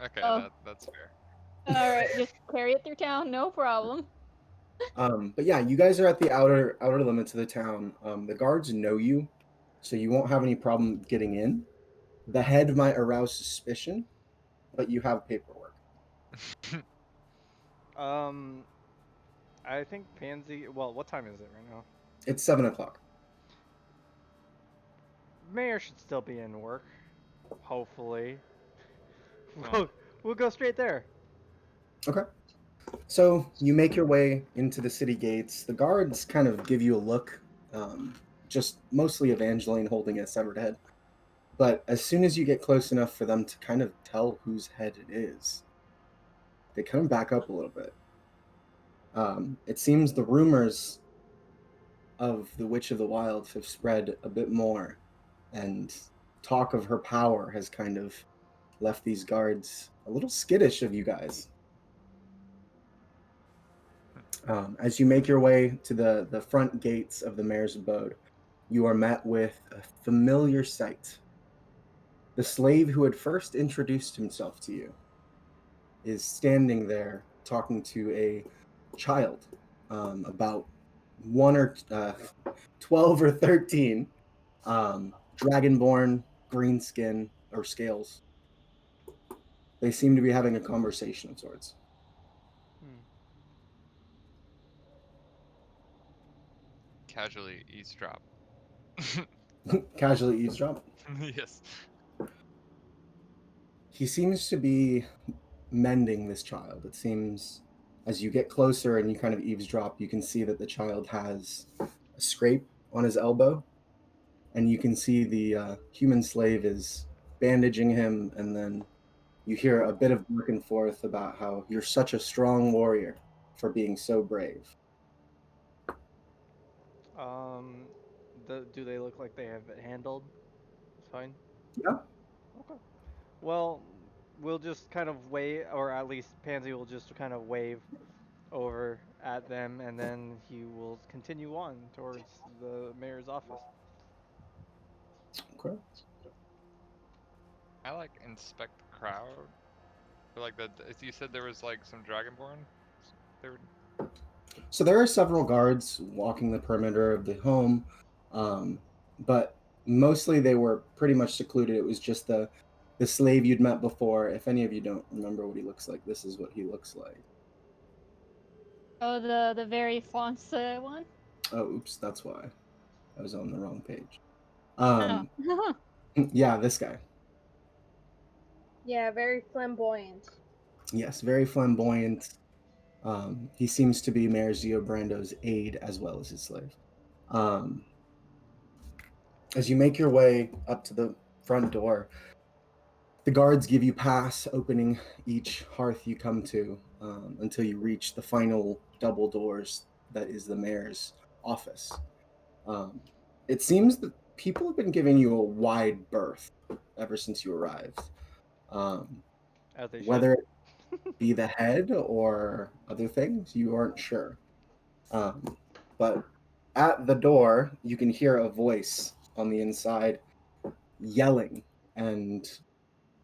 Okay, Oh, that's fair. all right. Just carry it through town, no problem. But yeah, you guys are at the outer limits of the town. The guards know you, so you won't have any problem getting in. The head might arouse suspicion, but you have paperwork. Um, I think Pansy. Well, what time is it right now? It's 7 o'clock. Mayor should still be in work. Hopefully, Well, we'll go straight there. Okay. So you make your way into the city gates. The guards kind of give you a look, just mostly Evangeline holding a severed head. But as soon as you get close enough for them to kind of tell whose head it is, they kind of back up a little bit. It seems the rumors of the Witch of the Wilds have spread a bit more, and talk of her power has kind of left these guards a little skittish of you guys. As you make your way to the front gates of the mayor's abode, you are met with a familiar sight. The slave who had first introduced himself to you is standing there talking to a child, about 12 or 13, dragonborn, green skin, or scales. They seem to be having a conversation of sorts. Hmm. casually eavesdrop. Casually eavesdrop. Yes. He seems to be mending this child. It seems as you get closer and you kind of eavesdrop, you can see that the child has a scrape on his elbow, and you can see the human slave is bandaging him, and then you hear a bit of back and forth about how you're such a strong warrior for being so brave. Um, do they look like they have it handled? It's fine. Yeah. Okay. Well, we'll just kind of wave, or at least Pansy will just kind of wave over at them, and then he will continue on towards the mayor's office. Okay. I like inspect the crowd. But like you said, there was like some dragonborn. There were. So there are several guards walking the perimeter of the home, um, but mostly they were pretty much secluded. It was just the slave you'd met before. If any of you don't remember what he looks like, this is what he looks like. Oh, the very fonce one. Oh, oops, that's why I was on the wrong page. Oh. Um, yeah, this guy. Yeah, very flamboyant. Yes, very flamboyant. He seems to be Mayor Zio Brando's aide as well as his slave. Um, as you make your way up to the front door, the guards give you pass, opening each hearth you come to, until you reach the final double doors that is the mayor's office. Um, it seems that people have been giving you a wide berth ever since you arrived. Um, As they should. Whether it be the head or other things, you aren't sure. Um, but at the door, you can hear a voice on the inside yelling, and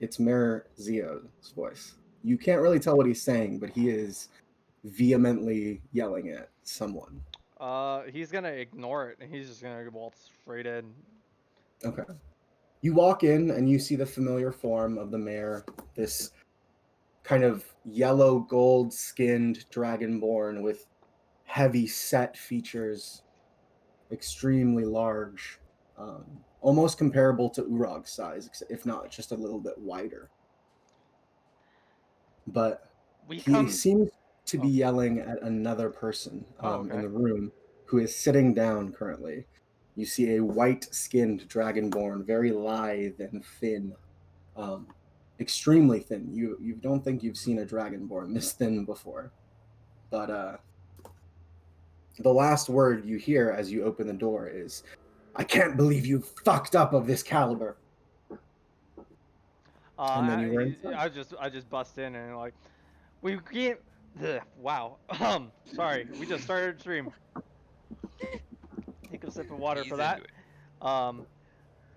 it's Mayor Zio's voice. You can't really tell what he's saying, but he is vehemently yelling at someone. He's gonna ignore it, and he's just gonna waltz straight in. Okay. You walk in and you see the familiar form of the mayor, this kind of yellow gold skinned dragonborn with heavy set features, extremely large, almost comparable to Urog's size, if not just a little bit wider. But We he come. seems to be Oh. yelling at another person Oh, in okay. the room who is sitting down currently. You see a white-skinned dragonborn, very lithe and thin, um, extremely thin. You don't think you've seen a dragonborn this thin before. But the last word you hear as you open the door is, "I can't believe you fucked up of this caliber." And then you were inside. I just bust in and like, we can't. Ugh, wow. Sorry. We just started stream. Take a sip of water for Ease that. into it. Um,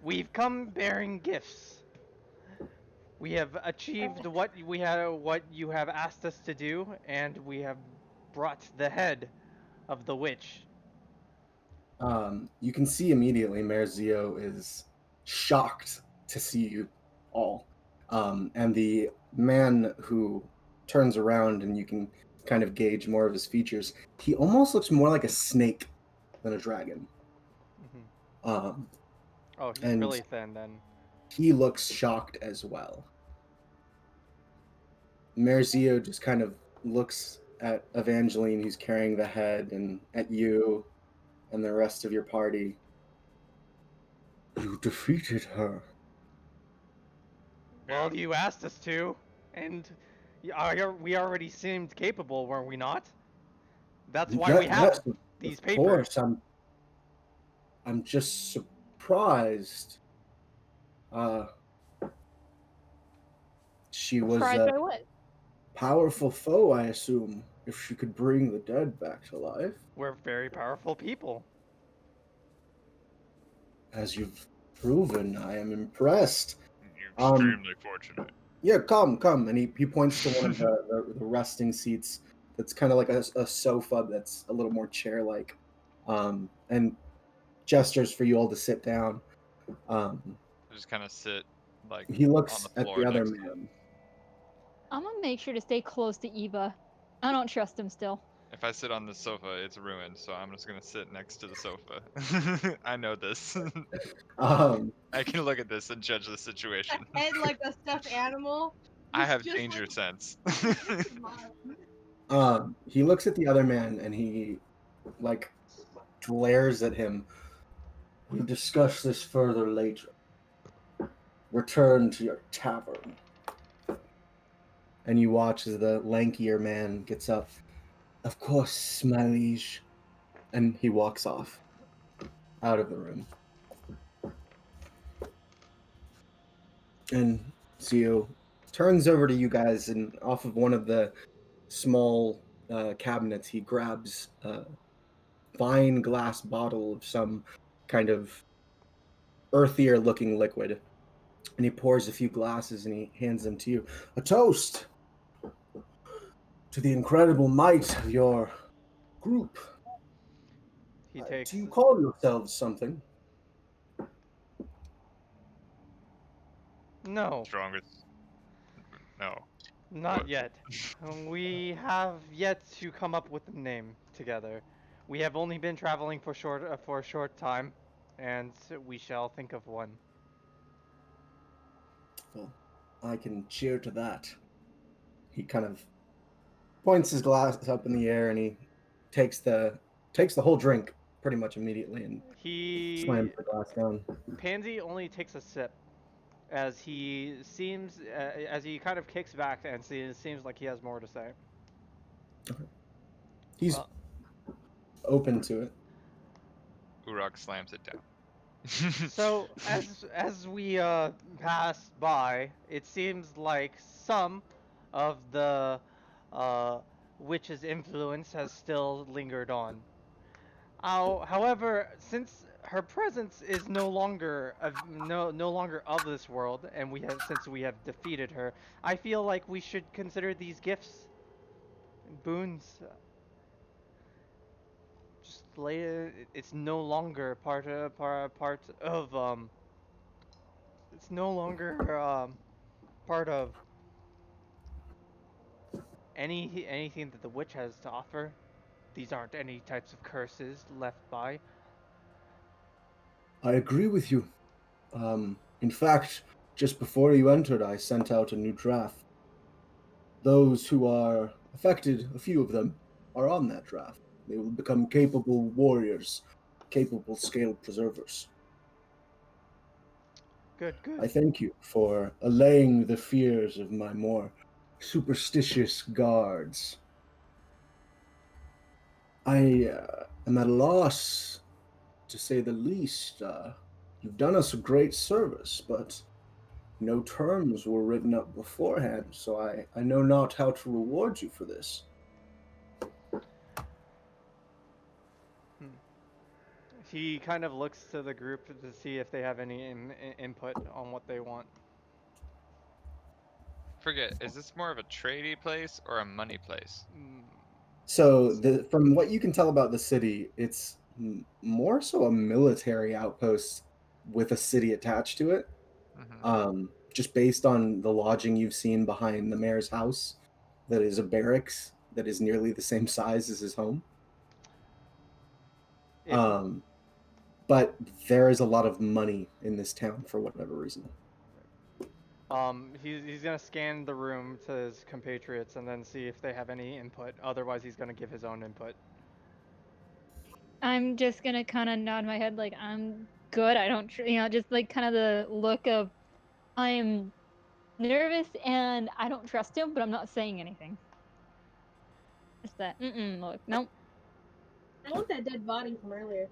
we've come bearing gifts. We have achieved what you have asked us to do, and we have brought the head of the witch. You can see immediately Mayor Zio is shocked to see you all. And the man who turns around and you can kind of gauge more of his features, he almost looks more like a snake than a dragon. Hmm. Um, Oh, he's and really thin then. he looks shocked as well. Mayor Zio just kind of looks at Evangeline, who's carrying the head, and at you and the rest of your party. You defeated her. Well, you asked us to, and we already seemed capable, were we not? That's why we Yes, have these of course. papers. I'm just surprised. Uh, she was Surprised a by what? powerful foe, I assume, if she could bring the dead back to life. We're very powerful people. As you've proven, I am impressed. You're extremely fortunate. Yeah, come. And he points to one of the resting seats that's kind of like a sofa that's a little more chair-like, and gestures for you all to sit down. Just kind of sit like He on looks the at floor the other next to him. man. I'm gonna make sure to stay close to Eva. I don't trust him still. If I sit on the sofa, it's ruined, so I'm just gonna sit next to the sofa. I know this. Um, I can look at this and judge the situation. A head like a stuffed animal. I It's have just danger like sense. he looks at the other man and he like glares at him. We'll discuss this further later. Return to your tavern. And you watch as the lankier man gets up. Of course, my liege. And he walks off out of the room. And Zio turns over to you guys, and off of one of the small cabinets, he grabs a fine glass bottle of some kind of earthier looking liquid. And he pours a few glasses and he hands them to you. A toast to the incredible might of your group. He takes. Do you call yourselves something? No, Strongest. No. not What? yet. We have yet to come up with a name together. We have only been traveling for a short time, and we shall think of one. Well, I can cheer to that. He kind of points his glass up in the air and he takes the whole drink pretty much immediately and slams He the glass down. Pansy only takes a sip, as he seems as he kind of kicks back and seems like he has more to say. He's Well, open to it. Uruk slams it down. so as we pass by, it seems like some of the uh, witch's influence has still lingered on. However, since her presence is no longer of this world, and since we have defeated her, I feel like we should consider these gifts boons. Just it's no longer part of it's no longer part of anything that the witch has to offer. These aren't any types of curses left by. I agree with you. In fact, just before you entered, I sent out a new draft. Those who are affected, a few of them, are on that draft. They will become capable warriors, capable scale preservers. Good, I good. thank you for allaying the fears of my more superstitious guards. I am at a loss, to say the least. You've done us a great service, but no terms were written up beforehand, so I know not how to reward you for this. Hmm. He kind of looks to the group to see if they have any input on what they want. forget. Is this more of a tradey place or a money place? Mm, So, from what you can tell about the city, it's more so a military outpost with a city attached to it. Mm-hmm. Just based on the lodging you've seen behind the mayor's house, that is a barracks that is nearly the same size as his home. if Um, but there is a lot of money in this town for whatever reason. he's gonna scan the room to his compatriots and then see if they have any input. Otherwise, he's gonna give his own input. I'm just gonna kind of nod my head like I'm good. I don't, just like kind of the look of I am nervous and I don't trust him, but I'm not saying anything. Just that look. Nope. I want that dead body from earlier.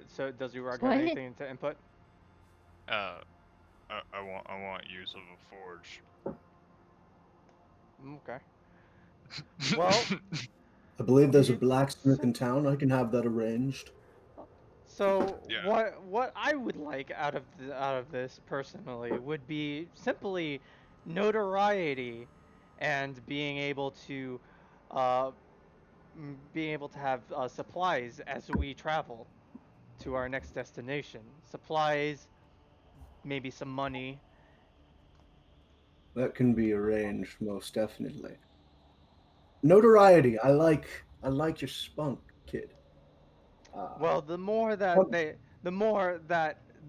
So does Urag have What? anything to input? I want use of a forge. Okay. Well, I believe there's a you blacksmith so, in town. I can have that arranged. so Yeah. what I would like out of this personally would be simply notoriety and uh being able to have supplies as we travel to our next destination. Supplies, maybe some money. That can be arranged, most definitely. Notoriety. I like your spunk, kid. Uh, Well, the more that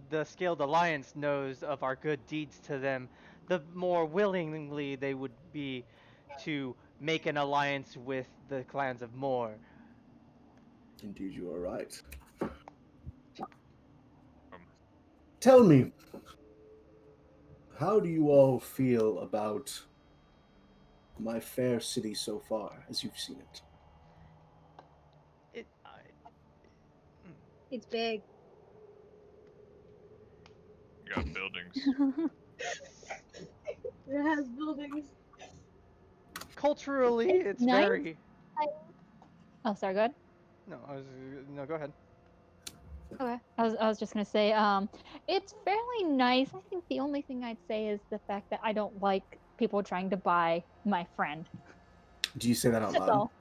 the Scaled Alliance knows of our good deeds to them, the more willingly they would be to make an alliance with the clans of Moor. indeed, you are right. Um, Tell me, how do you all feel about my fair city so far, as you've seen it? It, It's big. you got buildings. It has buildings. culturally, It's it's nice. very. I... Oh, sorry. Go ahead. No. Go ahead. Okay. I was just gonna say, it's fairly nice. I think the only thing I'd say is the fact that I don't like people trying to buy my friend. Do you say that out That's loud? all.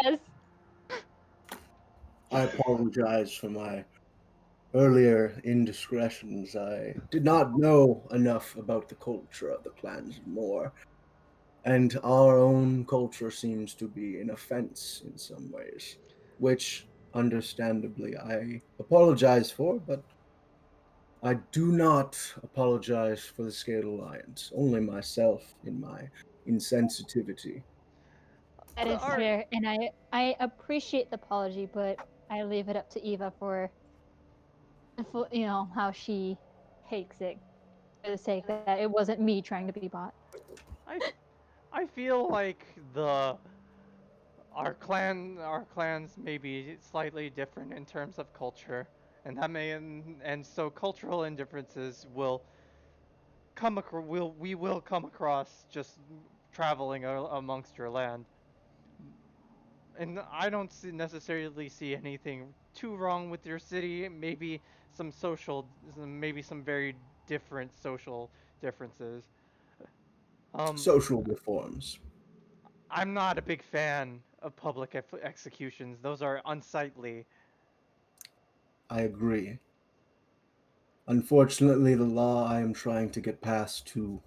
Yes. I apologize for my earlier indiscretions. I did not know enough about the culture of the clans of Moor, and our own culture seems to be an offense in some ways, which, understandably, I apologize for, but I do not apologize for the Scaled Alliance, only myself in my insensitivity. That The is art. fair, and I appreciate the apology, but I leave it up to Eva for how she takes it for the sake that it wasn't me trying to be bought. I I feel like the our clans may be slightly different in terms of culture, and that may and so cultural indifferences will we will come across just traveling amongst your land. And I don't necessarily see anything too wrong with your city. Maybe some very different social differences. Um, Social reforms. I'm not a big fan of public executions. Those are unsightly. I agree. Unfortunately, the law I am trying to get passed to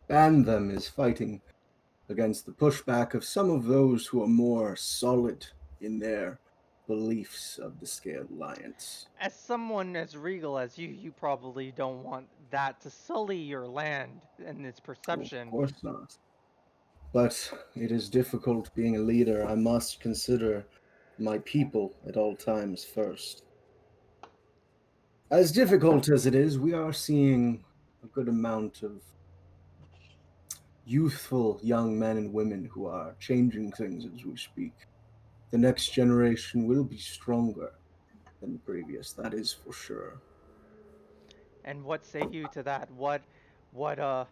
ban them is fighting against the pushback of some of those who are more solid in their beliefs of the Scaled Alliance. As someone as regal as you probably don't want that to sully your land and its Oh, of perception. course not. But it is difficult being a leader. I must consider my people at all times first. As difficult as it is, we are seeing a good amount of youthful young men and women who are changing things as we speak. The next generation will be stronger than the previous, that is for sure. And what say you to that? What uh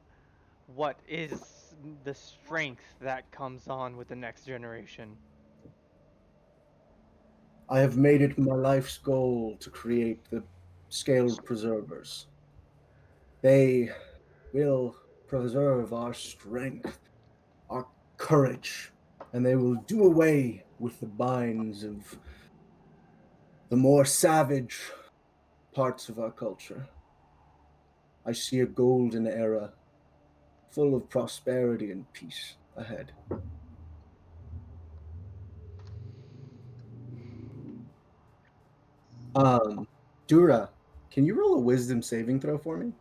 what is the strength that comes on with the next generation? I have made it my life's goal to create the scaled preservers. They will preserve our strength, our courage, and they will do away with the binds of the more savage parts of our culture. I see a golden era full of prosperity and peace ahead. Dura, can you roll a wisdom saving throw for me?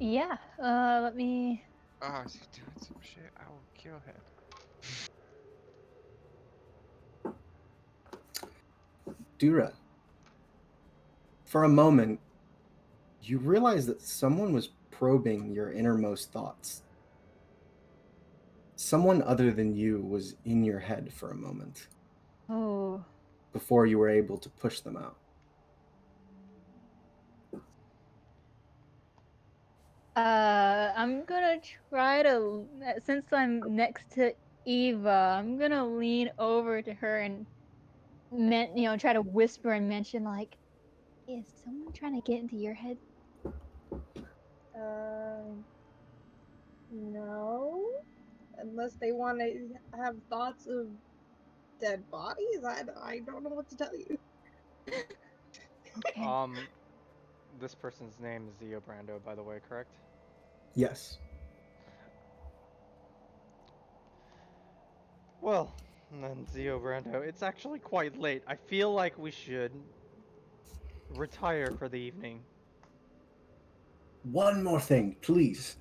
Yeah. Let me. Oh, is he doing some shit? I will kill him. Dura, for a moment, you realize that someone was probing your innermost thoughts. Someone other than you was in your head for a moment Oh. before you were able to push them out. I'm gonna try to, since I'm next to Eva, I'm gonna lean over to her and try to whisper and mention like, is someone trying to get into your head? No. Unless they want to have thoughts of dead bodies, I don't know what to tell you. Okay. This person's name is Zio Brando, by the way, correct? Yes. Well, then Zio Brando, it's actually quite late. I feel like we should retire for the evening. One more thing, please.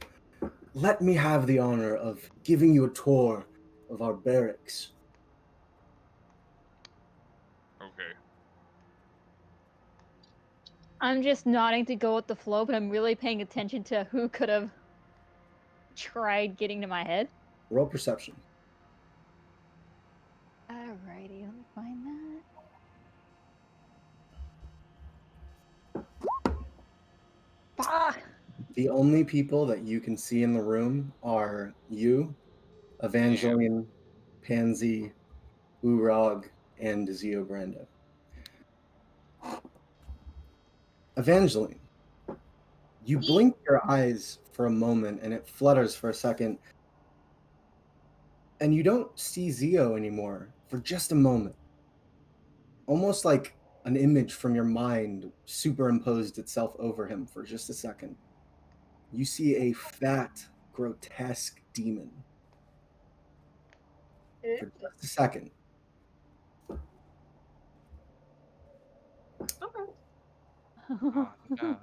Let me have the honor of giving you a tour of our barracks. Okay. I'm just nodding to go with the flow, but I'm really paying attention to who could have tried getting to my head. Roll perception. Alrighty, let me find that. Ah! The only people that you can see in the room are you, Evangeline, Pansy, Urog, and Zio Brando. Evangeline, you blink your eyes for a moment and it flutters for a second, and you don't see Zio anymore for just a moment. Almost like an image from your mind superimposed itself over him for just a second. You see a fat, grotesque demon for just a second. Okay. Oh no.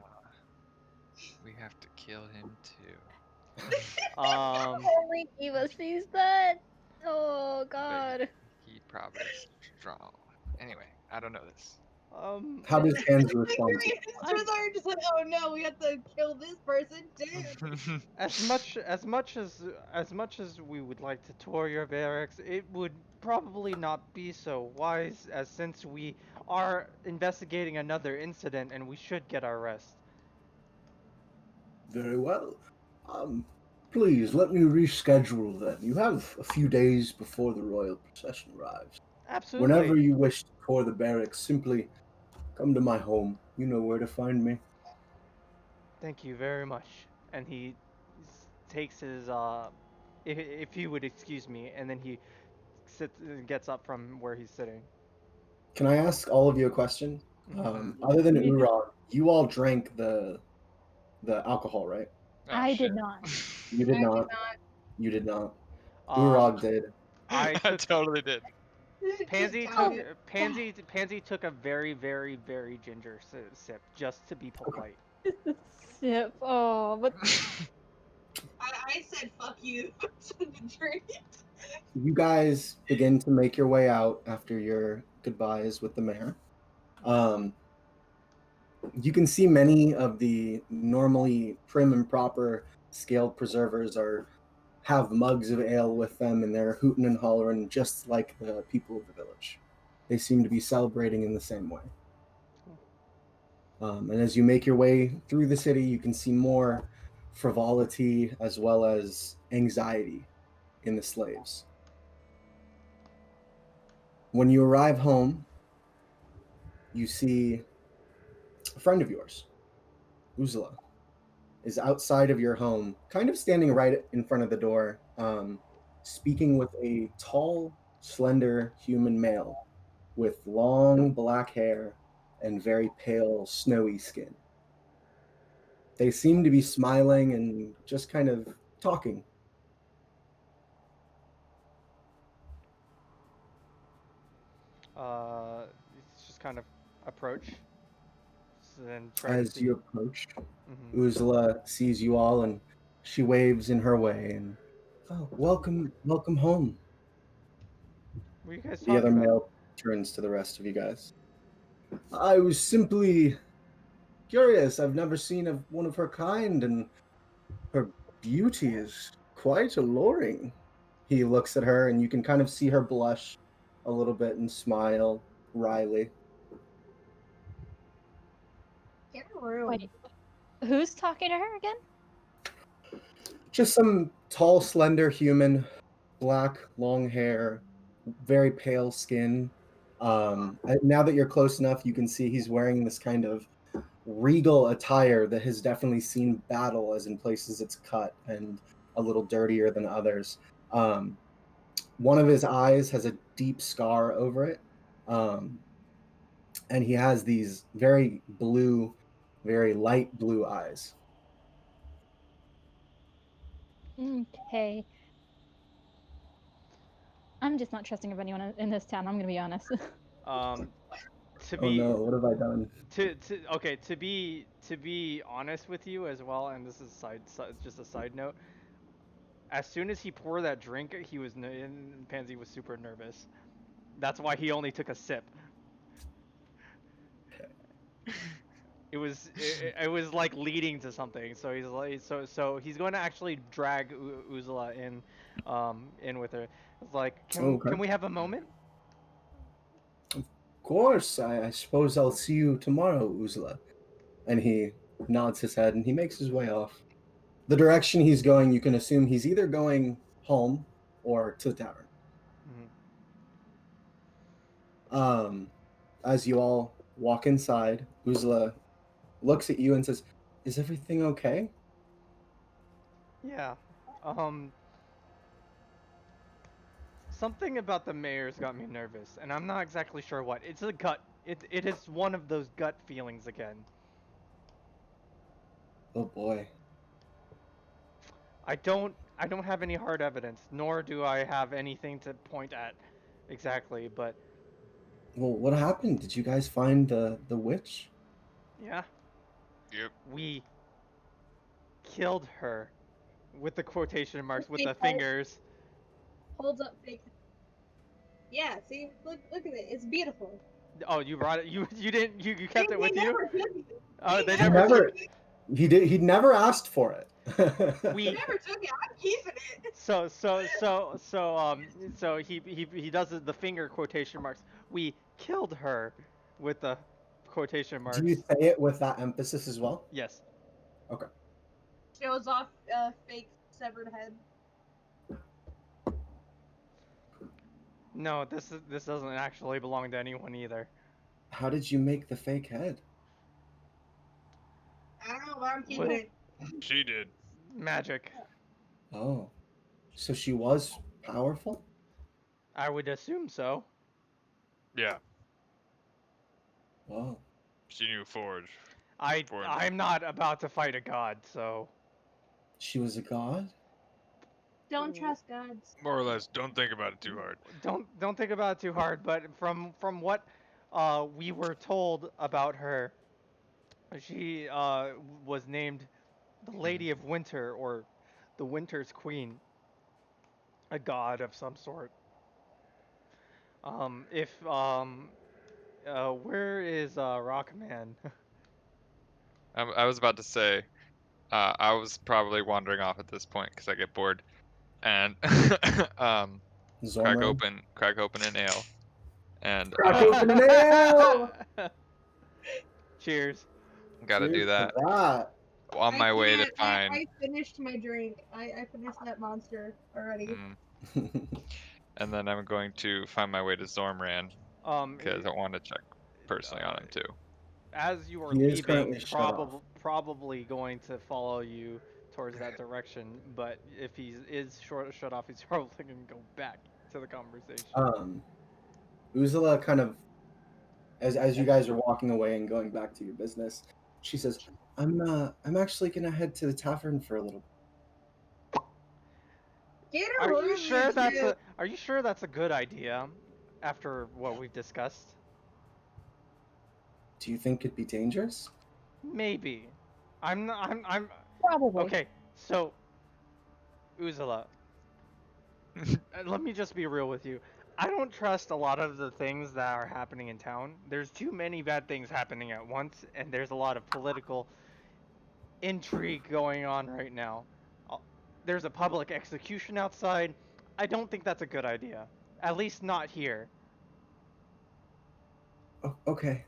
We have to kill him too. Only Eva sees that. Oh But God. he probably is strong. Anyway, I don't know this. How does Pansy Like, respond to your you? answers are just like, oh no, we have to kill this person too. as much as we would like to tour your barracks, it would probably not be so wise, as since we are investigating another incident and we should get our rest. Very well. Um, please let me reschedule then. You have a few days before the royal procession arrives. Whenever Absolutely. you wish to tour the barracks, simply come to my home. You know where to find me. Thank you very much. And he takes his if he would excuse me, and then he gets up from where he's sitting. Can I ask all of you a question? Other than Yeah. Urog, you all drank the alcohol, right? Oh I shit. did not. You did I did not. not. You did not. Um, Urog did. I I took totally did. Pansy Just took count it. Pansy took a very very very ginger sip just to be Okay. polite. Just a sip. Oh, but I said fuck you to the drink. You guys begin to make your way out after your goodbyes with the mayor. Um, you can see many of the normally prim and proper scaled preservers are have mugs of ale with them, and they're hooting and hollering just like the people of the village. They seem to be celebrating in the same way. And as you make your way through the city, you can see more frivolity as well as anxiety in the slaves. When you arrive home, you see a friend of yours, Uzla. is outside of your home, kind of standing right in front of the door, speaking with a tall, slender human male with long black hair and very pale, snowy skin. They seem to be smiling and just kind of talking. It's just kind of approach, and try to As see. you approach, Hmm. Uzla sees you all and she waves in her way and, oh, welcome, welcome home. What are you guys The other talking about? male turns to the rest of you guys. I was simply curious. I've never seen one of her kind, and her beauty is quite alluring. He looks at her, and you can kind of see her blush a little bit and smile wryly. Get a room. Wait, who's talking to her again? Just some tall, slender human, black, long hair, very pale skin. Now that you're close enough, you can see he's wearing this kind of regal attire that has definitely seen battle, as in places it's cut and a little dirtier than others. Um, one of his eyes has a deep scar over it, and he has these very blue, very light blue eyes. Okay. I'm just not trusting of anyone in this town. I'm gonna be honest. Um, to Oh be no, what have I done? okay, to be honest with you as well, and this is just a side note. As soon as he poured that drink, Pansy was super nervous. That's why he only took a sip. It was like leading to something. So he's like so he's going to actually drag Uzula in with her. It's like, Okay. can we have a moment? Of course, I suppose I'll see you tomorrow, Uzla. And he nods his head and he makes his way off. The direction he's going, you can assume he's either going home or to the tavern. Hmm. As you all walk inside, Uzla looks at you and says, "Is everything okay?" Yeah. Um. Something about the mayor's got me nervous, and I'm not exactly sure what. It's a gut. It is one of those gut feelings again. Oh boy. I don't have any hard evidence, nor do I have anything to point at exactly, but Well, what happened? Did you guys find the witch? yeah, Yep. we killed her with the quotation marks with the Fake head fingers. holds up fake. Yeah, see, look at it. It's beautiful. Oh, you brought it. You didn't you They, kept it they with you? never took it. Oh, They they He never never took took. never it. he never asked for it. They We never took it. I'm keeping it. so he does the finger quotation marks. We killed her with the quotation Do you marks. say it with that emphasis as well? Yes. Okay. Shows off fake severed head. No, this doesn't actually belong to anyone either. How did you make the fake head? I don't know, but I'm keeping Well, it. She did. magic. Oh, so she was powerful? I would assume so. Yeah. Wow. She knew Forge. I'm not about to fight a god, so She was a god? Don't trust gods. More or less, don't think about it too hard. don't think about it too hard. But from what we were told about her, she was named the Lady of Winter, or the Winter's Queen, a god of some sort. If where is Rockman? I was about to say, I was probably wandering off at this point because I get bored, and um, Zormran? crack open an ale, and Crack open an ale! Cheers. gotta do Cheers to that that. on I my way to can't. find. I finished my drink. I finished that monster already. And then I'm going to find my way to Zormran Um, because I want to check personally on him too. as you are He is leaving, currently shut off. probably going to follow you towards that direction. But if he is shut off, he's probably going to go back to the conversation. Uzula kind of, as you guys are walking away and going back to your business, she says, I'm actually gonna head to the tavern for a little bit. Get a Are room, you sure that's two. a good idea after what we've discussed? Do you think it'd be dangerous? Maybe. I'm not, I'm Probably. okay. So Uzula, let me just be real with you. I don't trust a lot of the things that are happening in town. There's too many bad things happening at once, and there's a lot of political intrigue going on right now. Uh, There's a public execution outside. I don't think that's a good idea. At least not here. Oh, okay.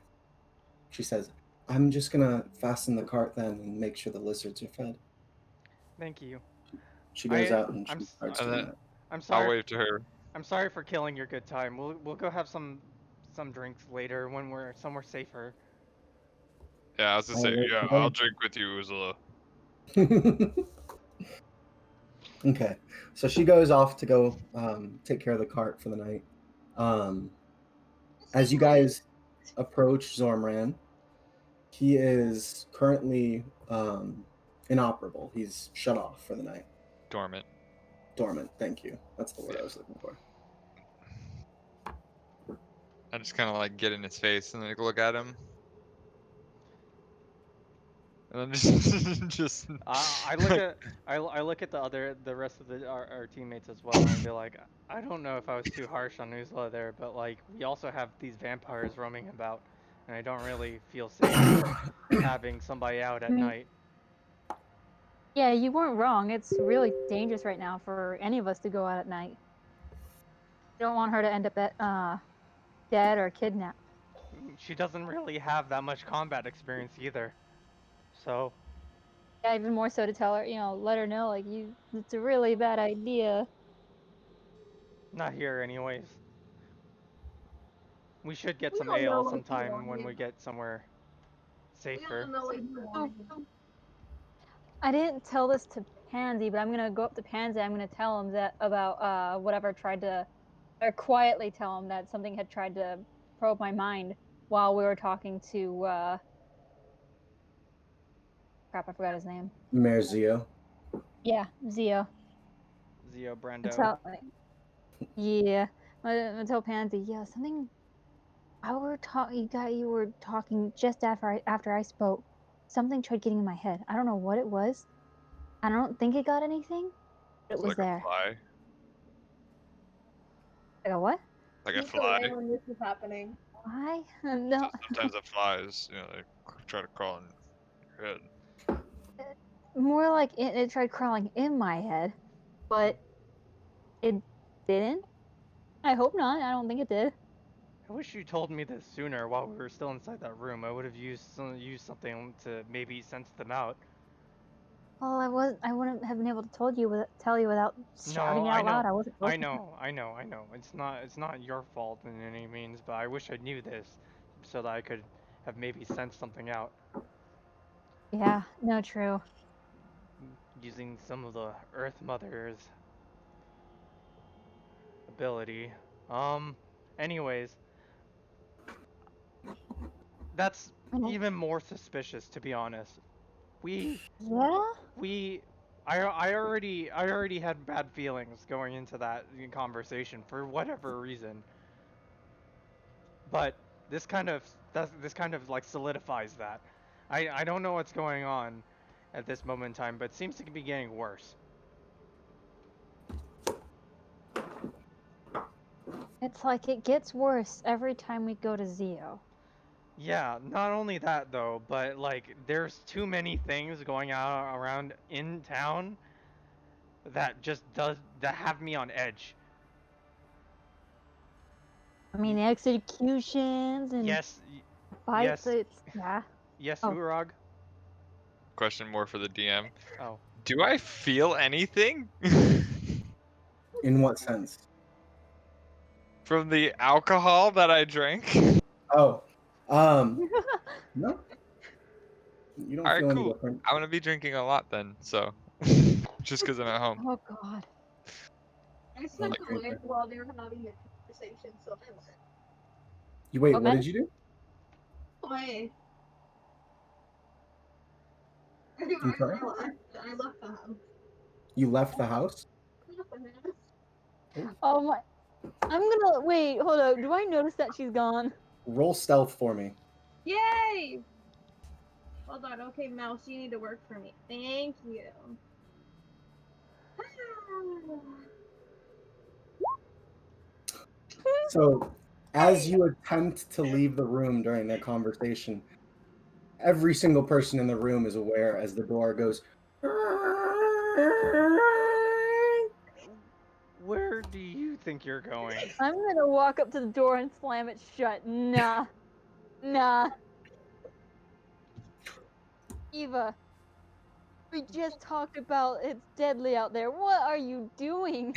She says, I'm just gonna fasten the cart then and make sure the lizards are fed. Thank you. She goes I out and I'm she s- starts And doing then that. I'm I'll sorry. wave to her. I'm sorry for killing your good time. We'll go have some drinks later when we're somewhere safer. Yeah, I was gonna say, Alright, yeah, I'll drink with you, Uzula. okay, so she goes off to go take care of the cart for the night. As you guys approach Zormran, he is currently inoperable. He's shut off for the night. Dormant. Dormant, thank you. That's the word Yeah. I was looking for. I just kind of like get in his face and like look at him, and then just I look at I look at the rest of our teammates as well and be like, I don't know if I was too harsh on Nuzla there, but like we also have these vampires roaming about, and I don't really feel safe having somebody out at Mm. night. Yeah, you weren't wrong. It's really dangerous right now for any of us to go out at night. Don't want her to end up dead or kidnapped. She doesn't really have that much combat experience either, so Yeah, even more so to tell her, let her know, like, it's a really bad idea. not here anyways. We should get We some don't know ale what you sometime when we wanted. get somewhere We safer. don't know what you wanted. I didn't tell this to Pansy, but I'm gonna go up to Pansy. I'm gonna tell him that about whatever tried to, or quietly tell him that something had tried to probe my mind while we were talking to crap, I forgot his name. Merzio. Yeah, Zio. Zio Brando. Tell, yeah, I'm gonna tell Pansy. Yeah, something. You were talking just after I spoke. Something tried getting in my head. I don't know what it was. I don't think it got anything, but it it's was like a there. fly, Like a what? like a He's fly. away when this is happening. Why? No. Sometimes the flies, they try to crawl in your head. More like it tried crawling in my head, but it didn't. I hope not. I don't think it did. I wish you told me this sooner while we were still inside that room. I would have used something to maybe sense them out. Well, I wouldn't have been able to tell you without No, shouting it out loud. I wasn't supposed to. I know. It's not your fault in any means, but I wish I knew this so that I could have maybe sensed something out Yeah, no, true. using some of the Earth Mother's ability. Anyways, that's Mhm. even more suspicious to be honest. We Yeah. we I already had bad feelings going into that conversation for whatever reason. But this kind of like solidifies that. I don't know what's going on at this moment in time, but it seems to be getting worse. It's like it gets worse every time we go to Zio. Yeah, not only that though, but like there's too many things going on around in town that have me on edge. I mean, You, executions and yes, fights. yes, It's yeah. yes, Oh, Urag. Question more for the DM. Oh, Do I feel anything In what sense? from the alcohol that I drank? Oh, no, You don't All right, feel any cool. different. I'm gonna be drinking a lot then. So, just because I'm at home. Oh God. I snuck Like, away while they were having a conversation, so I went. You wait. What, What man? did you do? Play. I I'm sorry. left the house. You left the house. I left the house. Oh my. I'm gonna wait. Hold up. Do I notice that she's gone? Roll stealth for me. Yay! Hold on. Okay, Mouse, you need to work for me. Thank you. So, as you attempt to leave the room during that conversation, every single person in the room is aware as the door goes. Where do you think you're going? I'm gonna walk up to the door and slam it shut. Nah. Nah. Eva, we just talked about it's deadly out there. What are you doing?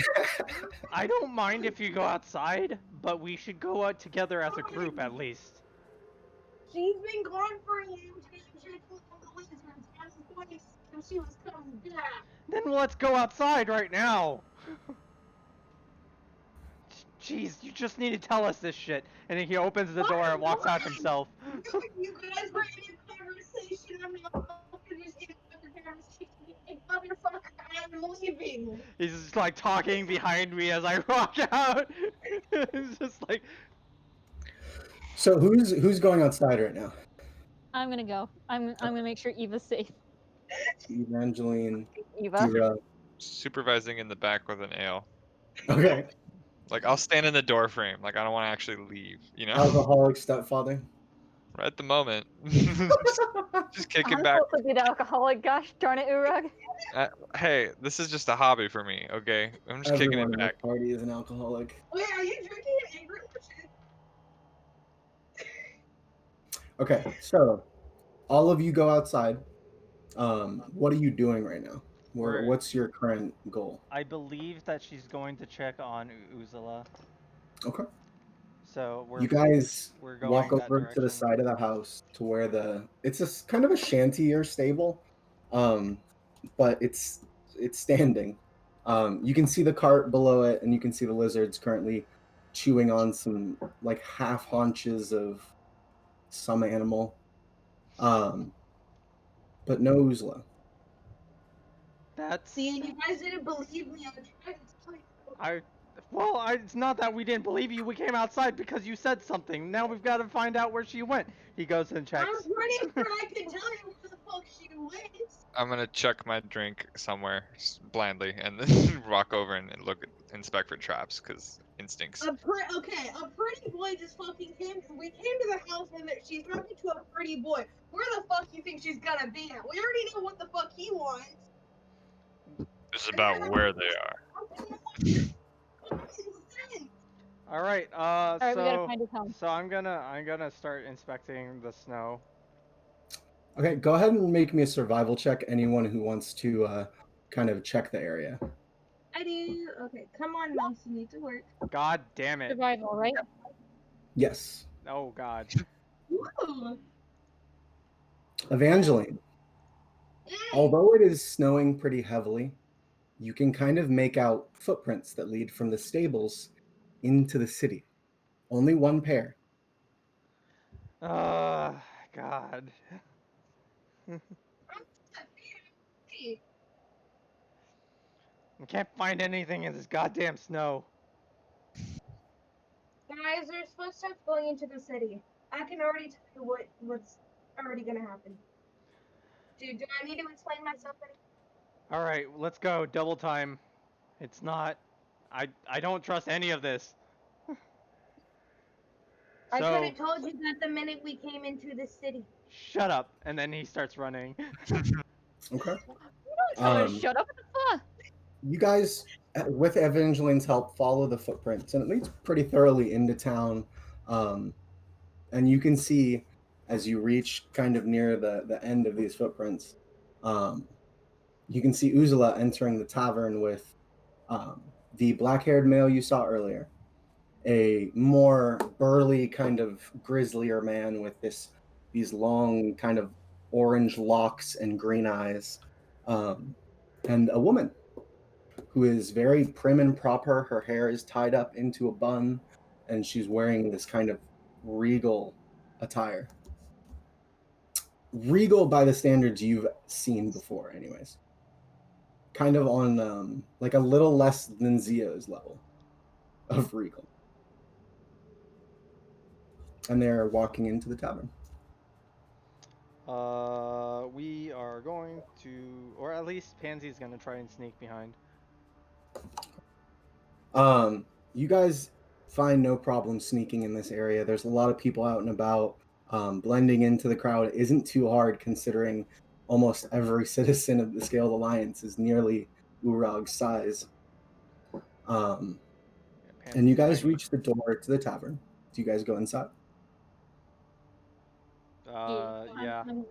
I don't mind if you go outside, but we should go out together as a group at least. She's been gone for a long time. Checking on the lizards. I was going to see if she was coming back. Then let's go outside right now. Jeez, you just need to tell us this shit. And then he opens the door and walks out himself. You guys were in a conversation. I'm not finished in another conversation. Motherfucker, I'm leaving. He's just like talking behind me as I walk out. It's just like, So who's going outside right now? I'm gonna go. I'm gonna make sure Eva's safe. Evangeline, Eva. Kira. Supervising in the back with an ale. Okay. Like I'll stand in the door frame. Like I don't want to actually leave. You know. Alcoholic stepfather. Right at the moment. Just kicking I'm back. supposed to be the alcoholic. Gosh darn it, Urag. Hey, this is just a hobby for me. Okay, I'm just kicking Everyone it in back. this party is an alcoholic. Wait, are you drinking an angry shit? Okay, so all of you go outside. What are you doing right now? What's your current goal? I believe that she's going to check on Uzula. Okay. So You guys we're walk going that over to the direction. side of the house to where it's a kind of a shanty or stable, but it's standing. You can see the cart below it, and you can see the lizards currently chewing on some like half haunches of some animal, but no Uzla. That's See, you guys didn't believe me. I tried to tell you. it's not that we didn't believe you. We came outside because you said something. Now we've got to find out where she went. He goes and checks. I'm pretty sure I can tell you where the fuck she went. I'm gonna chuck my drink somewhere blindly and then walk over and inspect for traps because instincts. A pretty boy just fucking came. We came to the house and she's talking to a pretty boy. Where the fuck you think she's gonna be at? We already know what the fuck he wants. It's about where they are. All right. Alright, we gotta find his home. So I'm gonna start inspecting the snow. Okay, go ahead and make me a survival check. Anyone who wants to kind of check the area. I do. Okay, come on, Mouse. You need to work. God damn it. Survival, right? Yes, Oh God. Woo! Evangeline. Yay! Although it is snowing pretty heavily, you can kind of make out footprints that lead from the stables into the city. Only one pair. God. I can't find anything in this goddamn snow. Guys, there's footsteps going into the city. I can already tell you what's already gonna happen. Do I need to explain myself any? All right, let's go. Double time. It's not. I don't trust any of this. I could So have told you that the minute we came into the city. shut up. And then he starts running. Okay. Tell her to shut up. What the fuck? You guys, with Evangeline's help, follow the footprints, and it leads pretty thoroughly into town. And you can see, as you reach kind of near the end of these footprints, you can see Uzula entering the tavern with the black-haired male you saw earlier, a more burly, kind of grislier man with these long, kind of orange locks and green eyes, and a woman who is very prim and proper. Her hair is tied up into a bun, and she's wearing this kind of regal attire. Regal by the standards you've seen before, anyways. Kind of on like a little less than Zio's level of regal. And they're walking into the tavern. We are going to, or at least Pansy's gonna try and sneak behind. You guys find no problem sneaking in this area. There's a lot of people out and about. Blending into the crowd isn't too hard, considering almost every citizen of the Scaled Alliance is nearly Urag's size. And you Pansy's guys tiny. reach the door to the tavern. Do you guys go inside? Yeah. I'm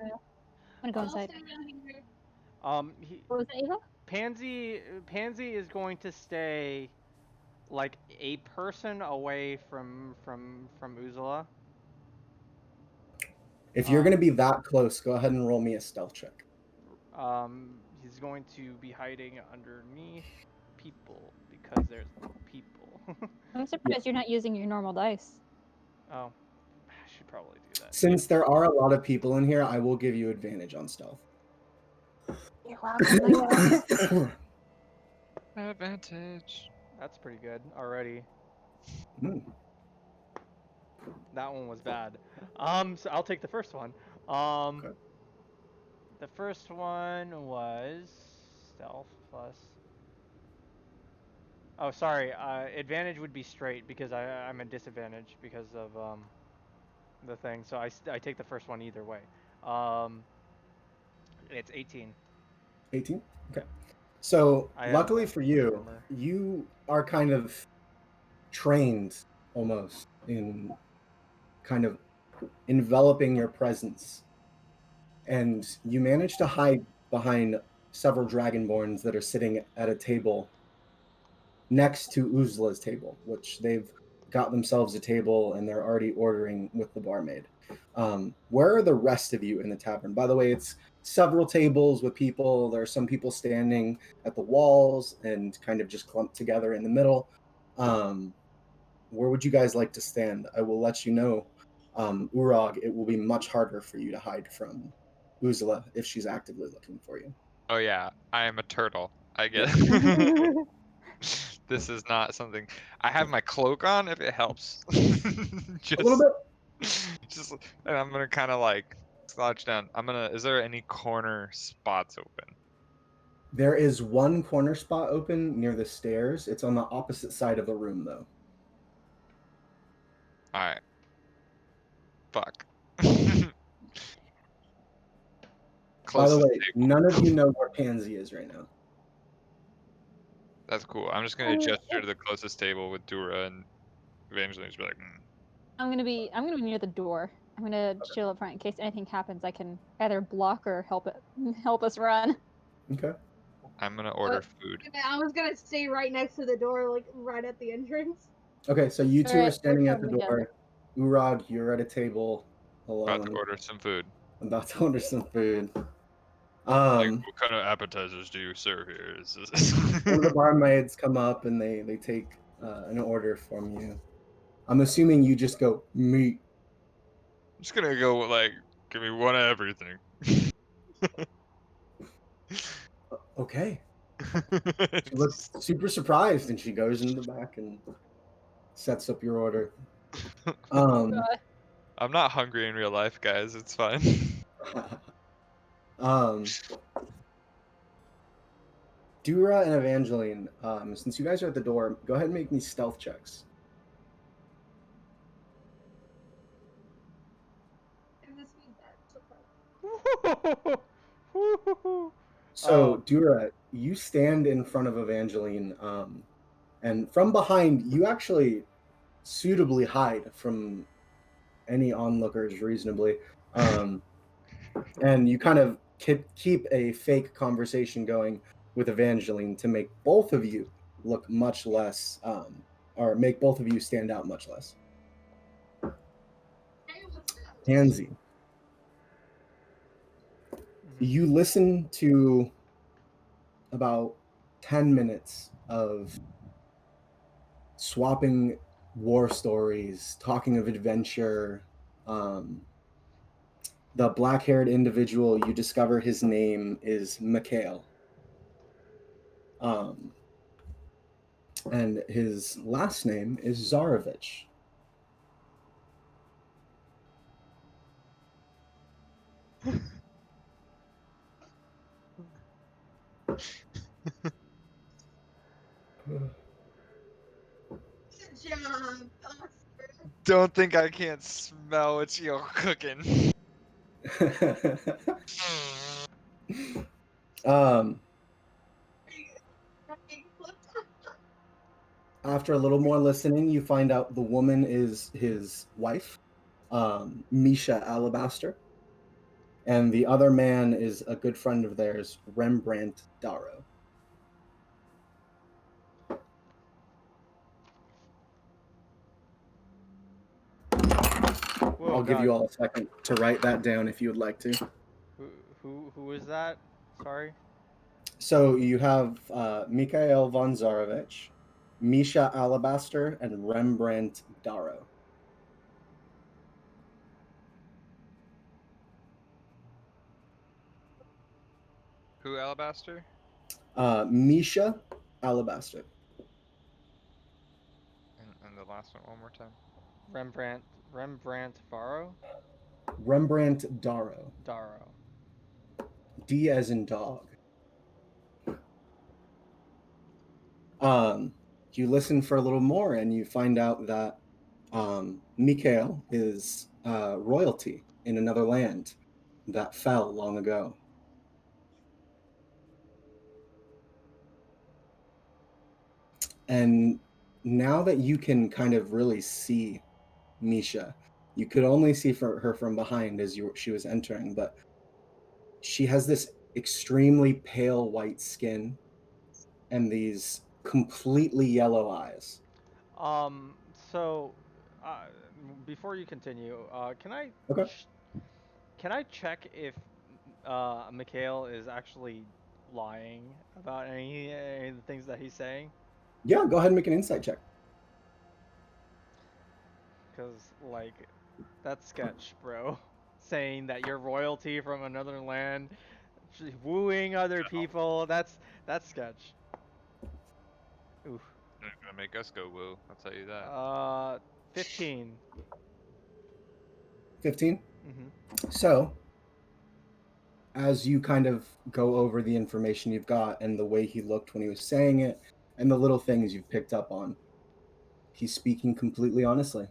gonna go I'll inside. stay down here. What was that, Ava? Pansy is going to stay like a person away from Uzula. If you're going to be that close, go ahead and roll me a stealth check. He's going to be hiding underneath people because there's people. I'm surprised you're not using your normal dice. Oh, I should probably do that. Since there are a lot of people in here, I will give you advantage on stealth. You're welcome. Advantage. That's pretty good already. Hmm. That one was bad. So I'll take the first one. Okay. The first one was stealth plus. Oh, sorry. Advantage would be straight because I'm at disadvantage because of the thing. So I take the first one either way. It's 18. 18? Okay. So, I have luckily for you, armor. you are kind of trained almost in kind of enveloping your presence. And you manage to hide behind several dragonborns that are sitting at a table next to Uzla's table, which they've got themselves a table and they're already ordering with the barmaid. Where are the rest of you in the tavern? By the way, it's several tables with people. There are some people standing at the walls and kind of just clumped together in the middle. Where would you guys like to stand? I will let you know, Urag, it will be much harder for you to hide from Uzla if she's actively looking for you. Oh yeah, I am a turtle. I get This is not something. I have my cloak on if it helps. A little bit. And I'm gonna kind of like slouch down. Is there any corner spots open? There is one corner spot open near the stairs. It's on the opposite side of the room, though. All right. Fuck. By the Closest way, table. none of you know where Pansy is right now. That's cool. I'm just gonna gesture to the closest table with Dura and Evangeline. Just be like, I'm gonna be near the door. I'm gonna chill up front in case anything happens. I can either block or help us run. Okay. I'm gonna order food. I was gonna stay right next to the door, like right at the entrance. Okay, so you two are Alright, standing we're at the coming door. Urag, you're at a table About to alone. order some food. About to order some food. Like, what kind of appetizers do you serve here? Is this... One of the barmaids come up and they take an order from you. I'm assuming you just go meat. I'm just gonna go like, give me one of everything. Okay. She looks super surprised and she goes into the back and sets up your order. I'm not hungry in real life, guys. It's fine. Dura and Evangeline, since you guys are at the door, go ahead and make me stealth checks. And this means that. So, Dura, you stand in front of Evangeline, and from behind, you actually suitably hide from any onlookers reasonably. And you kind of keep a fake conversation going with Evangeline to make both of you look much less, or make both of you stand out much less. Hey, what's up? Pansy. You listen to about 10 minutes of swapping war stories, talking of adventure. The black-haired individual, you discover his name is Mikhail. And his last name is Zarovich. Good job, Oscar. Don't think I can't smell what you're cooking. um, Right, After a little more listening, you find out the woman is his wife, Misha Alabaster, and the other man is a good friend of theirs, Rembrandt Darrow. Whoa, I'll give God. you all a second to write that down if you would like to. Who is that? Sorry. So you have Mikhail von Zarovich, Misha Alabaster, and Rembrandt Darrow. Who, Alabaster? Misha Alabaster. And the last one more time. Rembrandt Faro? Rembrandt Darrow. Darrow. D as in dog. Um, you listen for a little more and you find out that Mikhail is royalty in another land that fell long ago. And now that you can kind of really see Misha, you could only see her from behind as she was entering, but she has this extremely pale white skin and these completely yellow eyes. Um, so, uh, before you continue, Okay. can I check if Mikhail is actually lying about any of the things that he's saying? Yeah, go ahead and make an insight check. Cause like, that's sketch, bro. Saying that you're royalty from another land, wooing other people. That's sketch. Oof. They're not gonna make us go woo. I'll tell you that. 15. 15. Mm-hmm. So, as you kind of go over the information you've got and the way he looked when he was saying it and the little things you've picked up on, he's speaking completely honestly.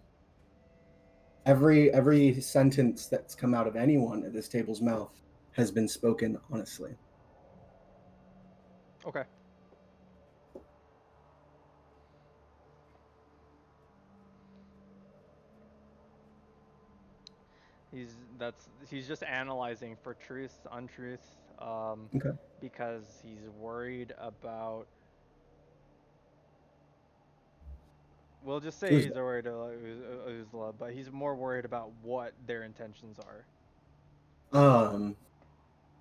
Every sentence that's come out of anyone at this table's mouth has been spoken honestly. Okay. He's just analyzing for truth, untruth, Okay. because he's worried about. We'll just say Who's he's worried about Uzla, but he's more worried about what their intentions are.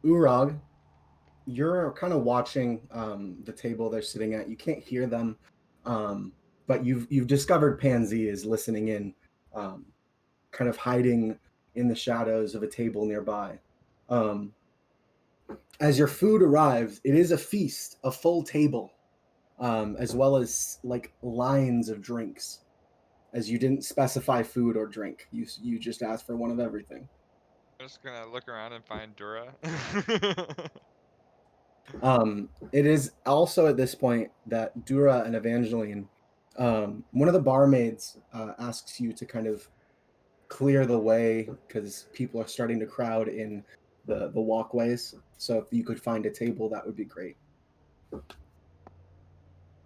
Urag, you're kind of watching the table they're sitting at. You can't hear them, but you've discovered Pansy is listening in, um, kind of hiding in the shadows of a table nearby. Um, as your food arrives, it is a feast, a full table, as well as like lines of drinks. As you didn't specify food or drink, you just asked for one of everything. I'm just gonna look around and find Dura. It is also at this point that Dura and Evangeline, one of the barmaids asks you to kind of clear the way because people are starting to crowd in the walkways. So if you could find a table, that would be great.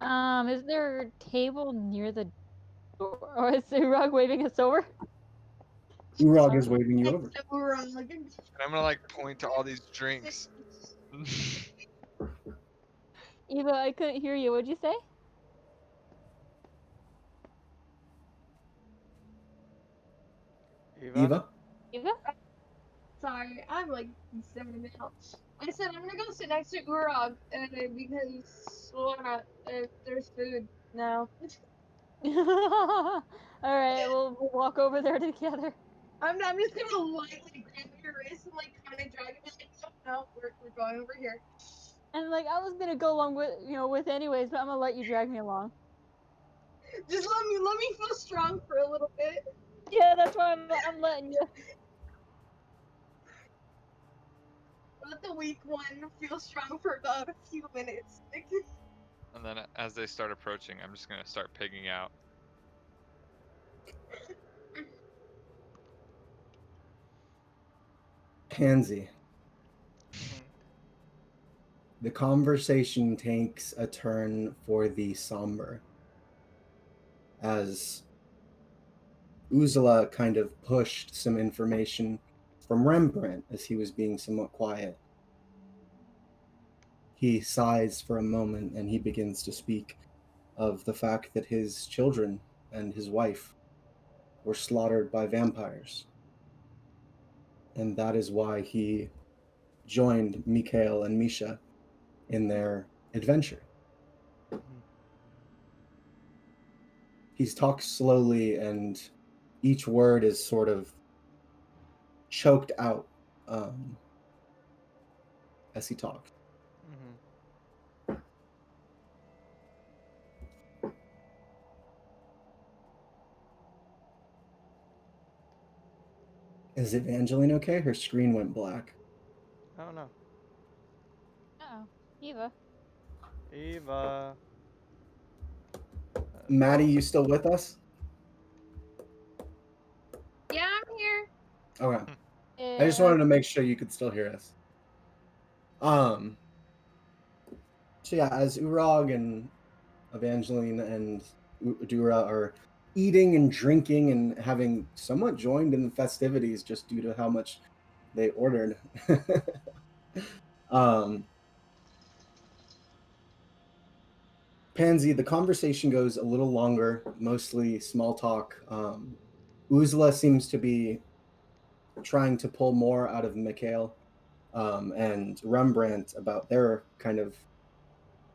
Is there a table near the door, or is the rug waving us over? Urag is waving you over. so wrong. And I'm gonna like point to all these drinks. Eva, I couldn't hear you. What'd you say? Eva. Eva? Eva? Sorry, I'm like 7 now. I said I'm gonna go sit next to Urog, because why not? There's food now. All right, we'll walk over there together. I'm just gonna lightly grab your wrist and like kind of drag it. Like, no, we're going over here. And like I was gonna go along with anyways, but I'm gonna let you drag me along. Just let me feel strong for a little bit. Yeah, that's why I'm letting you. Let the weak one feel strong for about a few minutes. And then as they start approaching, I'm just gonna start pigging out. Pansy. Mhm. The conversation takes a turn for the somber as Uzela kind of pushed some information from Rembrandt as he was being somewhat quiet. He sighs for a moment and he begins to speak of the fact that his children and his wife were slaughtered by vampires. And that is why he joined Mikhail and Misha in their adventure. Mhm. He talks slowly, and each word is sort of choked out as he talks. Mhm. Is Evangeline okay? Her screen went black. I don't know. Oh, Eva. Eva. Maddie, you still with us? Yeah, I'm here. Okay. I just Yeah. wanted to make sure you could still hear us. So yeah, as Urag and Evangeline and Udura are eating and drinking and having somewhat joined in the festivities just due to how much they ordered. um, Pansy, the conversation goes a little longer, mostly small talk. Uzla seems to be trying to pull more out of Mikhail and Rembrandt about their kind of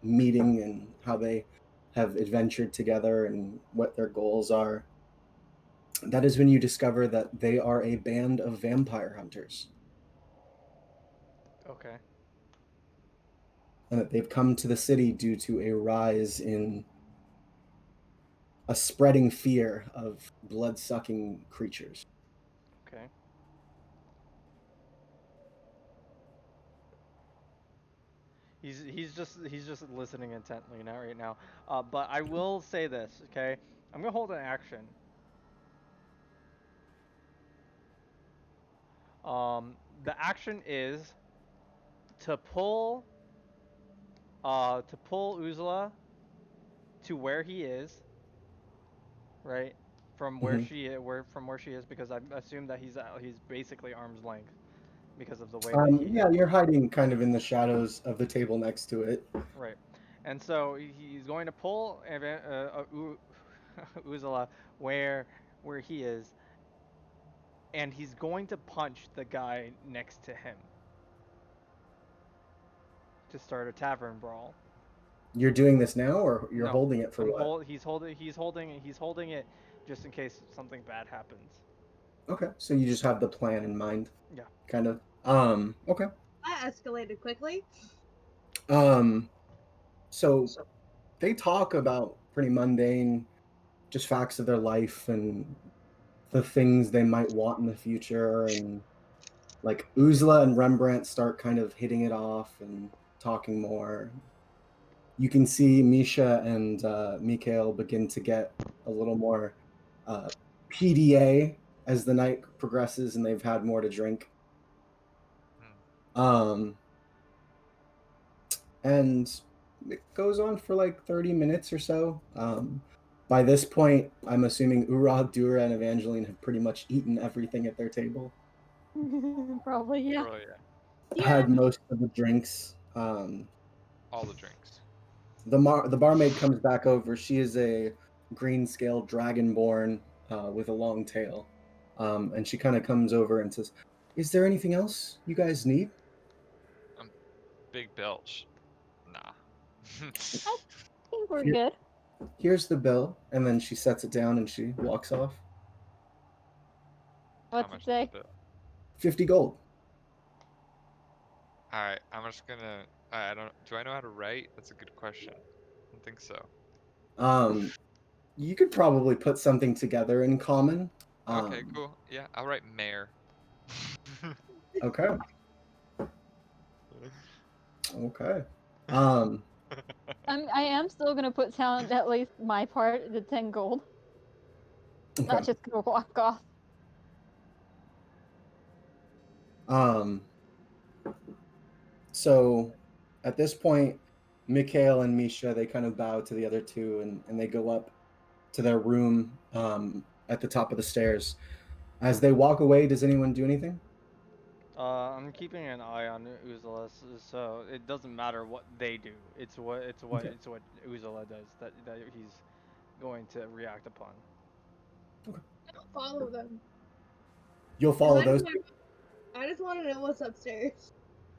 meeting and how they have adventured together and what their goals are. That is when you discover that they are a band of vampire hunters Okay. and that they've come to the city due to a rise in a spreading fear of blood-sucking creatures. Okay. He's just listening intently now right now. But I will say this, okay? I'm gonna hold an action. The action is to pull Uzla to where he is, right? From where Mhm. she is, because I assume that he's basically arm's length because of the way that he Yeah, you're hiding kind of in the shadows of the table next to it. right. And so he's going to pull Uzla where he is, and he's going to punch the guy next to him to start a tavern brawl. You're doing this now, or you're No, holding it for what? he's holding it just in case something bad happens. Okay, so you just have the plan in mind, Yeah. kind of. Okay. That escalated quickly. Um, so they talk about pretty mundane, just facts of their life and the things they might want in the future, and like Uzla and Rembrandt start kind of hitting it off and talking more. You can see Misha and Mikhail begin to get a little more uh, PDA as the night progresses and they've had more to drink. Um, and it goes on for like 30 minutes or so. By this point, I'm assuming Urag, Dura, and Evangeline have pretty much eaten everything at their table, Probably, yeah. Probably, yeah. Yeah. had most of the drinks. All the drinks. The barmaid comes back over. She is a green scale dragonborn with a long tail, and she kind of comes over and says, Is there anything else you guys need? Big belch. Nah. I think we're Here, good. here's the bill, and then she sets it down and she walks off. How What's much it is the say? bill? 50 gold. All right, I'm just gonna. I don't. Do I know how to write? That's a good question. I don't think so. Um, you could probably put something together in common. Okay, Um, cool. Yeah, I'll write mayor. okay, okay. Um, I am still gonna put down at least my part, the 10 gold. Not okay. just gonna walk off. Um, so at this point, Mikhail and Misha, they kind of bow to the other two and they go up to their room at the top of the stairs. As they walk away, does anyone do anything? I'm keeping an eye on Uzula, so it doesn't matter what they do. Okay. It's what Uzula does that he's going to react upon. Follow them. You'll 'Cause follow those two? I just want to know what's upstairs.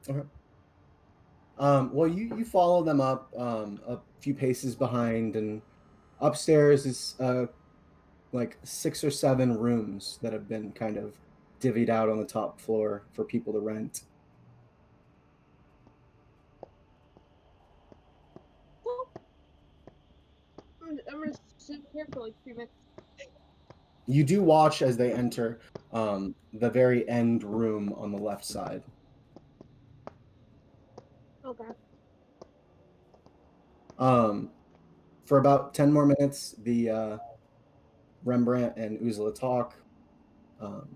Okay. Well, you follow them up a few paces behind, and upstairs is like 6 or 7 rooms that have been kind of divvied out on the top floor for people to rent. I'm gonna sit here for like 3 minutes. You do watch as they enter the very end room on the left side. Okay. Um, for about 10 more minutes, the Rembrandt and Ursula talk. Um,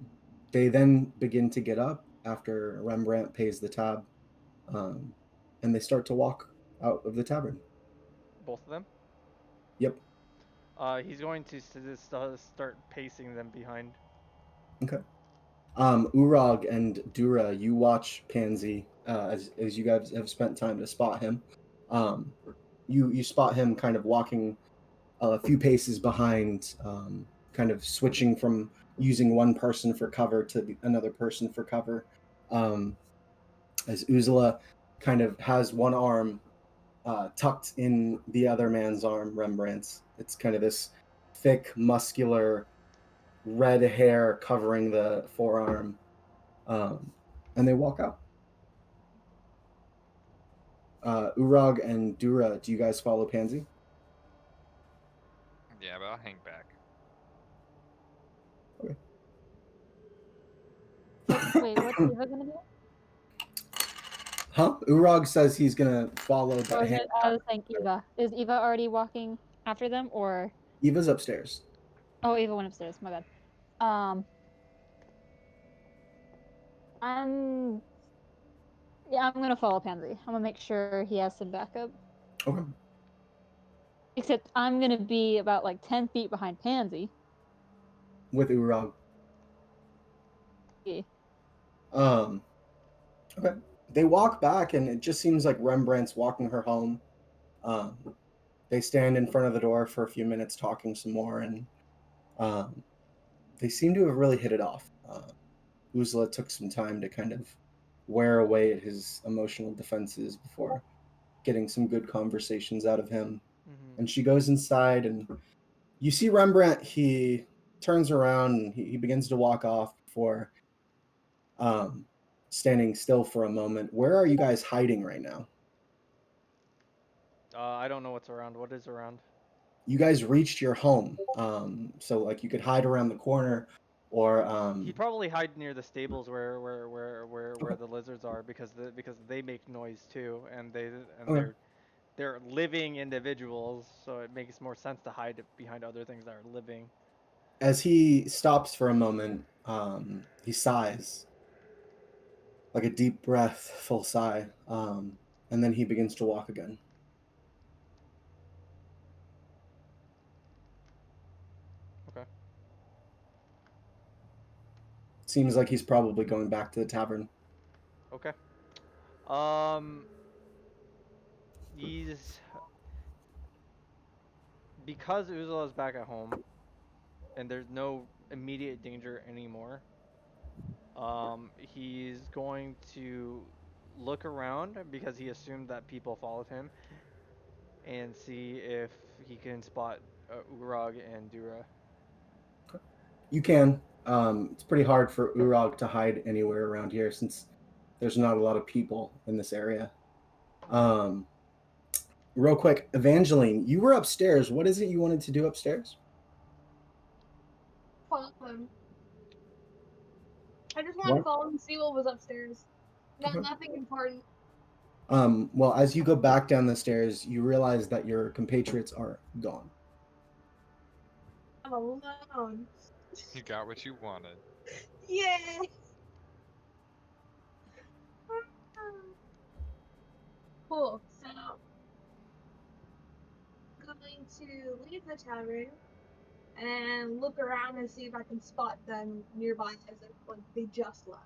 they then begin to get up after Rembrandt pays the tab, um, and they start to walk out of the tavern. Both of them. Yep. He's going to start pacing them behind. Okay. Urag and Dura, you watch Pansy as you guys have spent time to spot him. Um, you spot him kind of walking a few paces behind, kind of switching from using one person for cover to another person for cover. Um, as Uzula kind of has one arm tucked in the other man's arm, Rembrandt's. It's kind of this thick, muscular, red hair covering the forearm. And they walk out. Urag and Dura, do you guys follow Pansy? Yeah, but I'll hang back. Wait, what's Eva gonna do? Huh? Urag says he's gonna follow, Or but is it, I was saying Eva. Is Eva already walking after them, or Eva's upstairs. oh, Eva went upstairs. My bad. Um, I'm yeah, I'm gonna follow Pansy. I'm gonna make sure he has some backup. Okay. Except I'm gonna be about like 10 feet behind Pansy. With Urag. Yeah. Um, okay. They walk back, and it just seems like Rembrandt's walking her home. Um, they stand in front of the door for a few minutes talking some more, and um, they seem to have really hit it off. Uzla took some time to kind of wear away at his emotional defenses before getting some good conversations out of him. Mm-hmm. And she goes inside, and you see Rembrandt. He turns around and he begins to walk off before um, standing still for a moment. Where are you guys hiding right now? I don't know what's around. What is around? You guys reached your home, so like you could hide around the corner, or He'd probably hide near the stables where okay, the lizards are because they make noise too, and okay. they're living individuals, so it makes more sense to hide behind other things that are living. As he stops for a moment, he sighs, like a deep breath, full sigh, and then he begins to walk again. Okay. Seems like he's probably going back to the tavern. Okay. Um, he's because Uzula is back at home, and there's no immediate danger anymore. He's going to look around because he assumed that people followed him and see if he can spot Urag and Dura. You can. It's pretty hard for Urag to hide anywhere around here since there's not a lot of people in this area. Um, Real quick, Evangeline, you were upstairs. What is it you wanted to do upstairs? Follow him. I just wanted to What? follow him and see what was upstairs. Okay. Nothing important. Well, as you go back down the stairs, you realize that your compatriots are gone. I'm alone. You got what you wanted. Yeah. Cool. So, I'm going to leave the tavern and look around and see if I can spot them nearby as if like they just left.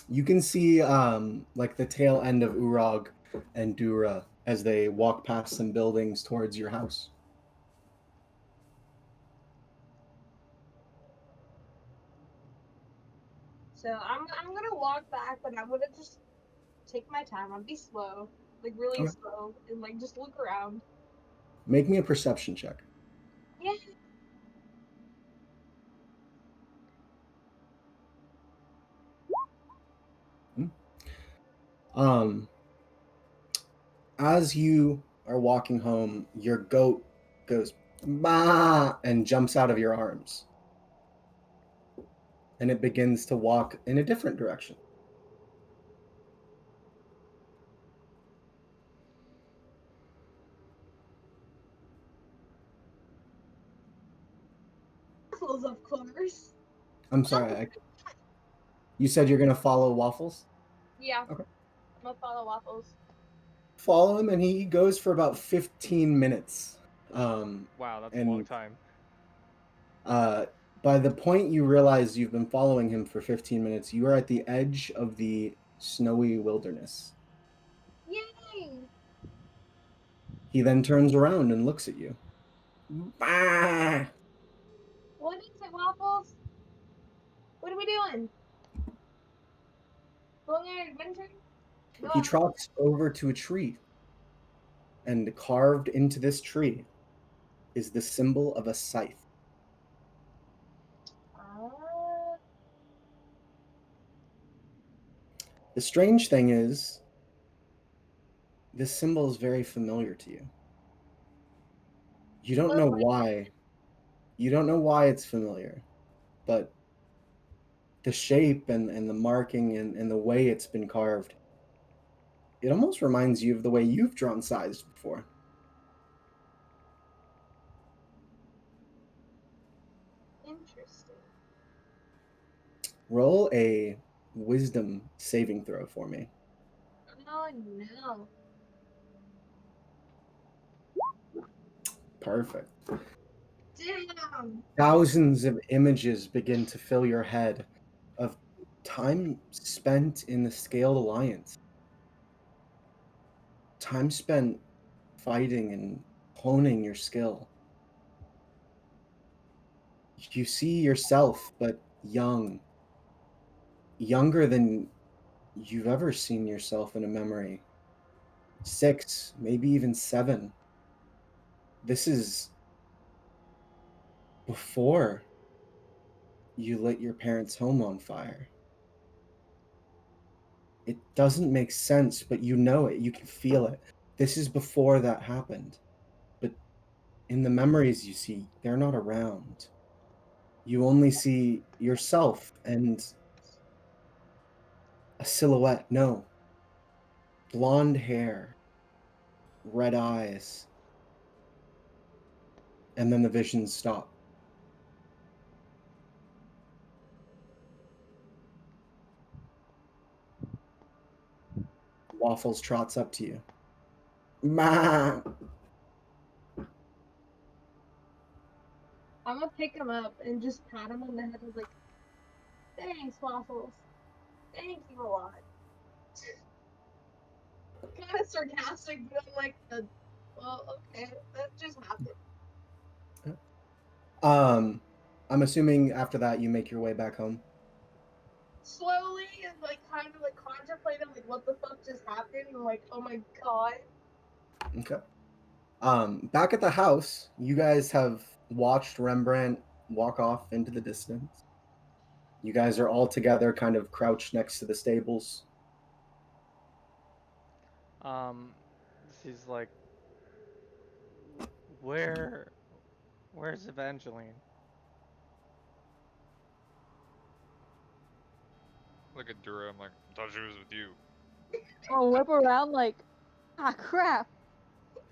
You can see like the tail end of Urag and Dura as they walk past some buildings towards your house. So I'm gonna walk back, but I'm gonna just take my time. I'll be slow, like really Okay. slow, and like just look around. Make me a perception check. Yeah. Um, as you are walking home, your goat goes bah and jumps out of your arms. And it begins to walk in a different direction. Waffles, of course. I'm sorry, you said you're going to follow Waffles? Yeah. Okay. I'm gonna follow Waffles. Follow him, and he goes for about 15 minutes. Wow, that's a long And time. uh, by the point you realize you've been following him for 15 minutes, you are at the edge of the snowy wilderness. Yay! He then turns around and looks at you. Bah! What is it, Waffles? What are we doing? Going on an adventure? No. He trots over to a tree, and carved into this tree is the symbol of a scythe. Uh, The strange thing is, this symbol is very familiar to you. You don't know why. You don't know why it's familiar, but the shape and the marking and the way it's been carved, it almost reminds you of the way you've drawn scythes before. Interesting. Roll a wisdom saving throw for me. Oh no. Perfect. Damn. Thousands of images begin to fill your head of time spent in the Scaled Alliance. Time spent fighting and honing your skill. You see yourself, but young. Younger than you've ever seen yourself in a memory. 6, maybe even 7. This is before you lit your parents' home on fire. It doesn't make sense, but you know it. You can feel it. This is before that happened. But in the memories you see, they're not around. You only see yourself and a silhouette. No. Blonde hair, red eyes. And then the visions stop. Waffles trots up to you. Ma! I'm gonna pick him up and just pat him on the head and like, thanks, Waffles. Thank you a lot. Kind of sarcastic, but I'm like, well, okay, that just happened. I'm assuming after that you make your way back home. explain them like what the fuck just happened. I'm like, oh my god. Okay. Back at the house, you guys have watched Rembrandt walk off into the distance. You guys are all together, kind of crouched next to the stables. Um, she's like, where, where's Evangeline? Look at Dura. I'm like, I thought she was with you. I'll whip around like, ah, crap.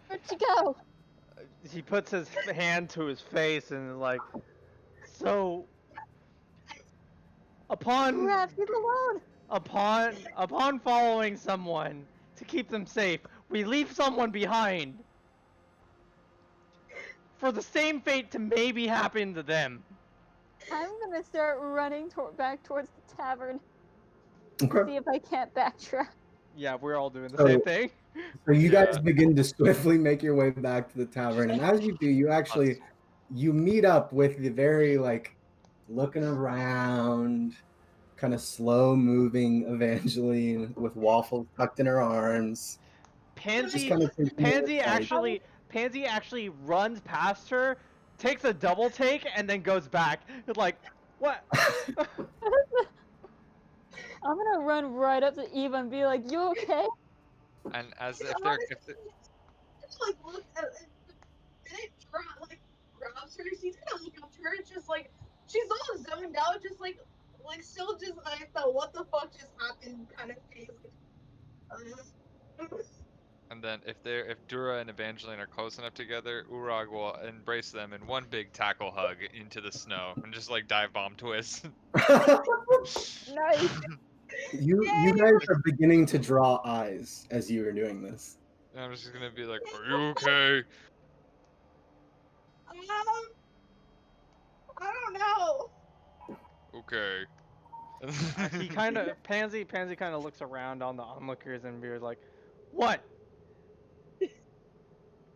Where'd she go? He puts his hand to his face and is like, so upon Crap, she's alone. upon following someone to keep them safe, we leave someone behind for the same fate to maybe happen to them. I'm gonna start running back towards the tavern. Okay. See if I can't backtrack. Yeah, we're all doing the So- same thing. So you guys Yeah. begin to swiftly make your way back to the tavern, and as you do, you meet up with the very like looking around, kind of slow moving Evangeline with waffles tucked in her arms. Pansy kind of Pansy like- actually Pansy actually runs past her, takes a double take, and then goes back. It's like, what? I'm gonna run right up to Eva and be like, "You okay?" And as It's if they're honestly, just like look at it, and it grabs her. She's gonna look up to her. It's just like she's all zoned out, just like still just like the what the fuck just happened kind of phase. Like, and then if Dura and Evangeline are close enough together, Urag will embrace them in one big tackle hug into the snow and just like dive bomb twist. Nice. you guys are beginning to draw eyes as you are doing this. And I'm just gonna be like, "Are you okay?" I don't know. Okay. He kind of Pansy kind of looks around on the onlookers and be like, what?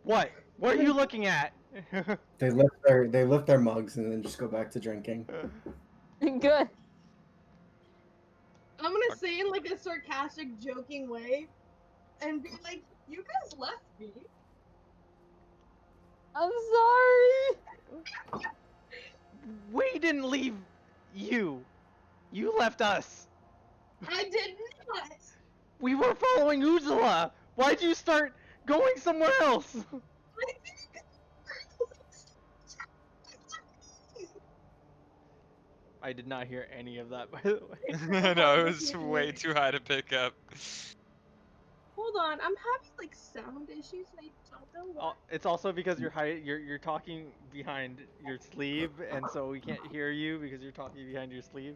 What? What are you looking at? They lift their mugs and then just go back to drinking. Good. I'm gonna say in like a sarcastic, joking way, and be like, "You guys left me." I'm sorry. We didn't leave you. You left us. I did not. We were following Uzula. Why'd you start going somewhere else? I didn't. I did not hear any of that, by the way. No, it was way too high to pick up. Hold on, I'm having like sound issues, and I don't know why. It's also because you're talking behind your sleeve, and so we can't hear you because you're talking behind your sleeve.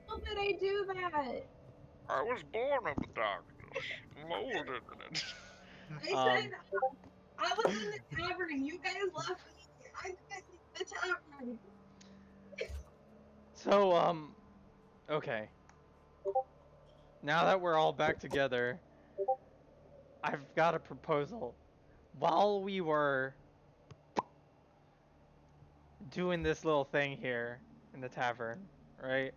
How did I do that? I was born of the darkness, molded in it. I said I was in the tavern. You guys left me. I couldn't leave the tavern. So, okay. Now that we're all back together, I've got a proposal. While we were doing this little thing here in the tavern, right?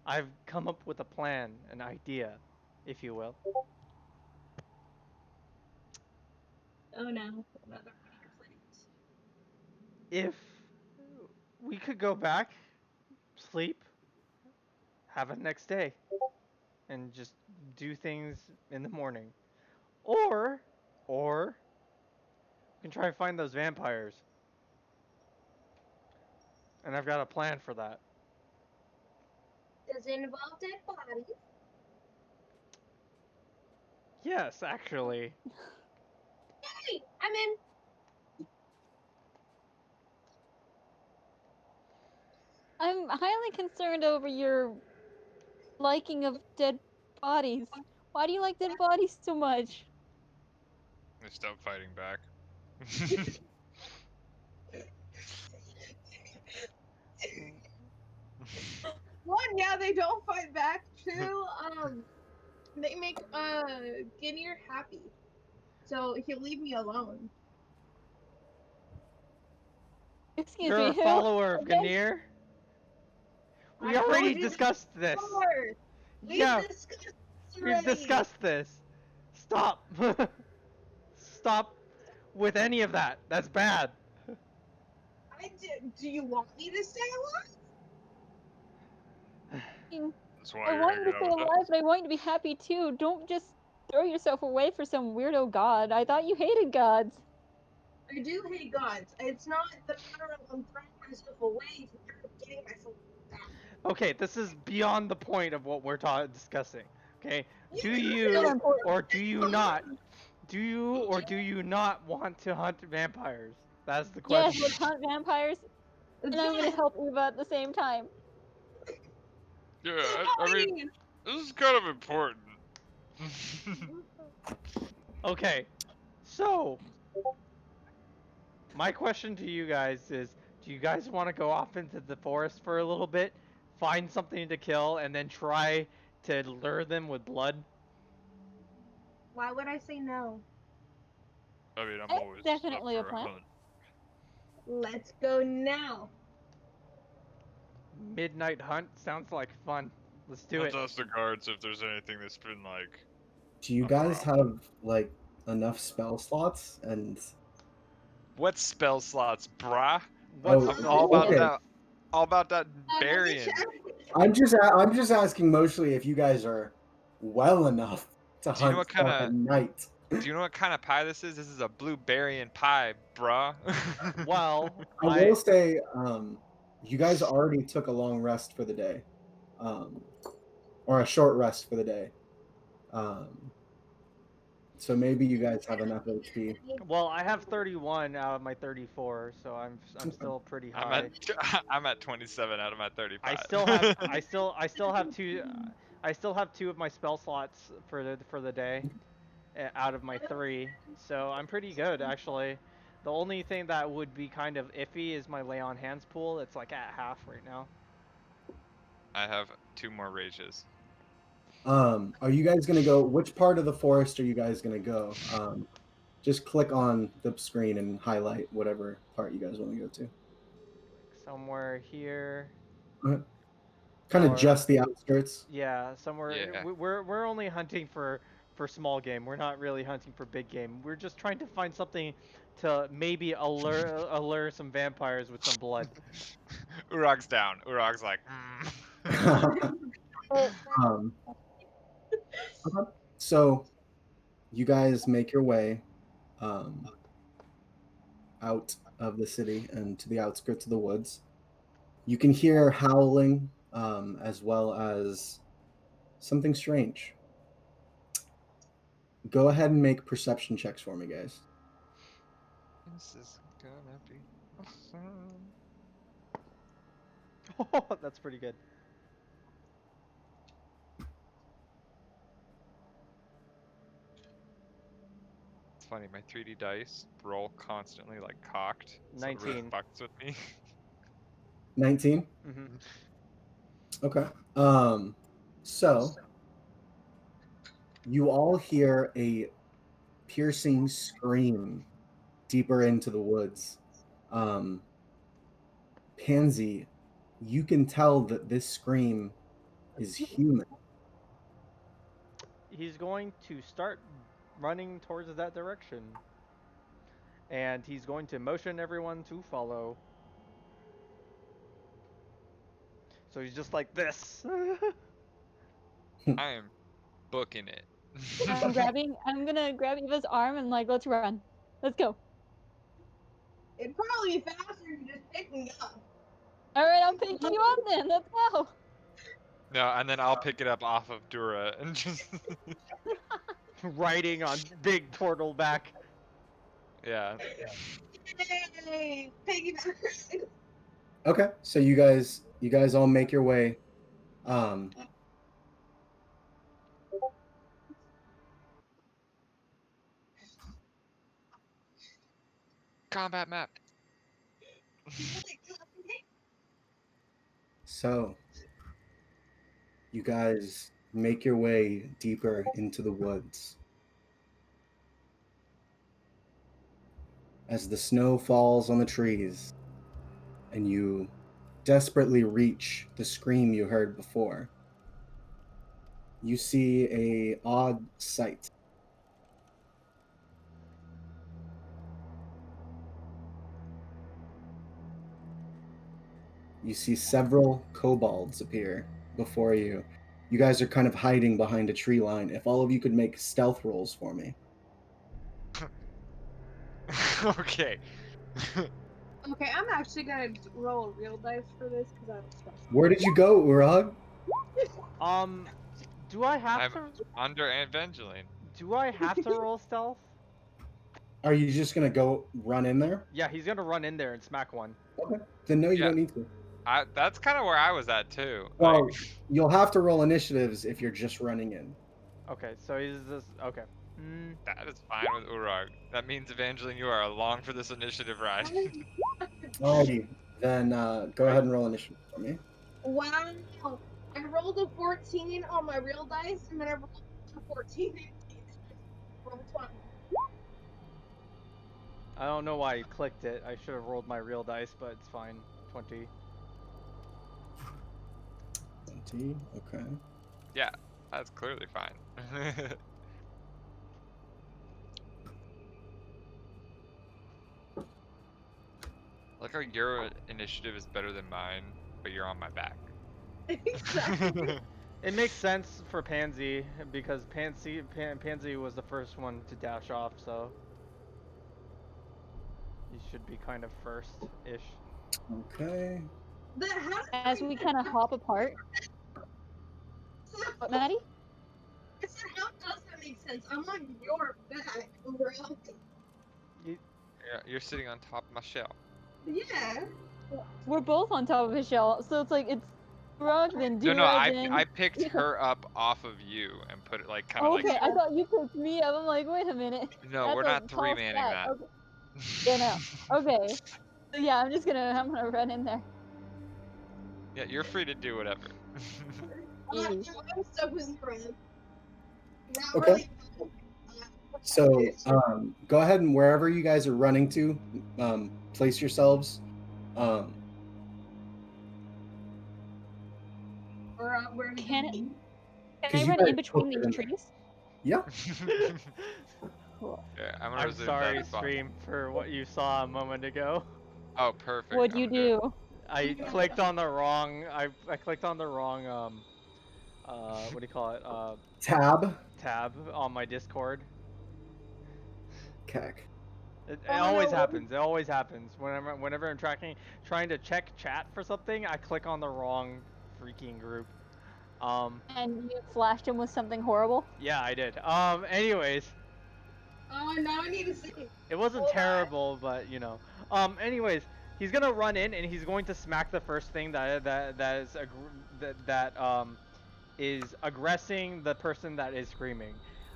I've come up with a plan, an idea, if you will. Oh no, another one of your plans. If we could go back, sleep, have it next day, and just do things in the morning. Or we can try and find those vampires. And I've got a plan for that. Does it involve dead bodies? Yes, actually. Hey, I'm in. I'm highly concerned over your liking of dead bodies. Why do you like dead bodies so much? They stopped fighting back. One, yeah, they don't fight back. Two, they make Guinea happy, so he'll leave me alone. Excuse You're me, a who? follower of Again? Ganir? We I already told you discussed this. before. We've Yeah, discussed this we've already. discussed this. Stop. Stop with any of that. That's bad. Do you want me to stay mean, That's why I you're want you hanging to out stay with alive, us. but I want you to be happy too. Don't just throw yourself away for some weirdo god. I thought you hated gods. alive? I do hate gods. It's not the matter of I'm throwing myself away. It's the matter of getting myself back. Okay, this is beyond the point of what we're discussing. Okay, do Yes, Still you important. or do you not? Do you or do you not want to hunt vampires? That's the Yes, question. let's hunt vampires, and I'm gonna Yes. help Eva at the same time. Yeah, I mean, Fine. this is kind of important. Okay, so my question to you guys is, do you guys want to go off into the forest for a little bit, find something to kill, and then try to lure them with blood? Why would I say no? I mean, I'm That's always up definitely a for a plan. hunt. Let's go now. Midnight hunt sounds like fun. Let's do Let's it. ask the guards if there's anything that's been like. Do you A guys problem. have like enough spell slots? And What spell slots, brah? What's oh, I'm all about okay. that. All about that Let me burying. check. I'm just asking mostly if you guys are well enough to Do you know hunt what kind stuff at of? night. Do you know what kind of pie this is? This is a blueberry pie, bruh. well, I will say, you guys already took a long rest for the day, um, or a short rest for the day. Um, so maybe you guys have enough HP. well, I have 31 out of my 34, so I'm still pretty I'm high. I'm at 27 out of my I 35. still have I still have two I still have two of my spell slots for the day out of my 3. So I'm pretty good actually. The only thing that would be kind of iffy is my lay on hands pool. It's like at half right now. I have 2 more rages. Are you guys gonna go? Which part of the forest are you guys gonna go? Just click on the screen and highlight whatever part you guys want to go to. Like somewhere here Kind of or just the outskirts. yeah, somewhere Yeah. we're only hunting for small game. We're not really hunting for big game. We're just trying to find something to maybe allure some vampires with some blood. Urag's down. Urag's like, um, okay. So you guys make your way um, out of the city and to the outskirts of the woods. You can hear howling as well as something strange. Go ahead and make perception checks for me, guys. This is gonna be awesome. Oh, that's pretty good. It's funny, my 3D dice roll constantly like cocked, so it really 19. fucks with me. 19? Mhm. Okay. So you all hear a piercing scream deeper into the woods. Pansy, you can tell that this scream is human. He's going to start running towards that direction. And he's going to motion everyone to follow. So he's just like this. I am booking it. I'm gonna grab Eva's arm and like, let's run. Let's go. It'd probably be faster if you just pick me up. All right, I'm picking you up then. Let's go. No, and then I'll pick it up off of Dura and just Riding on big turtle back. yeah. Yay! Piggyback. Okay, so you guys all make your way. Um, Combat map. so you guys make your way deeper into the woods. As the snow falls on the trees and you desperately reach the scream you heard before, you see a odd sight. You see several kobolds appear before you. You guys are kind of hiding behind a tree line. If all of you could make stealth rolls for me. Okay. Okay, I'm actually gonna roll a real dice for this because I don't trust. Where did you go, Urag? Do I have I'm to? under Evangeline. Do I have to roll stealth? Are you just gonna go run in there? Yeah, he's gonna run in there and smack one. Okay. Then no, you Yeah. don't need to. That's kind of where I was at too. Well, Like, you'll have to roll initiatives if you're just running in. Okay, so he's just okay. Mm, that is fine with Urag. That means Evangeline, you are along for this initiative ride. Alrighty. Then go ahead and roll initiative for me. Wow. I rolled a 14 on my real dice, and then I rolled a 14 roll 20. I don't know why I clicked it. I should have rolled my real dice, but it's fine. 20. 20. Okay. Yeah, that's clearly fine. Like how your initiative is better than mine, but you're on my back. Exactly. It makes sense for Pansy because Pansy was the first one to dash off, so you should be kind of first-ish. Okay. As we kind of hop apart. What, Maddie? I said, how does that make sense? I'm on your back, bro. You're sitting on top of my shell. Yeah. We're both on top of a shell, so it's like it's Rug, then No, Dura, no, I then... picked her up off of you and put it like kind Oh, of okay, like. I thought you picked me up. I'm like, wait a minute. No, That's we're a not tall three-manning stack. that. Okay. Yeah, no. Okay. So yeah, I'm gonna run in there. Yeah, you're free to do whatever. I'm stuck with you, Red. Not Okay. really. So go ahead and wherever you guys are running to, place yourselves. Where Can I you run guys in between booked it these in. trees? Yeah. Cool. Yeah, I'm gonna I'm resume sorry, that spot. stream, for what you saw a moment ago. Oh, perfect. What'd you I'm doing- do? I clicked on the wrong. I clicked on the wrong. What do you call it? Tab. Tab on my Discord. Keck. It Oh, always no. happens. It always happens. Whenever I'm trying to check chat for something, I click on the wrong freaking group. And you flashed him with something horrible? Yeah, I did. Anyways, Oh, now I need to see. it wasn't Hold on. terrible, but you know. Anyways, he's gonna run in and he's going to smack the first thing is aggressing the person that is screaming.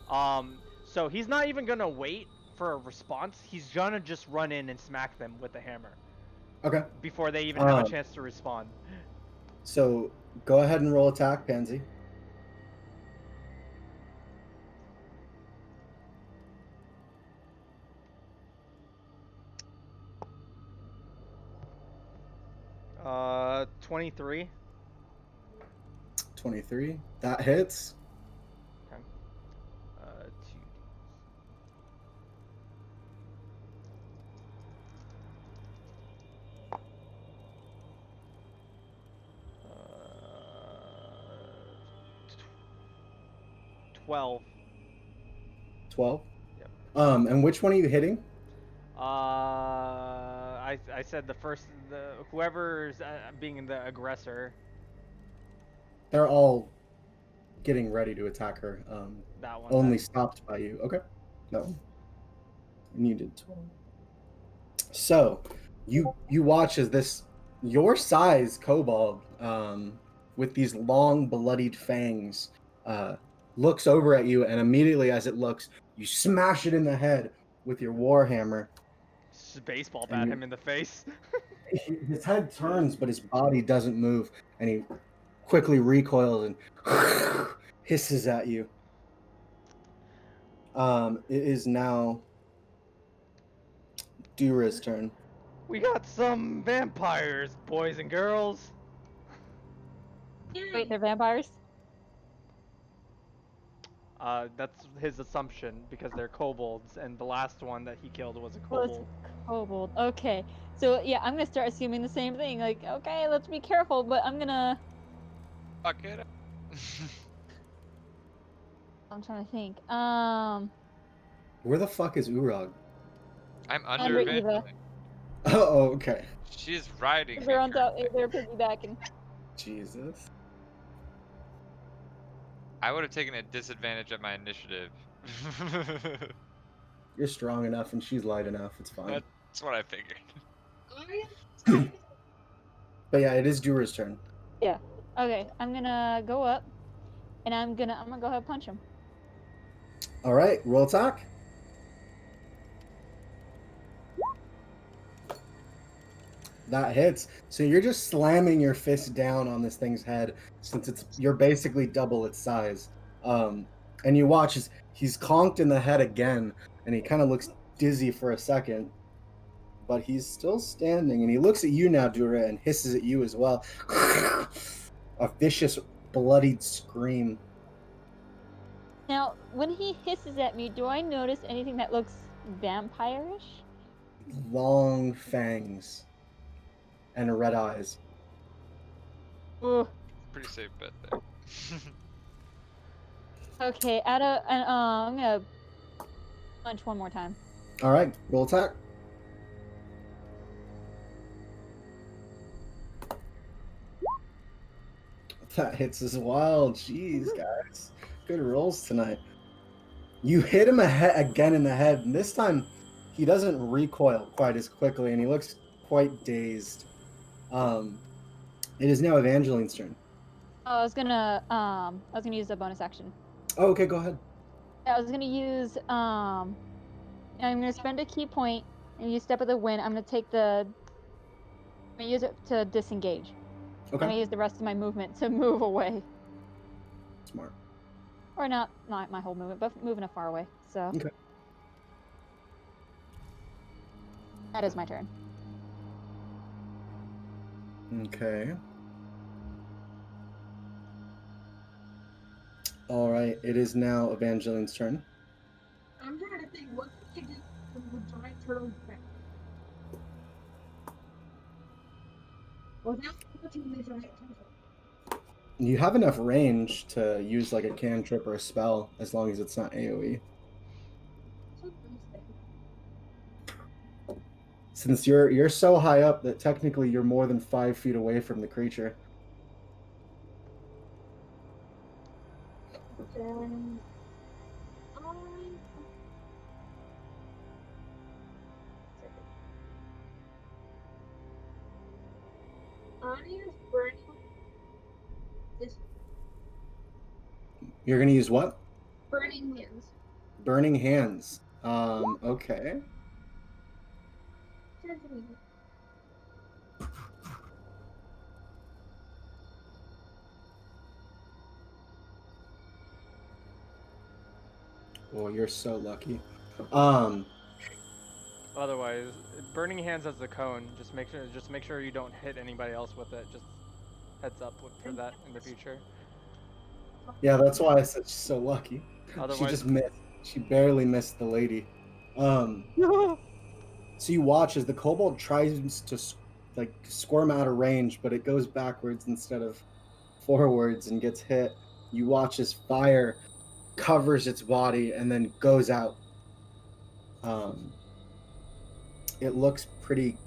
So he's not even gonna wait for a response. He's gonna just run in and smack them with the hammer Okay. before they even have a chance to respond. So go ahead and roll attack, Pansy. Uh, 23. 23. That hits. Okay. 2. Uh, 12. 12. Yep. And which one are you hitting? I said whoever's being the aggressor. They're all getting ready to attack her. That one. Only then. stopped by you. Okay. No. And you did 12. So you watch as this your size kobold with these long bloodied fangs looks over at you, and immediately as it looks, you smash it in the head with your warhammer. Baseball bat him in the face. His head turns, but his body doesn't move, and he quickly recoils and hisses at you. It is now Dura's turn. We got some vampires, boys and girls. Wait, they're vampires? That's his assumption because they're kobolds, and the last one that he killed was a Well, it's kobold. kobold. Okay. So yeah, I'm gonna start assuming the same thing. Like, okay, let's be careful, but I'm Fuck it. I'm trying to think. Where the fuck is Urag? I'm under Under Eva. Evangeline. Oh, okay. She's riding me They're on top. currently. They're piggybacking. Jesus. I would have taken a disadvantage at my initiative. You're strong enough and she's light enough. It's fine. That's what I figured. But yeah, it is Jura's turn. Yeah. Okay. I'm gonna go up, and I'm gonna go ahead and punch him. All right, roll attack. That hits. So you're just slamming your fist down on this thing's head since you're basically double its size. And you watch as he's conked in the head again, and he kind of looks dizzy for a second, but he's still standing. And he looks at you now, Dura, and hisses at you as well. A vicious, bloodied scream. Now, when he hisses at me, do I notice anything that looks vampire-ish? Long fangs and red eyes. Ooh. Pretty safe bet there. Okay. I'm gonna punch one more time. All right, roll attack. That hits as well. Jeez, guys. Good rolls tonight. You hit him again in the head, and this time he doesn't recoil quite as quickly, and he looks quite dazed. It is now Evangeline's turn. Oh, I was gonna use a bonus action. Oh, okay, go ahead. I was gonna use I'm gonna spend a key point and use Step of the Wind. I'm gonna use it to disengage. I'm Okay, gonna use the rest of my movement to move away. smart. Or not my whole movement, but moving far away. So Okay. that is my turn. Okay. All right, it is now Evangeline's turn. I'm trying to think what can I do from the giant turtle back. Without touching the giant turtle. You have enough range to use like a cantrip or a spell as long as it's not AoE. Since you're so high up that technically you're more than 5 feet away from the creature. Then Ania's burning this You're gonna use what? burning hands. Burning hands. Okay. Oh, you're so lucky. Otherwise, burning hands as a cone. Just make sure you don't hit anybody else with it. Just heads up for that in the future. Yeah, that's why I said she's so lucky. She Otherwise, just missed. She barely missed the lady. So you watch as the kobold tries to like squirm out of range, but it goes backwards instead of forwards and gets hit. You watch as fire covers its body and then goes out. It looks pretty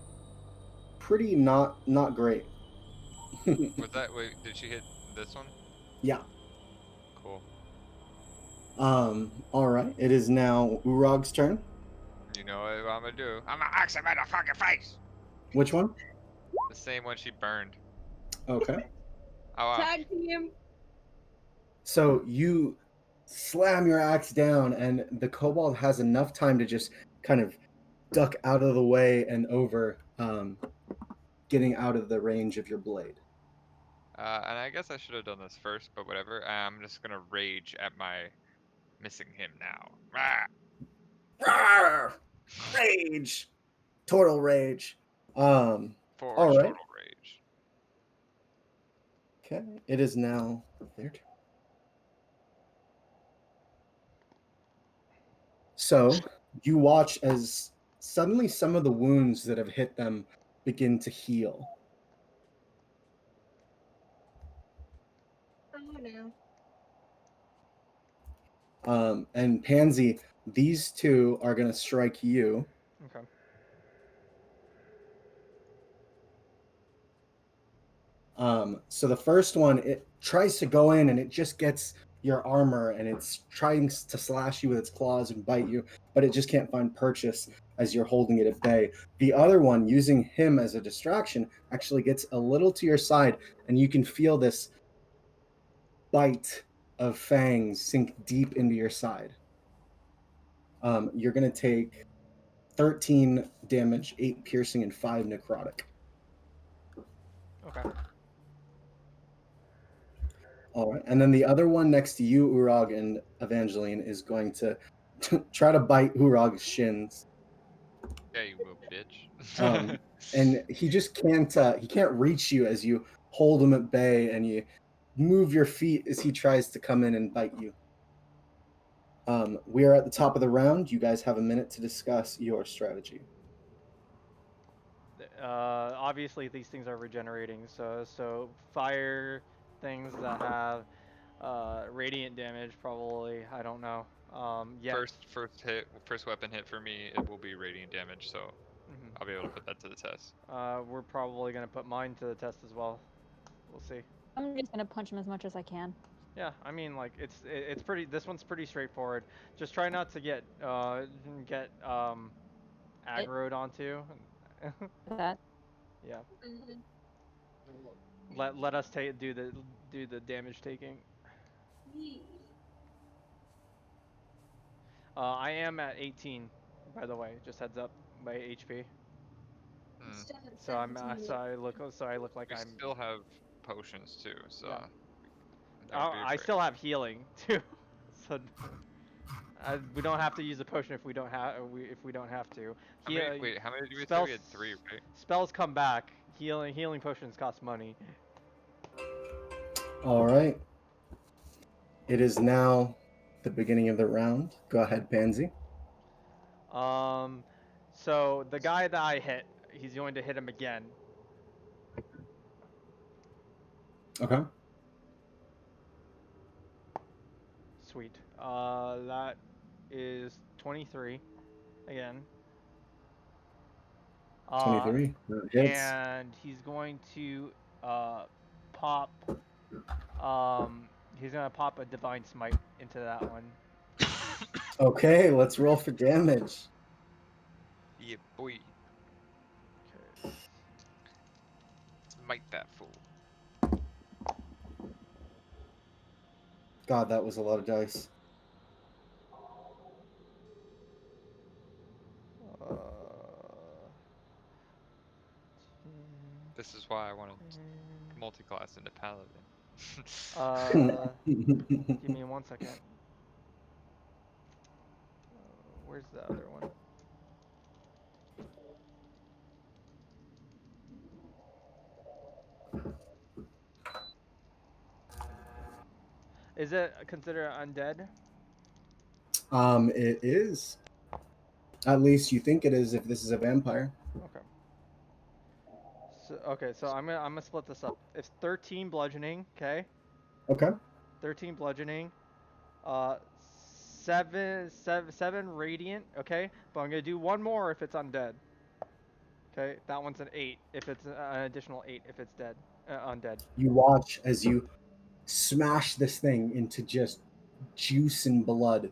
not great. Was that wait? Did she hit this one? Yeah. Cool. All right. It is now Urog's turn. You know what I'm gonna do? I'm gonna axe him in the fucking face. Which one? The same one she burned. Okay. Oh wow. Tag team. So you slam your axe down, and the kobold has enough time to just kind of duck out of the way and over, getting out of the range of your blade. And I guess I should have done this first, but whatever. I'm just gonna rage at my missing him now. Rah! Rawr! Rage, total rage. For All right. total rage. Okay, it is now their turn. So you watch as suddenly some of the wounds that have hit them begin to heal. Oh no. And Pansy, these two are going to strike you. Okay. So the first one, it tries to go in and it just gets your armor and it's trying to slash you with its claws and bite you, but it just can't find purchase as you're holding it at bay. The other one, using him as a distraction, actually gets a little to your side, and you can feel this bite of fangs sink deep into your side. You're going to take 13 damage, 8 piercing, and 5 necrotic. Okay. All right. And then the other one next to you, Urag and Evangeline, is going to try to bite Urag's shins. Yeah, you little bitch. And he can't reach you as you hold him at bay and you move your feet as he tries to come in and bite you. We are at the top of the round. You guys have a minute to discuss your strategy. Obviously these things are regenerating, so fire things that have radiant damage probably. I don't know. Yeah. First weapon hit for me, it will be radiant damage, so Mhm. I'll be able to put that to the test. We're probably gonna put mine to the test as well. We'll see. I'm just gonna punch him as much as I can. Yeah, I mean, like it's pretty. This one's pretty straightforward. Just try not to get It, aggroed onto. that. Yeah. Mhm. Let us do the damage taking. I am at 18, by the way. Just heads up, by HP. Hmm. Instead of So I'm 17. so I look like We I'm. still have potions too, so Yeah. don't be I afraid. still have healing too. So we don't have to use a potion if we don't have to. Wait, how many did we say? Spells We had 3, right? spells come back. Healing potions cost money. All right. It is now the beginning of the round. Go ahead, Pansy. So the guy that I hit, he's going to hit him again. Okay. Sweet. That is 23 again. 23. That hits. And he's going to uh pop he's gonna pop a divine smite into that one. Okay, let's roll for damage. Yeah, boy. Okay. Smite that fool. God, that was a lot of dice. Uh, This is why I wanted multi-class into paladin. give me 1 second. Where's the other one? Is it considered undead? It is. At least you think it is if this is a vampire. Okay. So I'm gonna split this up. It's 13 bludgeoning, okay? Okay. 13 bludgeoning. Uh, seven radiant, okay? But I'm gonna do one more if it's undead. Okay, that one's an 8. If it's an additional 8 if it's dead, undead. You watch as you smash this thing into just juice and blood.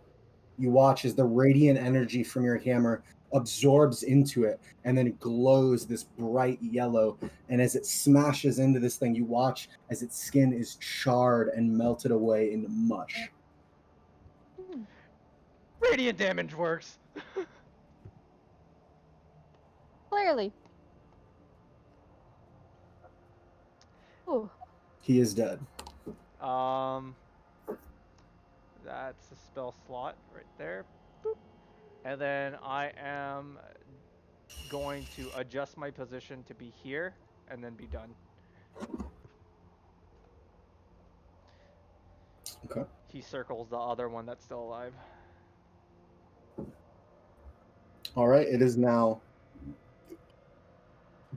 You watch as the radiant energy from your hammer absorbs into it and then it glows this bright yellow. And as it smashes into this thing, you watch as its skin is charred and melted away into mush. Radiant damage works. Clearly. Ooh. He is dead. um, that's a spell slot right there. Boop. And then I am going to adjust my position to be here and then be done. Okay. He circles the other one that's still alive. All right, it is now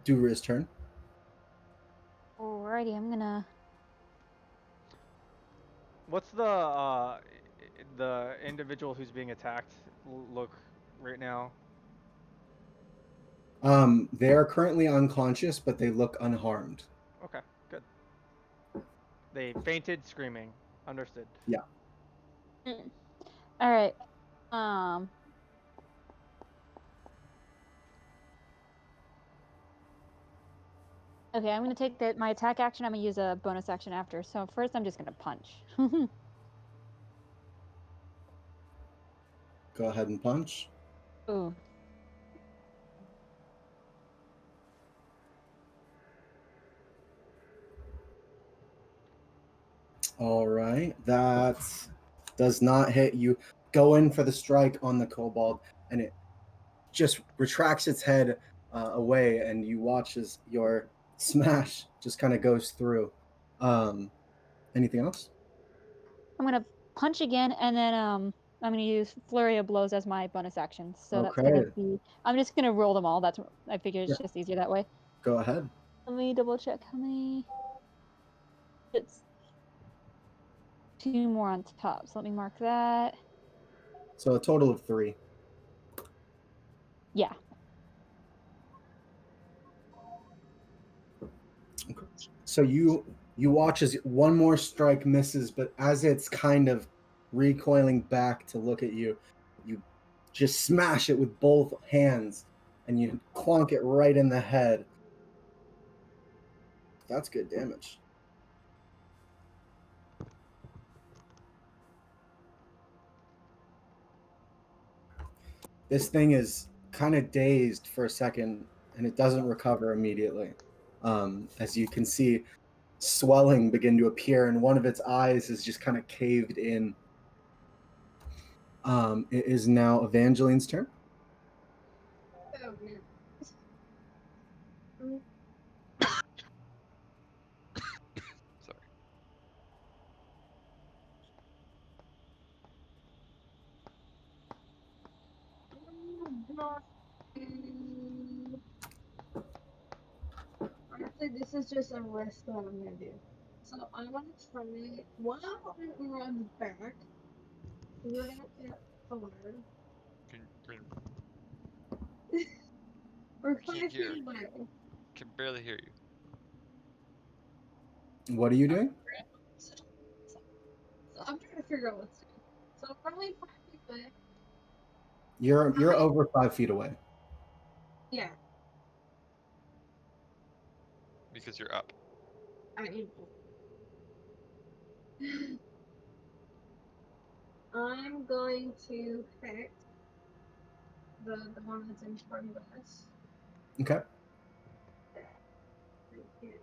Dura's turn. Alrighty, I'm gonna. What's the individual who's being attacked look right now? They are currently unconscious, but they look unharmed. Okay, good. They fainted screaming. Understood. Yeah. All right. Um. Okay, I'm gonna take my attack action. I'm gonna use a bonus action after. So first, I'm just gonna punch. Go ahead and punch. Ooh. All right, that does not hit. You go in for the strike on the kobold, and it just retracts its head away, and you watch as your smash just kind of goes through. Anything else? I'm gonna punch again, and then I'm gonna use flurry of blows as my bonus action. So that's gonna Okay, be. I'm just gonna roll them all. That's I figure yeah, it's just easier that way. go ahead. Let me double check how many. It's 2 more on top. So let me mark that. So a total of 3. Yeah. Okay. So you watch as one more strike misses, but as it's kind of recoiling back to look at you, you just smash it with both hands, and you clunk it right in the head. That's good damage. This thing is kind of dazed for a second, and it doesn't recover immediately. As you can see, swelling begin to appear, and one of its eyes is just kind of caved in. It is now Evangeline's turn. Oh man. Mm, Sorry. mm, Honestly, this is just a risk that I'm gonna do. So I want to try while it runs back. We're gonna get forward. Can We're can't 5 feet hear. away. Can barely hear you. What are you doing? So, so I'm trying to figure out what's to do. So I'm probably 5 feet away. You're over 5 feet away. Yeah, Because you're up. I am. I'm going to hit the one that's in front of us. Okay. I can't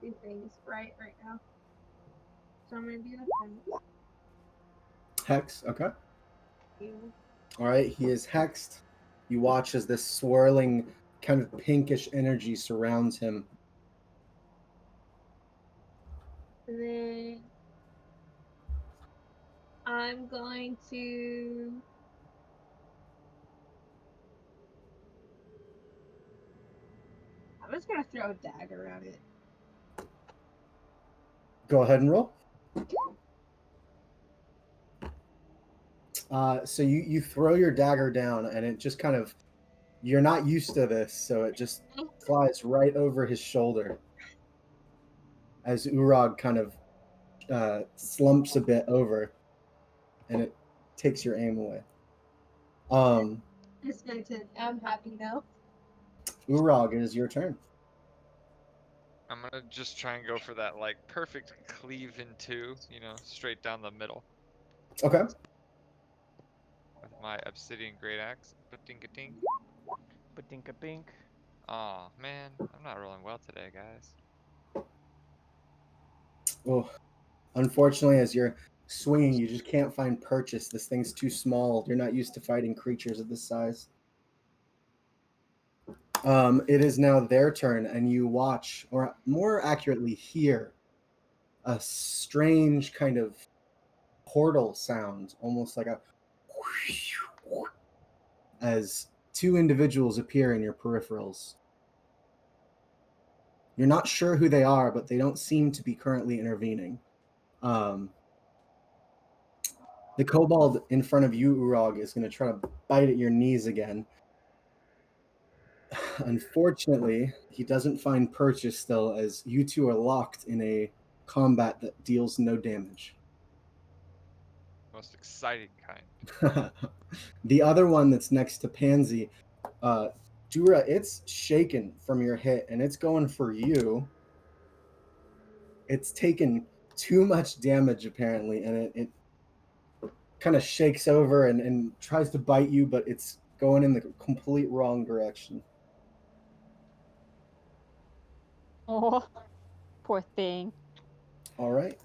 do things right now. So I'm gonna do the fence. Hex. Okay. You. All right. He is hexed. You watch as this swirling, kind of pinkish energy surrounds him. And then I'm going to. I'm just gonna throw a dagger at it. Go ahead and roll. So you throw your dagger down, and it just kind of, you're not used to this, so it just flies right over his shoulder as Urag kind of slumps a bit over, and it takes your aim away. Discontent. I'm happy now. Urag, it is your turn. I'm gonna just try and go for that like perfect cleave in two, straight down the middle Okay. with my obsidian great axe. Ba-dink-a-dink. Badinka bink. Aw, man, I'm not rolling well today, guys. Well, unfortunately, as you're swinging, you just can't find purchase. This thing's too small. You're not used to fighting creatures of this size. It is now their turn, and you watch, or more accurately, hear a strange kind of portal sound, almost like a as two individuals appear in your peripherals. You're not sure who they are, but they don't seem to be currently intervening. The kobold in front of you, Urog, is going to try to bite at your knees again. Unfortunately, he doesn't find purchase still, as you two are locked in a combat that deals no damage. Most exciting kind. The other one that's next to Pansy, Dura, it's shaken from your hit and it's going for you. It's taken too much damage apparently, and it kind of shakes over and tries to bite you, but it's going in the complete wrong direction. Oh, poor thing. All right.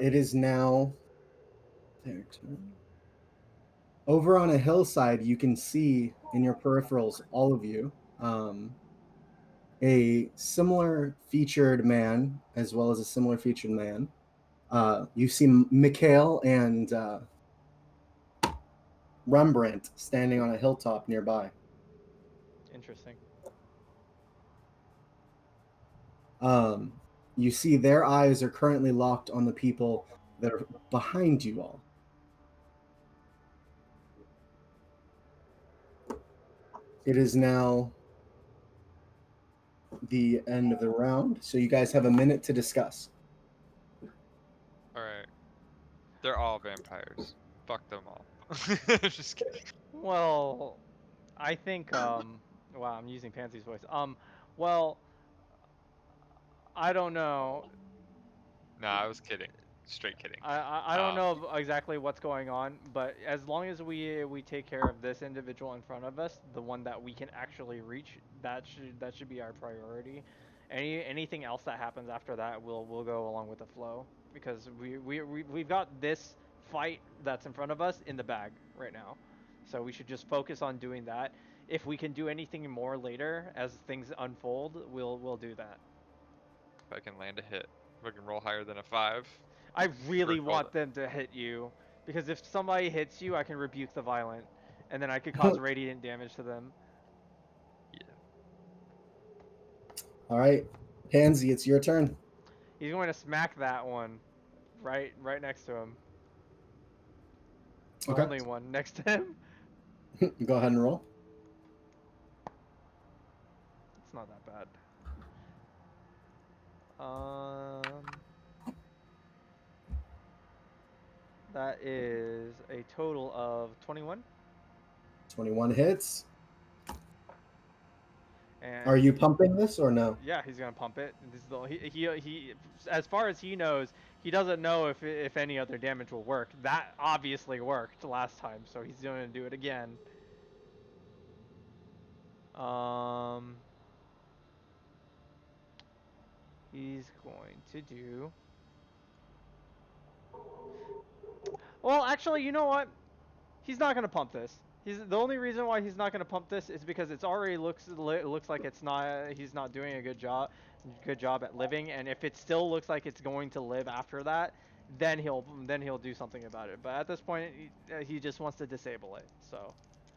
It is now their turn. Over on a hillside, you can see in your peripherals, all of you, a similar featured man as well as a similar featured man. You see Mikhail and Rembrandt standing on a hilltop nearby. Interesting. Um, you see their eyes are currently locked on the people that are behind you all. It is now the end of the round, so you guys have a minute to discuss. All right. They're all vampires. Fuck them all. Just kidding. Well, I think wow, I'm using Pansy's voice. Well, I don't know. Nah, I was kidding. Straight kidding. I don't know exactly what's going on, but as long as we take care of this individual in front of us, the one that we can actually reach, that should be our priority. Anything else that happens after that, we'll go along with the flow, because we've got this fight that's in front of us in the bag right now. So we should just focus on doing that. If we can do anything more later as things unfold, we'll do that. If I can land a hit. If I can roll higher than a 5. I For really gold. want them to hit you, because if somebody hits you, I can rebuke the violent, and then I could cause radiant damage to them. Yeah. All right, Pansy, it's your turn. He's going to smack that one, right next to him. The Okay. only one next to him. Go ahead and roll. It's not that bad. That is a total of 21. 21 hits. And Are you pumping this or no? yeah, he's gonna pump it. This is the he as far as he knows, he doesn't know if any other damage will work. That obviously worked last time, so he's gonna do it again. Um, he's going to do. Well, actually, you know what? He's not gonna pump this. He's the only reason why he's not gonna pump this is because it's already looks like it's not he's not doing a good job at living, and if it still looks like it's going to live after that, then he'll do something about it. But at this point, he just wants to disable it. So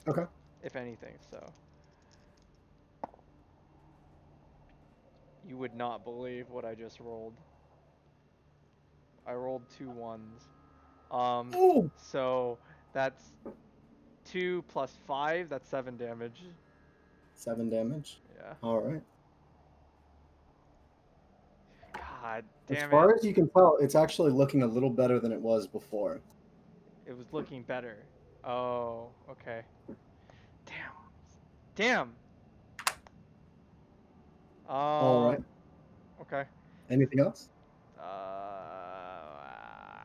Okay. if anything, so you would not believe what I just rolled. I rolled 2 1s. Oh, So that's 2 plus 5. That's 7 damage. 7 damage. Yeah. All right. God As damn it. far as you can tell, it's actually looking a little better than it was before. It was looking better. Oh, okay. Damn. Damn. All right. Okay. Anything else?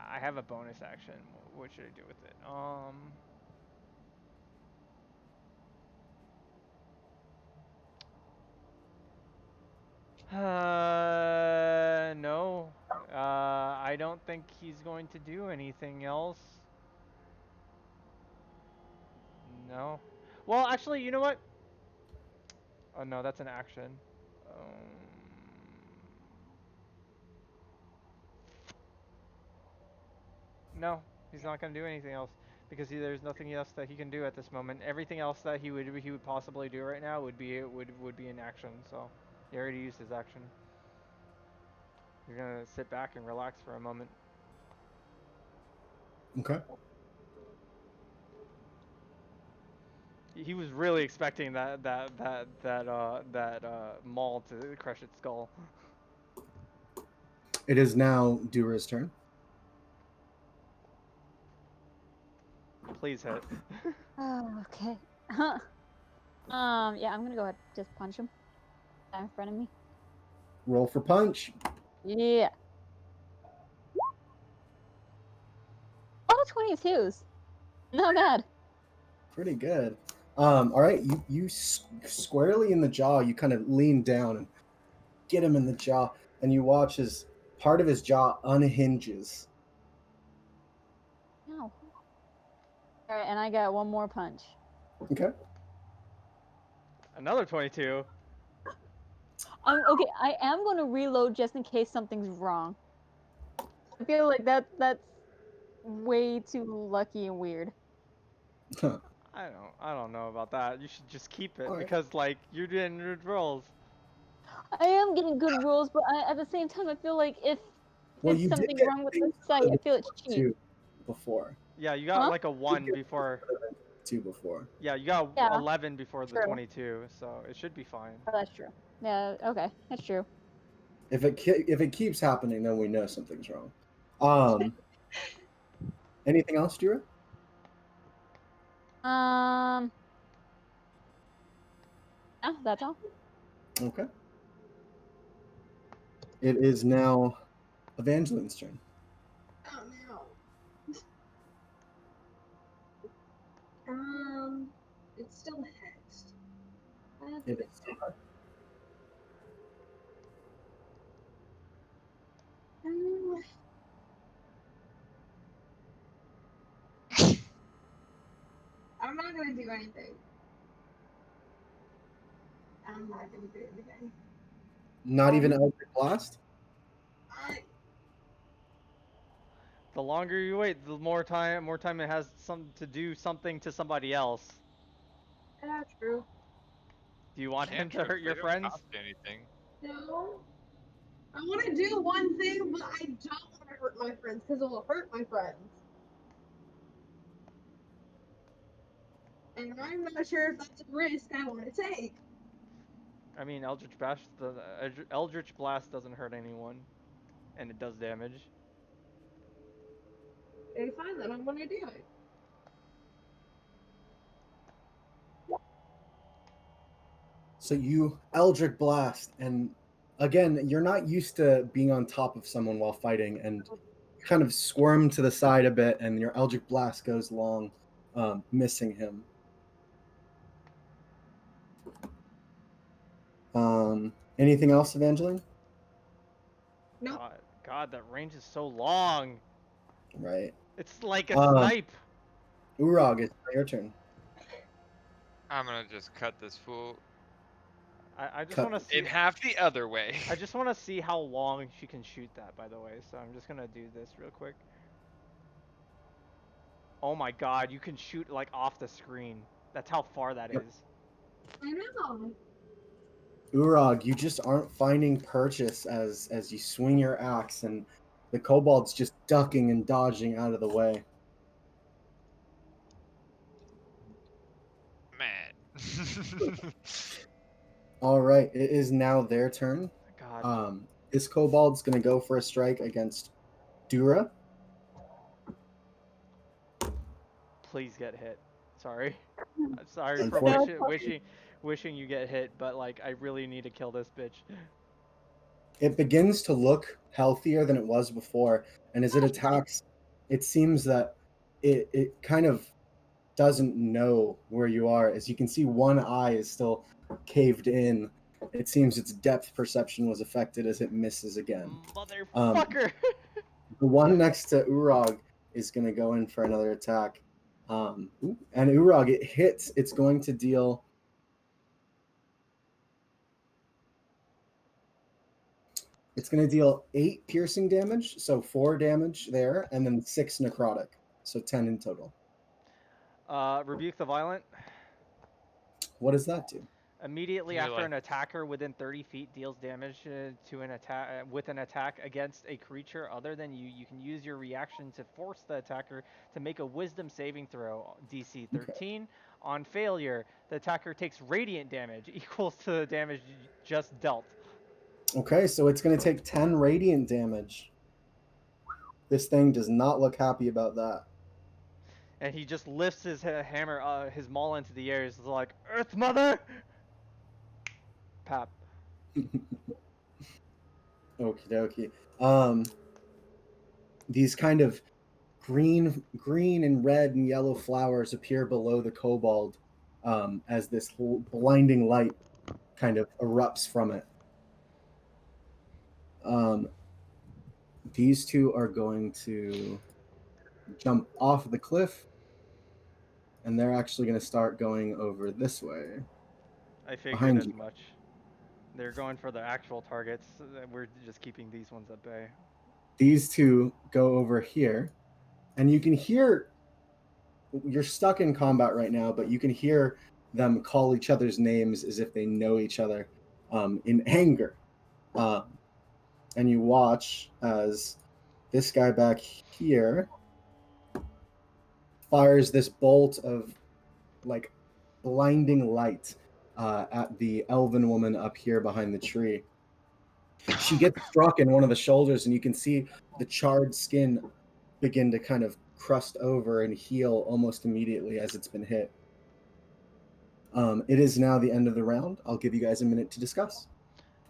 I have a bonus action. What should I do with it? No. I don't think he's going to do anything else. No. Well, actually, you know what? Oh no, that's an action. No, he's not gonna do anything else because there's nothing else that he can do at this moment. Everything else that he would possibly do right now would be an action. So he already used his action. You're gonna sit back and relax for a moment. Okay. He was really expecting that maul to crush its skull. It is now Dura's turn. Please hit. Oh, okay. Yeah, I'm gonna go ahead. Just punch him. In front of me. Roll for punch. Yeah. All 22s. Not bad. Pretty good. All right, you squarely in the jaw. You kind of lean down and get him in the jaw, and you watch as part of his jaw unhinges. No. All right, and I got one more punch. Okay. Another 22. Okay. I am gonna reload just in case something's wrong. I feel like that's way too lucky and weird. Huh. I don't know about that. You should just keep it Alright. because like you're doing good rolls. I am getting good rolls, but at the same time, I feel like if Well, there's you did something get wrong with the things site, other I than feel it's cheap. 2 before. Yeah, you got Huh? like a You did 1 get before. other than 2 before. Yeah, you got Yeah, 11 before the true. 22, so it should be fine. Oh, that's true. Yeah. Okay, that's true. If it keeps happening, then we know something's wrong. Anything else, Dura? Yeah, that's all. Okay. It is now Evangeline's turn. Oh no. It's still hexed. It is. Um, I'm not gonna do anything. I'm not gonna do anything. Not even Um, Eldritch Blast? I The longer you wait, the more time it has some to do something to somebody else. Yeah, true. Do you want him to Cantrips, hurt they your don't friends? cost anything. No. I want to do one thing, but I don't want to hurt my friends because it will hurt my friends. And I'm not sure if that's a risk I want to take. I mean, Eldritch Blast doesn't hurt anyone, and it does damage. Okay, fine, then I'm gonna do it. So you Eldritch Blast, and again, you're not used to being on top of someone while fighting, and kind of squirm to the side a bit, and your Eldritch Blast goes long, missing him. Anything else, Evangeline? Nope. God, that range is so long. Right. It's like a Um, snipe. Urag, it's your turn. I'm gonna just cut this fool I just Cut. want to see. in half the other way. I just want to see how long she can shoot that. By the way, so I'm just gonna do this real quick. Oh my God, you can shoot like off the screen. That's how far that Yep. is. I know. Urag, you just aren't finding purchase as you swing your axe, and the kobold's just ducking and dodging out of the way. Man. All right, it is now their turn. God, This kobold's gonna go for a strike against Dura. please get hit. Sorry. I'm sorry for Unfortunately, wishing you get hit, but like I really need to kill this bitch. it begins to look healthier than it was before, and as it attacks, it seems that it kind of doesn't know where you are. As you can see, one eye is still caved in. It seems its depth perception was affected as it misses again. Motherfucker. The one next to Urag is going to go in for another attack. And Urag, it hits. It's going to deal. It's going to deal 8 piercing damage, so 4 damage there, and then 6 necrotic, so 10 in total. Rebuke the Violent. What does that do? Immediately You're after like, an attacker within 30 feet deals damage to an attack with an attack against a creature other than you, you can use your reaction to force the attacker to make a Wisdom saving throw, DC Okay. 13. On failure, the attacker takes radiant damage equals to the damage just dealt. Okay, so it's going to take 10 radiant damage. This thing does not look happy about that. And he just lifts his hammer, his maul into the air. He's like, Earth Mother! Pap. Okie dokie. These kind of green and red and yellow flowers appear below the kobold as this whole blinding light kind of erupts from it. These two are going to jump off the cliff, and they're actually going to start going over this way. I figured Behind as you. much. They're going for the actual targets. We're just keeping these ones at bay. These two go over here, and you can hear, you're stuck in combat right now, but you can hear them call each other's names as if they know each other in anger. And you watch as this guy back here fires this bolt of like blinding light at the elven woman up here behind the tree. She gets struck in one of the shoulders, and you can see the charred skin begin to kind of crust over and heal almost immediately as it's been hit. It is now the end of the round. I'll give you guys a minute to discuss.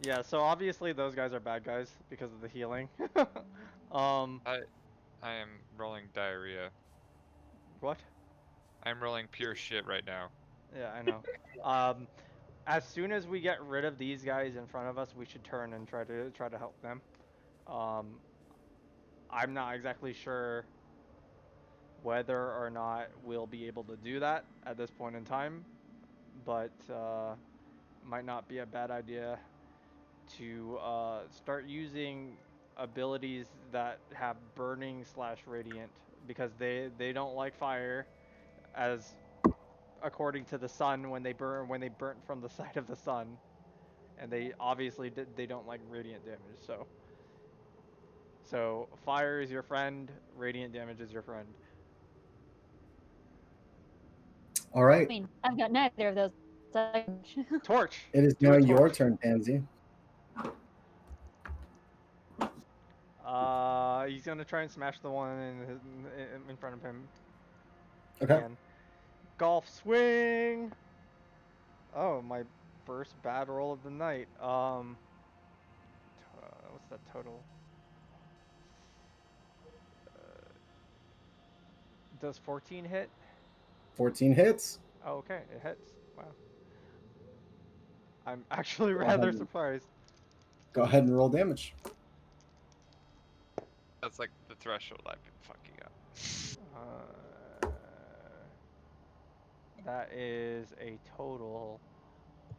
Yeah, so obviously those guys are bad guys because of the healing. I am rolling diarrhea. What? I'm rolling pure shit right now. Yeah, I know. Um, as soon as we get rid of these guys in front of us, we should turn and try to help them. Um, I'm not exactly sure whether or not we'll be able to do that at this point in time, but might not be a bad idea to start using abilities that have burning slash radiant because they don't like fire as according to the sun when they burnt from the side of the sun, and they obviously they don't like radiant damage. So fire is your friend, radiant damage is your friend. All I right. mean, I've got neither of those. Torch. It is Do now a your torch. turn, Pansy. He's gonna try and smash the one in front of him Okay. again. Golf swing. Oh, my first bad roll of the night. What's that total? Does 14 hit? 14 hits. Oh, okay, it hits. Wow. I'm actually Go ahead rather and, surprised. go ahead and roll damage. That's like the threshold I've been fucking up. Uh, that is a total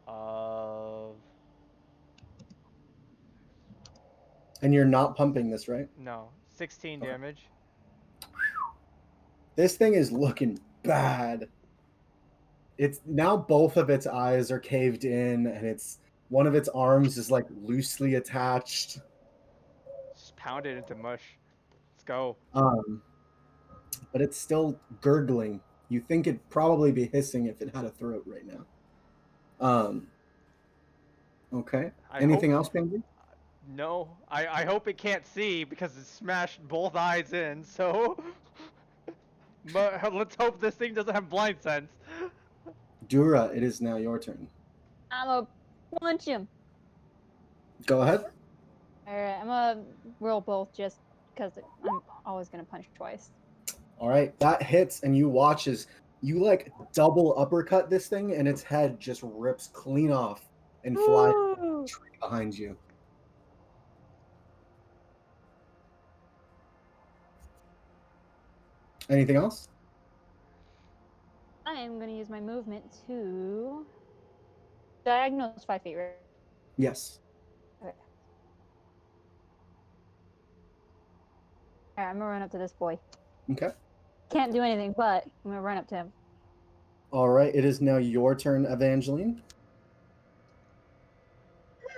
of And you're not pumping this, right? no 16 Okay. damage. This thing is looking bad. It's now both of its eyes are caved in, and it's one of its arms is like loosely attached. Just pound it into mush. Let's go. But it's still gurgling. You think it'd probably be hissing if it had a throat right now. Okay. I hope Anything else, Pansy? no. I hope it can't see because it smashed both eyes in. So, but let's hope this thing doesn't have blind sense. Dura, it is now your turn. I'm gonna punch him. Go ahead. Alright, I'm gonna roll both just because I'm always gonna punch twice. All right, that hits, and you watch as you like double uppercut this thing, and its head just rips clean off and flies Ooh. behind you. Anything else? I am gonna use my movement to diagonal's 5 feet, right? Yes. Okay. Alright, I'm gonna run up to this boy. Okay. Can't do anything, but I'm gonna run up to him. All right, it is now your turn, Evangeline.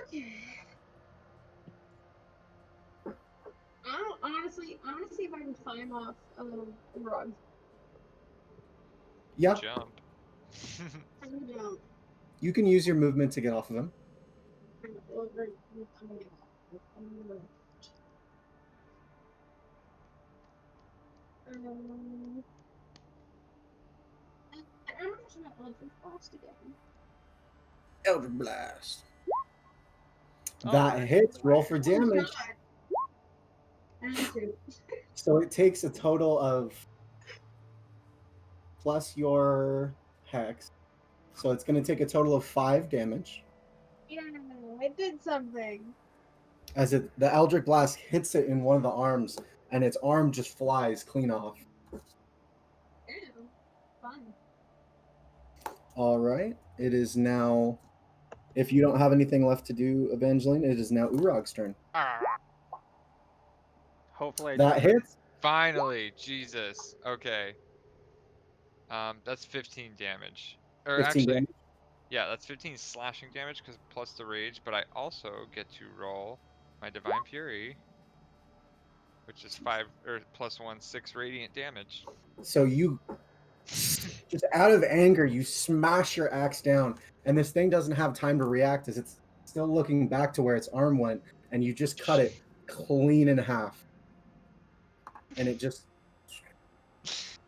Okay. I want to see if I can climb off a rug. Yeah, Jump. I'm gonna jump. you can use your movement to get off of him. I'm gonna get off. Um, I'm gonna try Eldritch Blast again. Elder Blast. Oh, That hits. Roll for Oh damage. god! And two. So it takes a total of plus your hex. So it's going to take a total of 5 damage. Yeah, I did something. As the Eldritch Blast hits it in one of the arms, and its arm just flies clean off. Ew. Fun. All right. It is now. If you don't have anything left to do, Evangeline, it is now Urog's turn. hopefully I That trigger. hits. Finally, Jesus. Okay. That's 15 damage. Or 15 actually, damage. yeah, that's 15 slashing damage because plus the rage, but I also get to roll my Divine Fury, which is 5 or plus 1, 6 radiant damage. So you, just out of anger, you smash your axe down, and this thing doesn't have time to react as it's still looking back to where its arm went, and you just cut it clean in half. And it just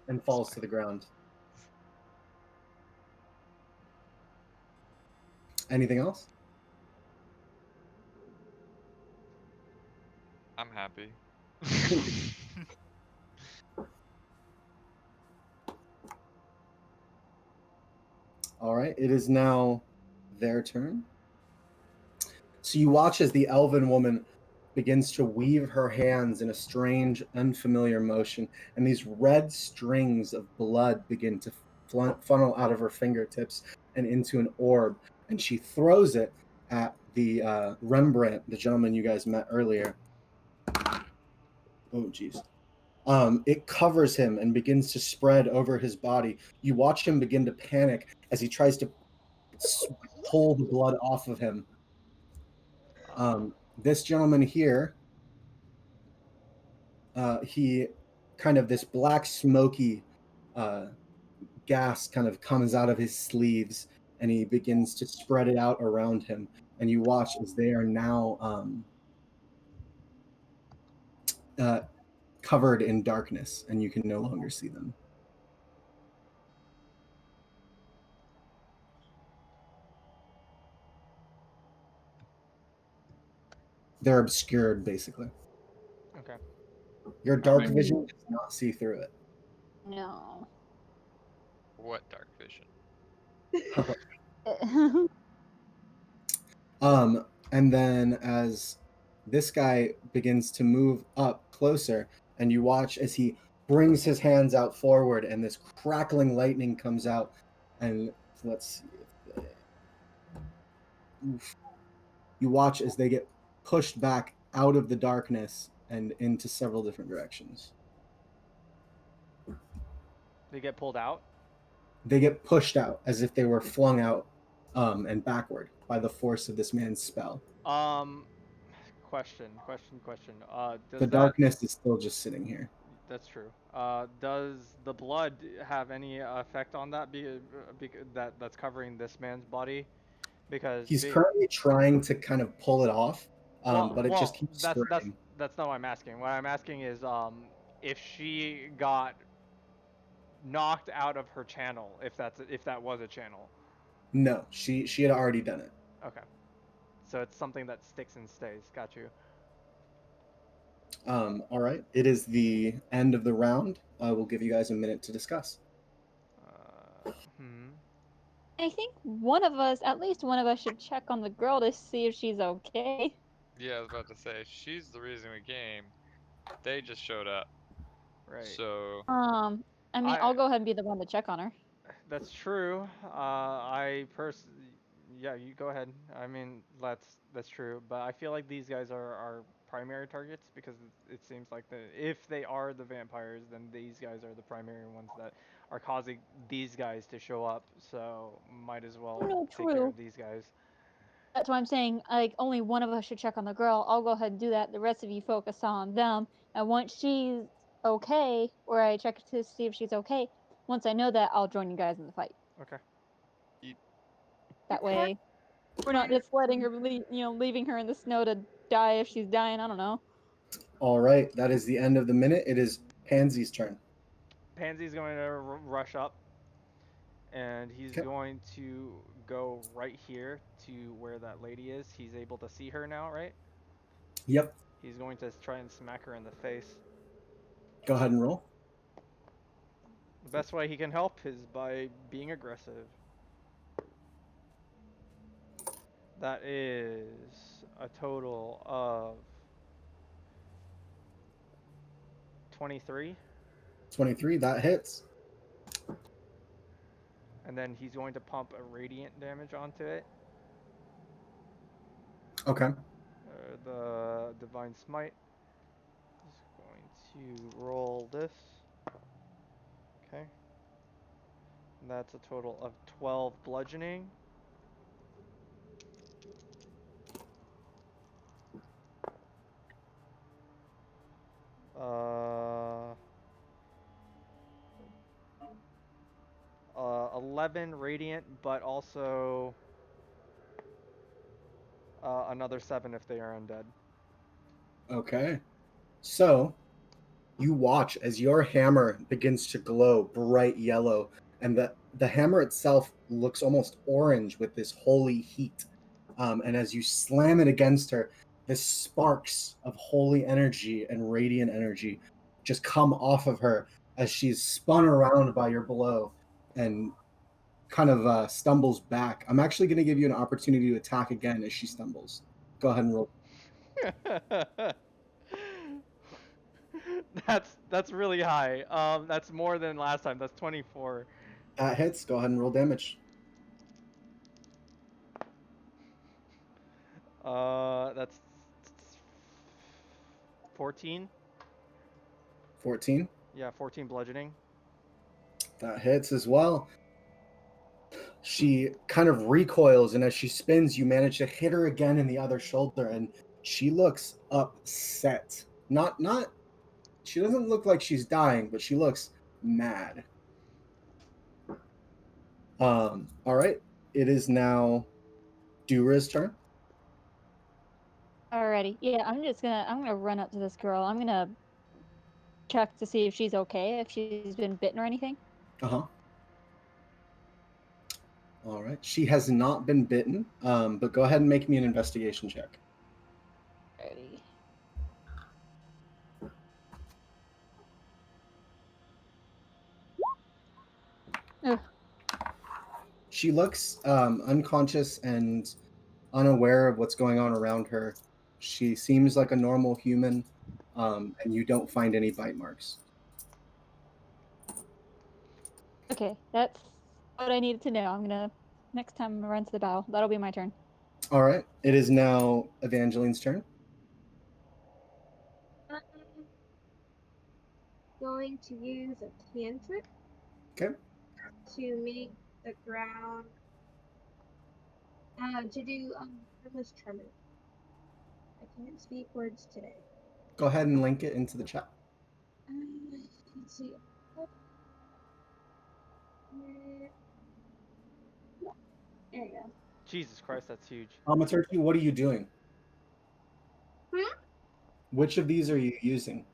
and falls to the ground. Anything else? I'm happy. All right, it is now their turn. So you watch as the elven woman begins to weave her hands in a strange, unfamiliar motion, and these red strings of blood begin to funnel out of her fingertips and into an orb, and she throws it at the Rembrandt, the gentleman you guys met earlier. Oh, jeez. It covers him and begins to spread over his body. You watch him begin to panic as he tries to pull the blood off of him. This gentleman here, he kind of this black smoky gas kind of comes out of his sleeves, and he begins to spread it out around him. And you watch as they are now covered in darkness, and you can no longer see them. They're obscured, basically. Okay. Your dark Alright. vision does not see through it. No. What dark vision? And then as this guy begins to move up closer, and you watch as he brings his hands out forward, and this crackling lightning comes out, and let's see if oof. You watch as they get pushed back out of the darkness and into several different directions. They get pulled out. They get pushed out as if they were flung out and backward by the force of this man's spell. Question. The Does that? darkness is still just sitting here. That's true. Does the blood have any effect on that? That's covering this man's body, because He's currently trying to kind of pull it off, but it just well, keeps that's spreading. that's not what I'm asking. What I'm asking is, if she got knocked out of her channel, if that was a channel. No, she had already done it. Okay, so it's something that sticks and stays. Got you. All right, it is the end of the round. I will give you guys a minute to discuss. Uh, hmm. I think one of us, at least one of us, should check on the girl to see if she's okay. Yeah, I was about to say, she's the reason we came. They just showed up. Right. So, I mean, I'll go ahead and be the one to check on her. That's true. I personally, Yeah, you go ahead. I mean, that's true, but I feel like these guys are our primary targets because it seems like if they are the vampires, then these guys are the primary ones that are causing these guys to show up. So might as well No, take care true. of these guys. That's why I'm saying, like, only one of us should check on the girl. I'll go ahead and do that. The rest of you focus on them. And once she's okay, or I check to see if she's okay, once I know that, I'll join you guys in the fight. Okay. That way, we're not just letting her, leaving her in the snow to die if she's dying. I don't know. All right, that is the end of the minute. It is Pansy's turn. Pansy's going to rush up, and he's Okay. going to go right here to where that lady is. He's able to see her now, right? Yep. He's going to try and smack her in the face. Go ahead and roll. The best way he can help is by being aggressive. That is a total of 23. 23, that hits. And then he's going to pump a radiant damage onto it. Okay. The divine smite is going to roll this. Okay. And that's a total of 12 bludgeoning. Uh, 11 radiant, but also another 7 if they are undead. Okay. So you watch as your hammer begins to glow bright yellow, and the hammer itself looks almost orange with this holy heat. And as you slam it against her, the sparks of holy energy and radiant energy just come off of her as she's spun around by your blow and kind of stumbles back. I'm actually going to give you an opportunity to attack again as she stumbles. Go ahead and roll. That's really high. That's more than last time. That's 24. That hits. Go ahead and roll damage. That's 14. 14. Yeah, 14 bludgeoning. That hits as well. She kind of recoils, and as she spins, you manage to hit her again in the other shoulder, and she looks upset. Not. She doesn't look like she's dying, but she looks mad. All right. It is now Dura's turn. Alrighty. Yeah, I'm gonna run up to this girl. I'm gonna check to see if she's okay, if she's been bitten or anything. Uh-huh. All right. She has not been bitten, but go ahead and make me an investigation check. Alrighty. Ugh. She looks unconscious and unaware of what's going on around her. She seems like a normal human, and you don't find any bite marks. Okay, that's what I needed to know. Next time I run to the battle, that'll be my turn. All right. It is now Evangeline's turn. I'm going to use a cantrip Okay. to make the ground to do harmless tremor. I can't speak words today. Go ahead and link it into the chat. Let's see. There you go. Jesus Christ, that's huge. Amaturki, what are you doing? Hmm? Which of these are you using?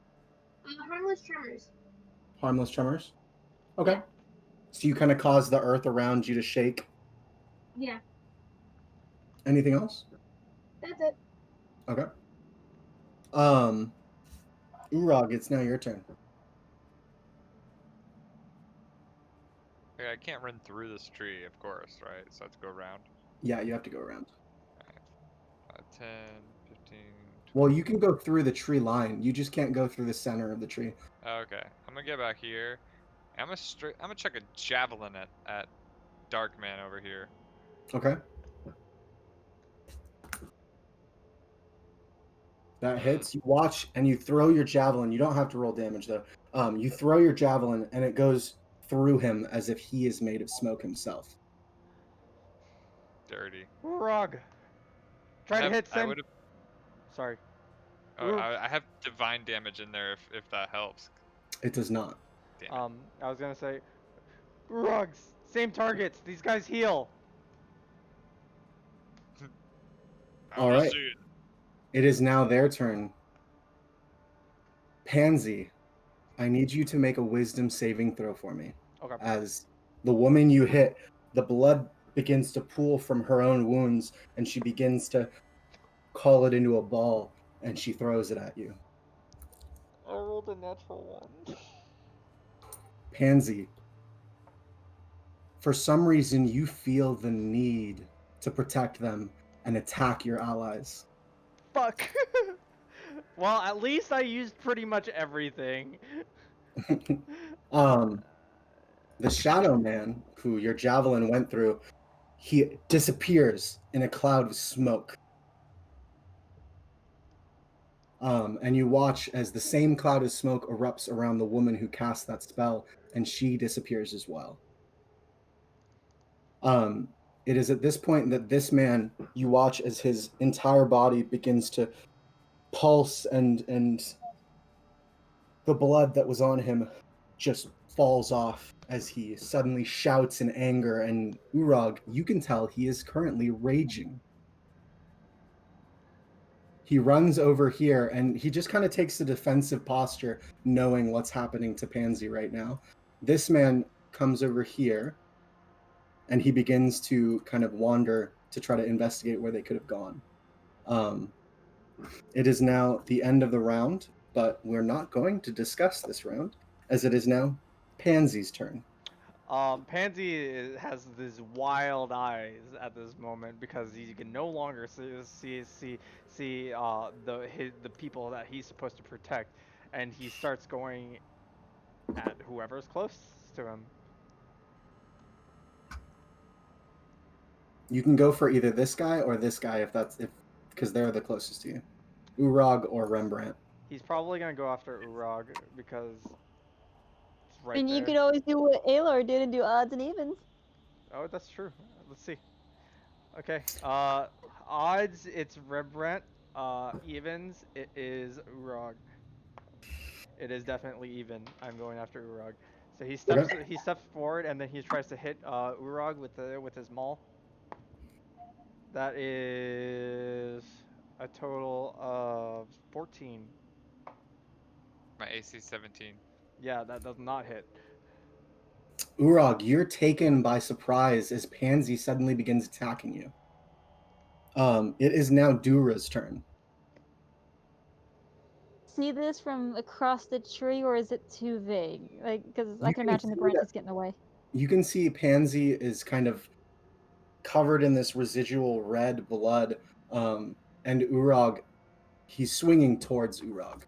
Harmless tremors. Harmless tremors? Okay. So you kind of cause the earth around you to shake. Yeah, Anything else? that's it. Okay. Urag, it's now your turn. Okay, I can't run through this tree, of course, right? So I have to go around. Yeah, you have to go around. 10, 15. Well, you can go through the tree line. You just can't go through the center of the tree. Okay, I'm gonna get back here. I'm gonna chuck a javelin at Darkman over here. Okay. That hits. You watch and you throw your javelin. You don't have to roll damage though. You throw your javelin and it goes through him as if he is made of smoke himself. Dirty. Urog. Try to hit I Sim. would have. Sorry. Oh, I have divine damage in there if that helps. It does not. Damn it. I was gonna say, Urogs. Same targets. These guys heal. All right. It is now their turn. Pansy, I need you to make a wisdom saving throw for me. Okay. As the woman you hit, the blood begins to pool from her own wounds, and she begins to call it into a ball, and she throws it at you. I rolled a natural one. Pansy, for some reason, you feel the need to protect them and attack your allies. Fuck. Well, at least I used pretty much everything. The Shadow Man, who your javelin went through, he disappears in a cloud of smoke. And you watch as the same cloud of smoke erupts around the woman who cast that spell, and she disappears as well. It is at this point that this man, you watch as his entire body begins to pulse, and the blood that was on him just falls off as he suddenly shouts in anger. And Urog, you can tell he is currently raging. He runs over here and he just kind of takes a defensive posture, knowing what's happening to Pansy right now. This man comes over here and he begins to kind of wander to try to investigate where they could have gone. It is now the end of the round, but we're not going to discuss this round, as it is now Pansy's turn. Pansy has these wild eyes at this moment because he can no longer see the people that he's supposed to protect, and he starts going at whoever's close to him. You can go for either this guy or this guy because they're the closest to you. Urog or Rembrandt. He's probably gonna go after Urog because it's right And you there. could always do what Alar did and do odds and evens. Oh, that's true. Let's see. Okay. Odds it's Rembrandt. Evens it is Urog. It is definitely even. I'm going after Urog. So he steps forward and then he tries to hit Urog with his maul. That is a total of 14. My AC 17. Yeah, that does not hit. Urog, you're taken by surprise as Pansy suddenly begins attacking you. It is now Dura's turn. See this from across the tree, or is it too vague? Like, because I You can can imagine the see branches getting in the way. You can see Pansy is kind of covered in this residual red blood, and Urog, he's swinging towards Urog.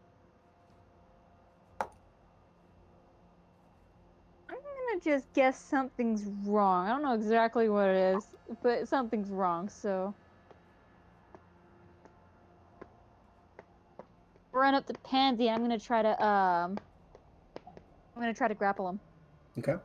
I'm gonna just guess something's wrong. I don't know exactly what it is, but something's wrong. So run up to Pansy. I'm gonna try to grapple him. Okay.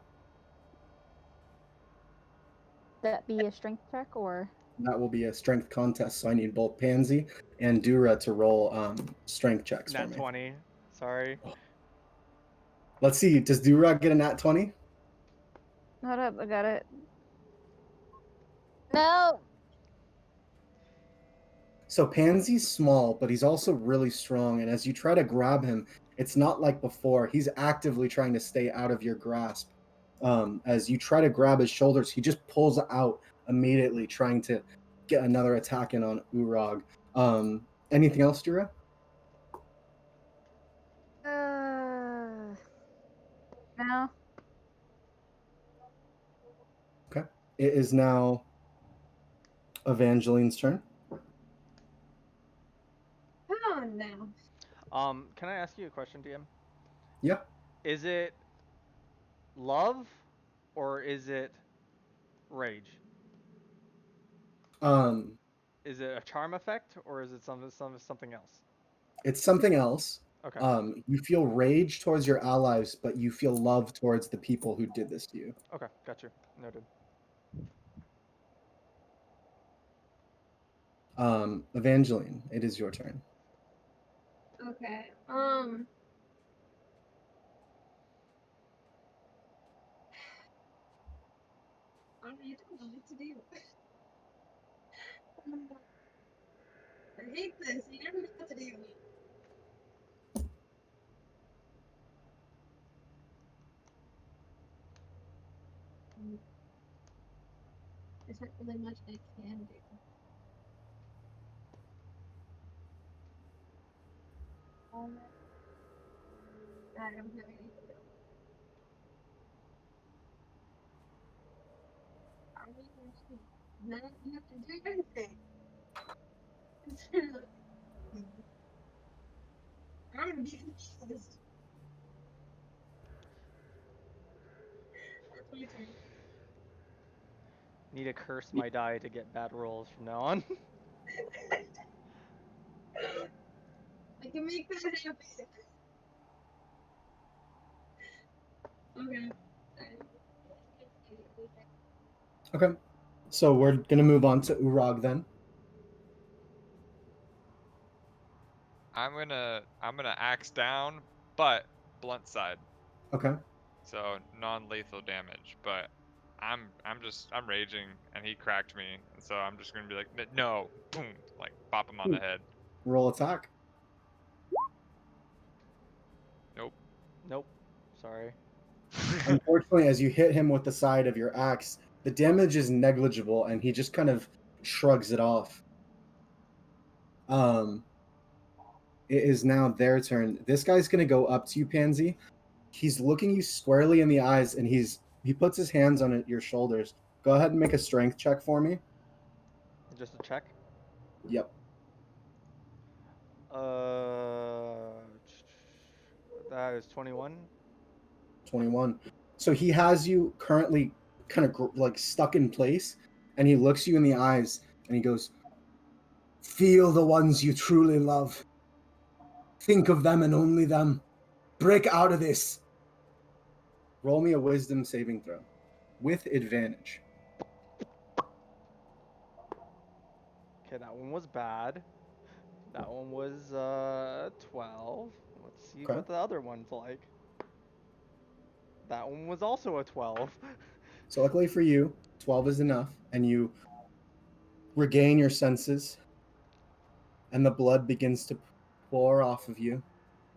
That be a strength check or? That will be a strength contest, so I need both Pansy and Dura to roll strength checks for Nat me. 20. Sorry. Let's see, does Dura get a nat 20? Hold up, I got it. No. So Pansy's small, but he's also really strong, and as you try to grab him, it's not like before. He's actively trying to stay out of your grasp. As you try to grab his shoulders, he just pulls out immediately, trying to get another attack in on Urog. Anything else, Dura? No. Okay. It is now Evangeline's turn. Oh no. Can I ask you a question, DM? Yeah. Is it love or is it rage? Um, Is it a charm effect or is it something else? It's something else. Okay. You feel rage towards your allies, but you feel love towards the people who did this to you. Okay. Got you. Noted. Evangeline, it is your turn. Okay. I don't know what to do. I hate this. You never know what to do. There's not really much I can do. I don't have anything else. I mean, none of you have to do anything. I'm gonna be confused. That's my turn. Need to curse my die to get bad rolls from now on. I can make that happen. Okay. Okay. So we're gonna move on to Urag then. I'm gonna axe down, but blunt side. Okay. So non-lethal damage, but I'm raging and he cracked me, and so I'm just gonna be like, no, boom, like pop him on the head. Roll attack. Nope. Nope. Sorry. Unfortunately, as you hit him with the side of your axe, the damage is negligible, and he just kind of shrugs it off. It is now their turn. This guy's gonna go up to you, Pansy. He's looking you squarely in the eyes, and he puts his hands on your shoulders. Go ahead and make a strength check for me. Just a check. Yep, That is 21. 21. So he has you currently kind of like stuck in place, and he looks you in the eyes, and he goes, "Feel the ones you truly love. Think of them and only them. Break out of this." Roll me a wisdom saving throw with advantage. Okay, that one was bad. That one was 12. Let's see Okay. what the other one's like. That one was also a 12. So luckily for you, 12 is enough, and you regain your senses, and the blood begins to pour off of you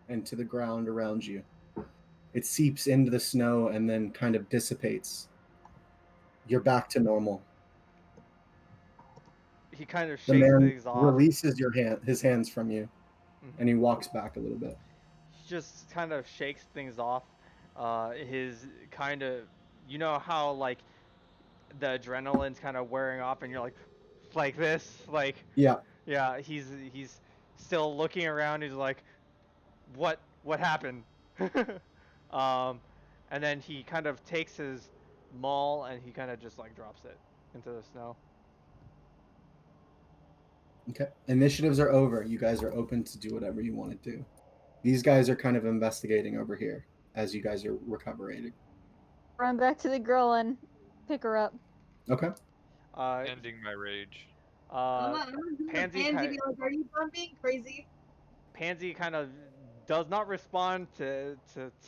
and to the ground around you. It seeps into the snow and then kind of dissipates. You're back to normal. He kind of The shakes man things off. releases his hands from you, Mhm. and he walks back a little bit. He just kind of shakes things off. His kind of, you know how like the adrenaline's kind of wearing off, and you're like this, like Yeah. yeah. He's still looking around. He's like, what happened? um, and then he kind of takes his maul and he kind of just like drops it into the snow. Okay. Initiatives are over. You guys are open to do whatever you want to do. These guys are kind of investigating over here as you guys are recuperating. Run back to the girl and pick her up. Okay. Ending my rage. I'm not doing Pansy Pansy kind be like, are you done being crazy? Pansy kind of does not respond to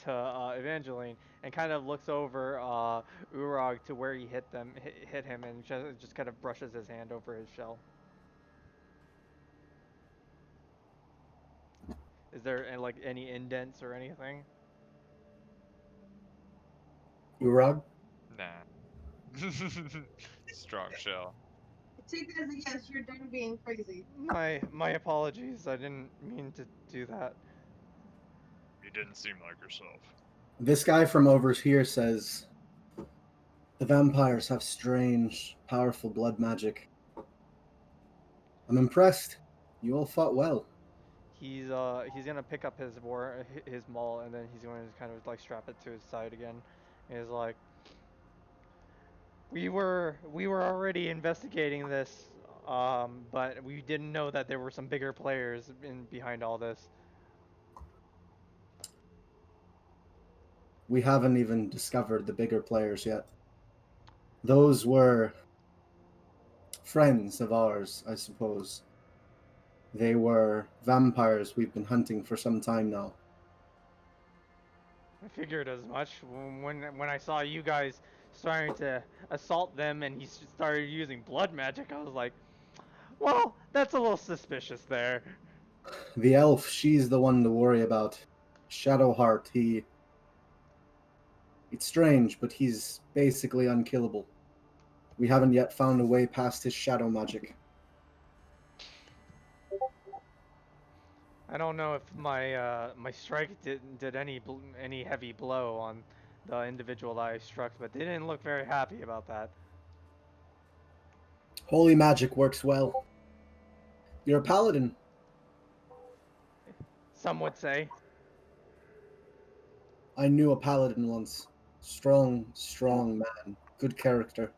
Evangeline and kind of looks over Urag to where he hit him and just kind of brushes his hand over his shell. Is there like any indents or anything? Urag? Nah. Strong shell. Take that as a yes, you're done being crazy. My apologies. I didn't mean to do that. You didn't seem like yourself. This guy from over here says, "The vampires have strange, powerful blood magic. I'm impressed. You all fought well." He's gonna pick up his maul and then he's going to kind of like strap it to his side again. And he's like, we were already investigating this. But we didn't know that there were some bigger players in behind all this. We haven't even discovered the bigger players yet. Those were friends of ours, I suppose. They were vampires we've been hunting for some time now. I figured as much when I saw you guys starting to assault them and he started using blood magic. I was like, well, that's a little suspicious there. The elf, she's the one to worry about. Shadowheart, he. It's strange, but he's basically unkillable. We haven't yet found a way past his shadow magic. I don't know if my strike did any heavy blow on the individual that I struck, but they didn't look very happy about that. Holy magic works well. You're a paladin. Some would say. I knew a paladin once. Strong, strong man. Good character.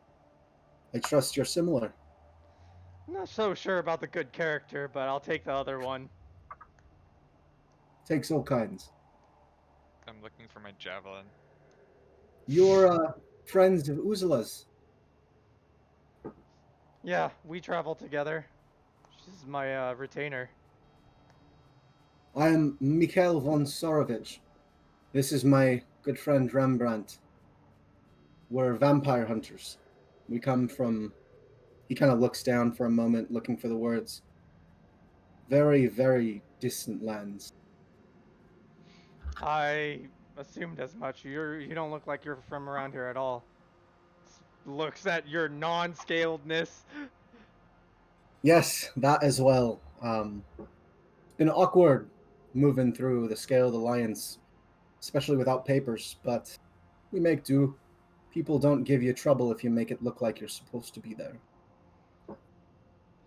I trust you're similar. Not so sure about the good character, but I'll take the other one. Takes all kinds. I'm looking for my javelin. You're friends of Uzala's. Yeah, we travel together. She's my retainer. I am Mikhail von Sorovich. This is my good friend Rembrandt. We're vampire hunters. We come from. He kind of looks down for a moment, looking for the words. Very, very distant lands. I assumed as much. You don't look like you're from around here at all. Looks at your non-scaledness. Yes, that as well. Been awkward moving through the Scaled Alliance, especially without papers, but we make do. People don't give you trouble if you make it look like you're supposed to be there.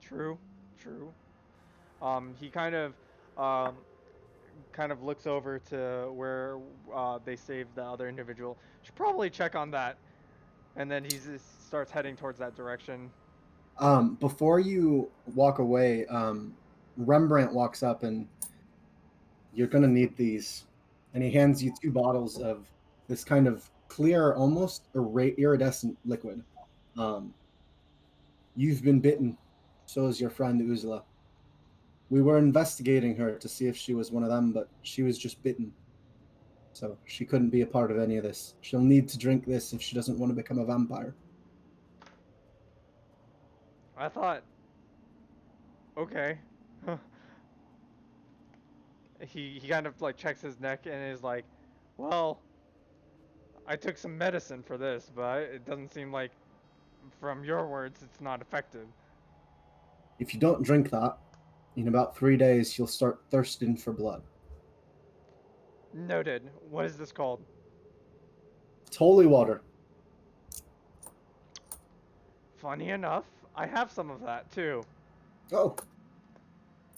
True, true. He um, kind of looks over to where they saved the other individual. Should probably check on that. And then he starts heading towards that direction. Before you walk away, Rembrandt walks up and you're gonna need these, and he hands you two bottles of this kind of clear, almost iridescent liquid. Um, you've been bitten. So is your friend Uzla. We were investigating her to see if she was one of them, but she was just bitten. So she couldn't be a part of any of this. She'll need to drink this if she doesn't want to become a vampire. I thought, okay. He kind of like checks his neck and is like, well, I took some medicine for this, but it doesn't seem like, from your words, it's not effective. If you don't drink that, in about 3 days you'll start thirsting for blood. Noted. What is this called? It's holy water. Funny enough, I have some of that too. Oh,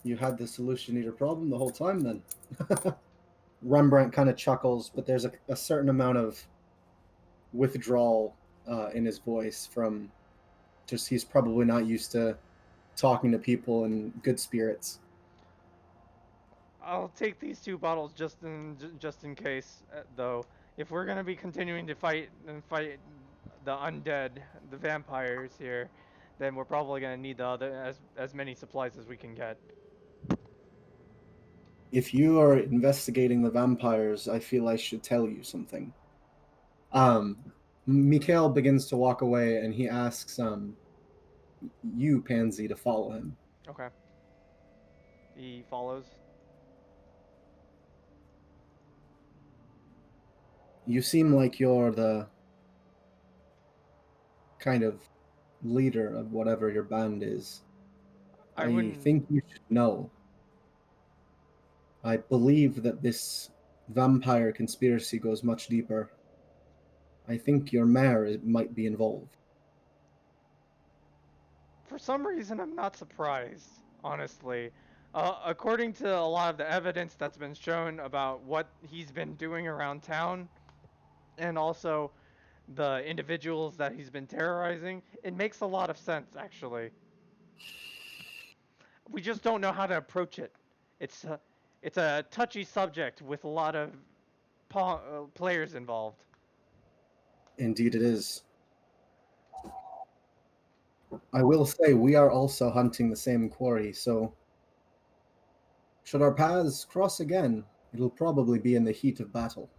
you had the solution to your problem the whole time then. Rembrandt kind of chuckles, but there's a certain amount of withdrawal in his voice from just he's probably not used to talking to people in good spirits. I'll take these two bottles just in case, though. If we're gonna be continuing to fight the undead, the vampires here, then we're probably gonna need the other as many supplies as we can get. If you are investigating the vampires, I feel I should tell you something. Um, Mikhail begins to walk away, and he asks you, Pansy, to follow him. Okay. He follows. You seem like you're the kind of leader of whatever your band is. I I wouldn't. think you should know. I believe that this vampire conspiracy goes much deeper. I think your mayor might be involved. For some reason, I'm not surprised, honestly. According to a lot of the evidence that's been shown about what he's been doing around town, and also the individuals that he's been terrorizing, it makes a lot of sense, actually. We just don't know how to approach it. It's a touchy subject with a lot of players involved. Indeed, it is. I will say we are also hunting the same quarry, so should our paths cross again, it'll probably be in the heat of battle.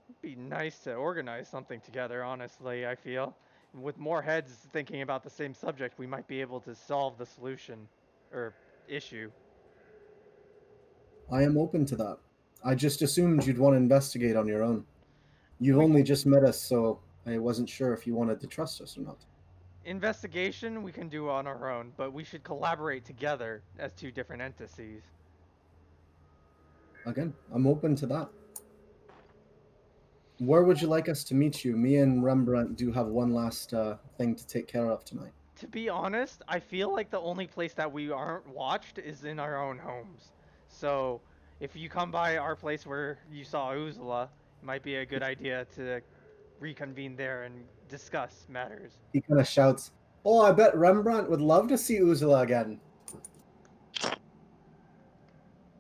It'd be nice to organize something together, honestly, I feel. With more heads thinking about the same subject, we might be able to solve the solution or issue. I am open to that. I just assumed you'd want to investigate on your own. You've We only just met us, so I wasn't sure if you wanted to trust us or not. investigation we can do on our own, but we should collaborate together as two different entities. Again, I'm open to that. Where would you like us to meet you? Me and Rembrandt do have one last thing to take care of tonight. To be honest, I feel like the only place that we aren't watched is in our own homes. So, if you come by our place where you saw Uzula, it might be a good idea to reconvene there and discuss matters. He kind of shouts, "Oh, I bet Rembrandt would love to see Uzula again."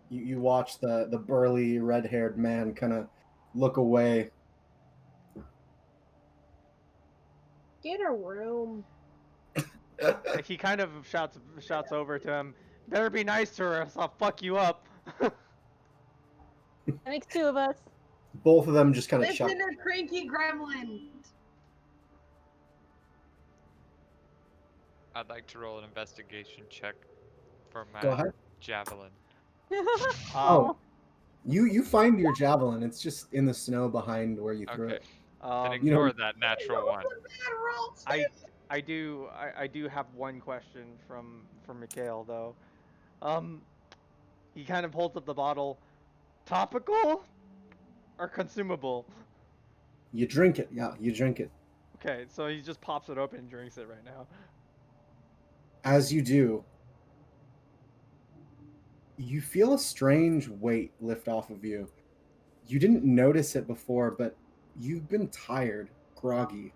You watch the burly red-haired man kind of look away. Get a room. He kind of shouts over to him, "Better be nice to her, else I'll fuck you up." That makes two of us. Both of them just kind of shout. Listen to cranky gremlin. I'd like to roll an investigation check for my Go ahead. javelin. Oh. You find your javelin. It's just in the snow behind where you threw Okay. it. Then you know- ignore that natural one. I do have one question from Mikhail though. He kind of holds up the bottle. Topical or consumable? You drink it. Yeah, you drink it. Okay, so he just pops it open and drinks it right now. As you do, you feel a strange weight lift off of you. You didn't notice it before, but you've been tired, groggy.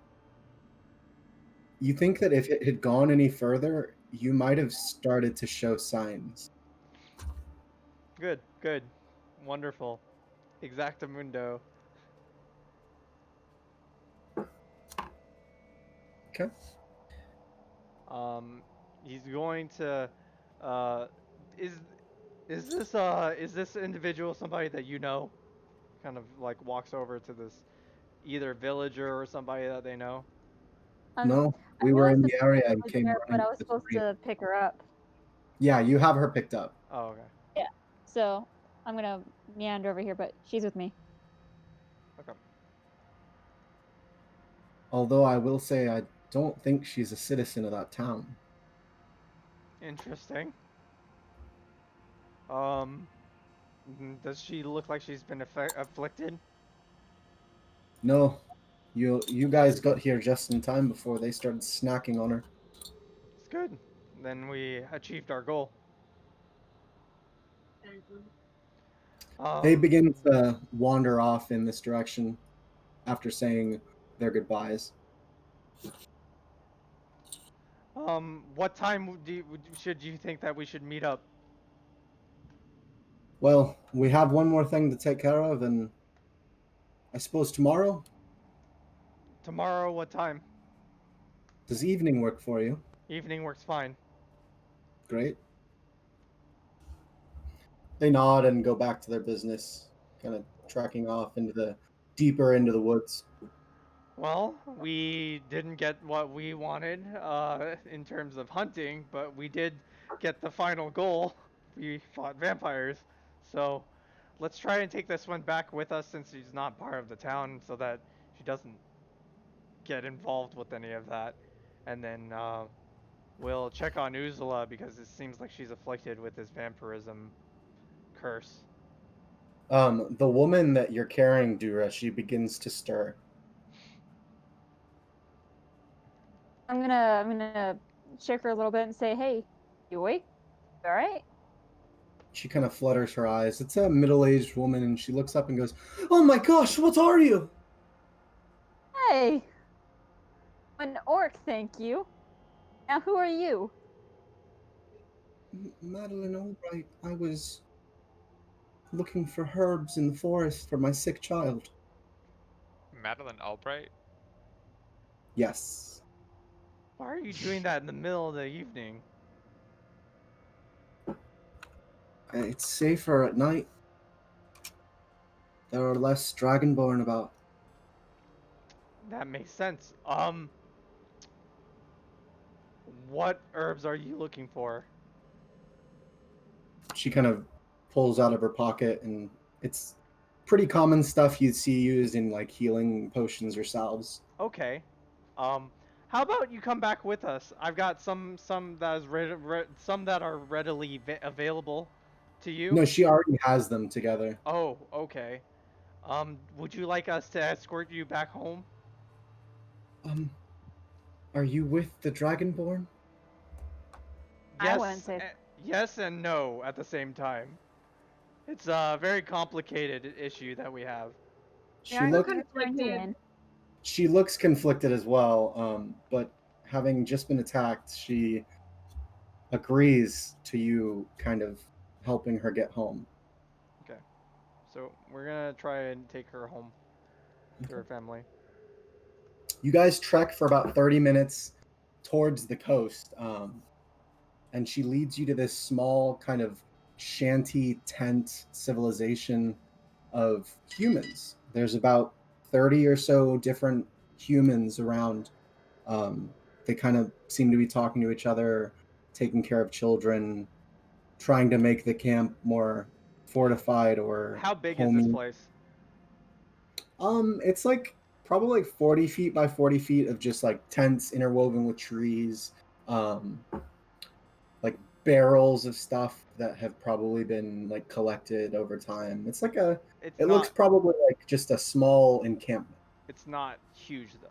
You think that if it had gone any further, you might have started to show signs. Good, wonderful, exactamundo. Okay. He's going to, is this individual somebody that you know? Kind of like walks over to this either villager or somebody that they know. No, we I were in realized the area and was came there, running but I was to the supposed street. to pick her up. Yeah, you have her picked up. Oh, okay. Yeah. So I'm gonna meander over here, but she's with me. Okay. Although I will say I don't think she's a citizen of that town. Interesting. Does she look like she's been afflicted? No, you guys got here just in time before they started snacking on her. It's good. Then we achieved our goal. They begin to wander off in this direction after saying their goodbyes. What time should you think that we should meet up? Well, we have one more thing to take care of, and I suppose tomorrow? Tomorrow, what time? Does evening work for you? Evening works fine. Great. They nod and go back to their business, kind of tracking off deeper into the woods. Well, we didn't get what we wanted in terms of hunting, but we did get the final goal. We fought vampires. So let's try and take this one back with us since she's not part of the town so that she doesn't get involved with any of that. And then we'll check on Uzula because it seems like she's afflicted with this vampirism curse. The woman that you're carrying, Dura, she begins to stir. I'm gonna shake her a little bit and say, "Hey, you awake? You all right?" She kind of flutters her eyes. It's a middle-aged woman, and she looks up and goes, "Oh my gosh, what are you?" Hey, an orc, thank you. Now, who are you? Madeline Albright, I was looking for herbs in the forest for my sick child. Madeline Albright? Yes. Why are you doing that in the middle of the evening? It's safer at night. There are less dragonborn about. That makes sense. What herbs are you looking for? She kind of pulls out of her pocket, and it's pretty common stuff you'd see used in like healing potions or salves. Okay. How about you come back with us? I've got some that is some that are readily available to you. No, she already has them together. Oh, okay. Would you like us to escort you back home? Um, are you with the dragonborn? I wouldn't Yes, say. yes and no at the same time. It's a very complicated issue that we have. She Aren't look you turning you conflicted. in? she looks conflicted as well. But having just been attacked, she agrees to you kind of helping her get home. Okay. So we're gonna try and take her home to her family. You guys trek for about 30 minutes towards the coast, and she leads you to this small kind of shanty tent civilization of humans. There's about 30 or so different humans around. Um, they kind of seem to be talking to each other, taking care of children, trying to make the camp more fortified or How big is this homey. place? It's like probably like 40 feet by 40 feet of just like tents interwoven with trees, um, like barrels of stuff that have probably been like collected over time. It's like It's it looks not. probably like just a small encampment. It's not huge though.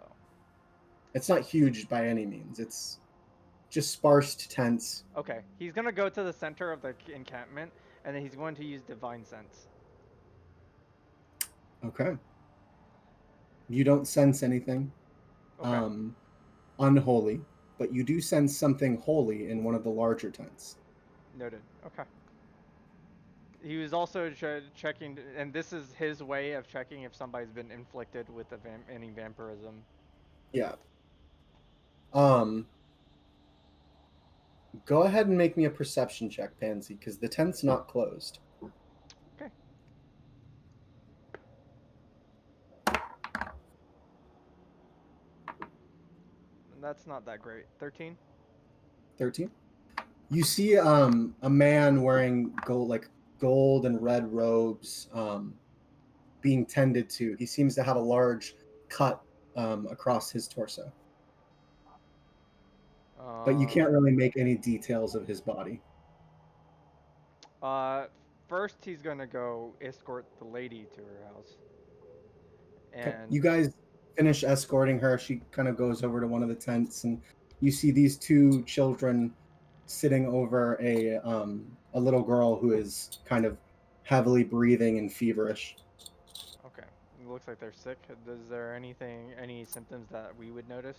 It's not huge by any means. It's just sparse tents. Okay, he's gonna go to the center of the encampment, and then he's going to use divine sense. Okay. You don't sense anything Okay, um, unholy, but you do sense something holy in one of the larger tents. noted. Okay. He was also checking, and this is his way of checking if somebody's been inflicted with any vampirism. Yeah. Um, Go ahead and make me a perception check, Pansy, because the tent's not closed. Okay. That's not that great. 13. 13. You see a man wearing gold and red robes being tended to. He seems to have a large cut across his torso, but you can't Um. really make any details of his body. Uh. First, he's gonna go escort the lady to her house, Okay. and You guys finish escorting her. She kind of goes over to one of the tents, and you see these two children sitting over a little girl who is kind of heavily breathing and feverish. okay, it looks like they're sick. Is there any symptoms that we would notice?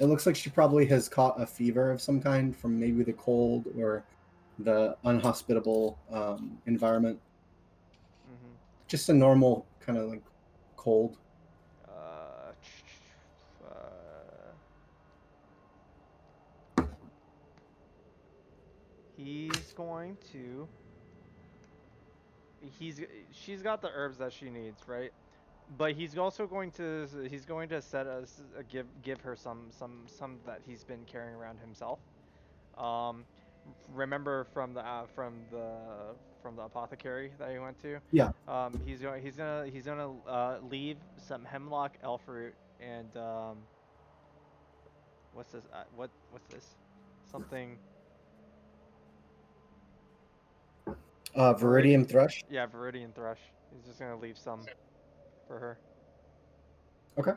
It looks like she probably has caught a fever of some kind from maybe the cold or the unhospitable environment. Mm-hmm. Just a normal kind of like cold. Uh, uh, he's going to. He's she's got the herbs that she needs, right? But he's going to set us give her some that he's been carrying around himself. Um, remember from the apothecary that he went to. Yeah. He's gonna leave some hemlock, elfroot, and what's this? What's this? Something Viridian Viridian. thrush. Yeah, Viridian thrush. He's just gonna leave some for her, Okay.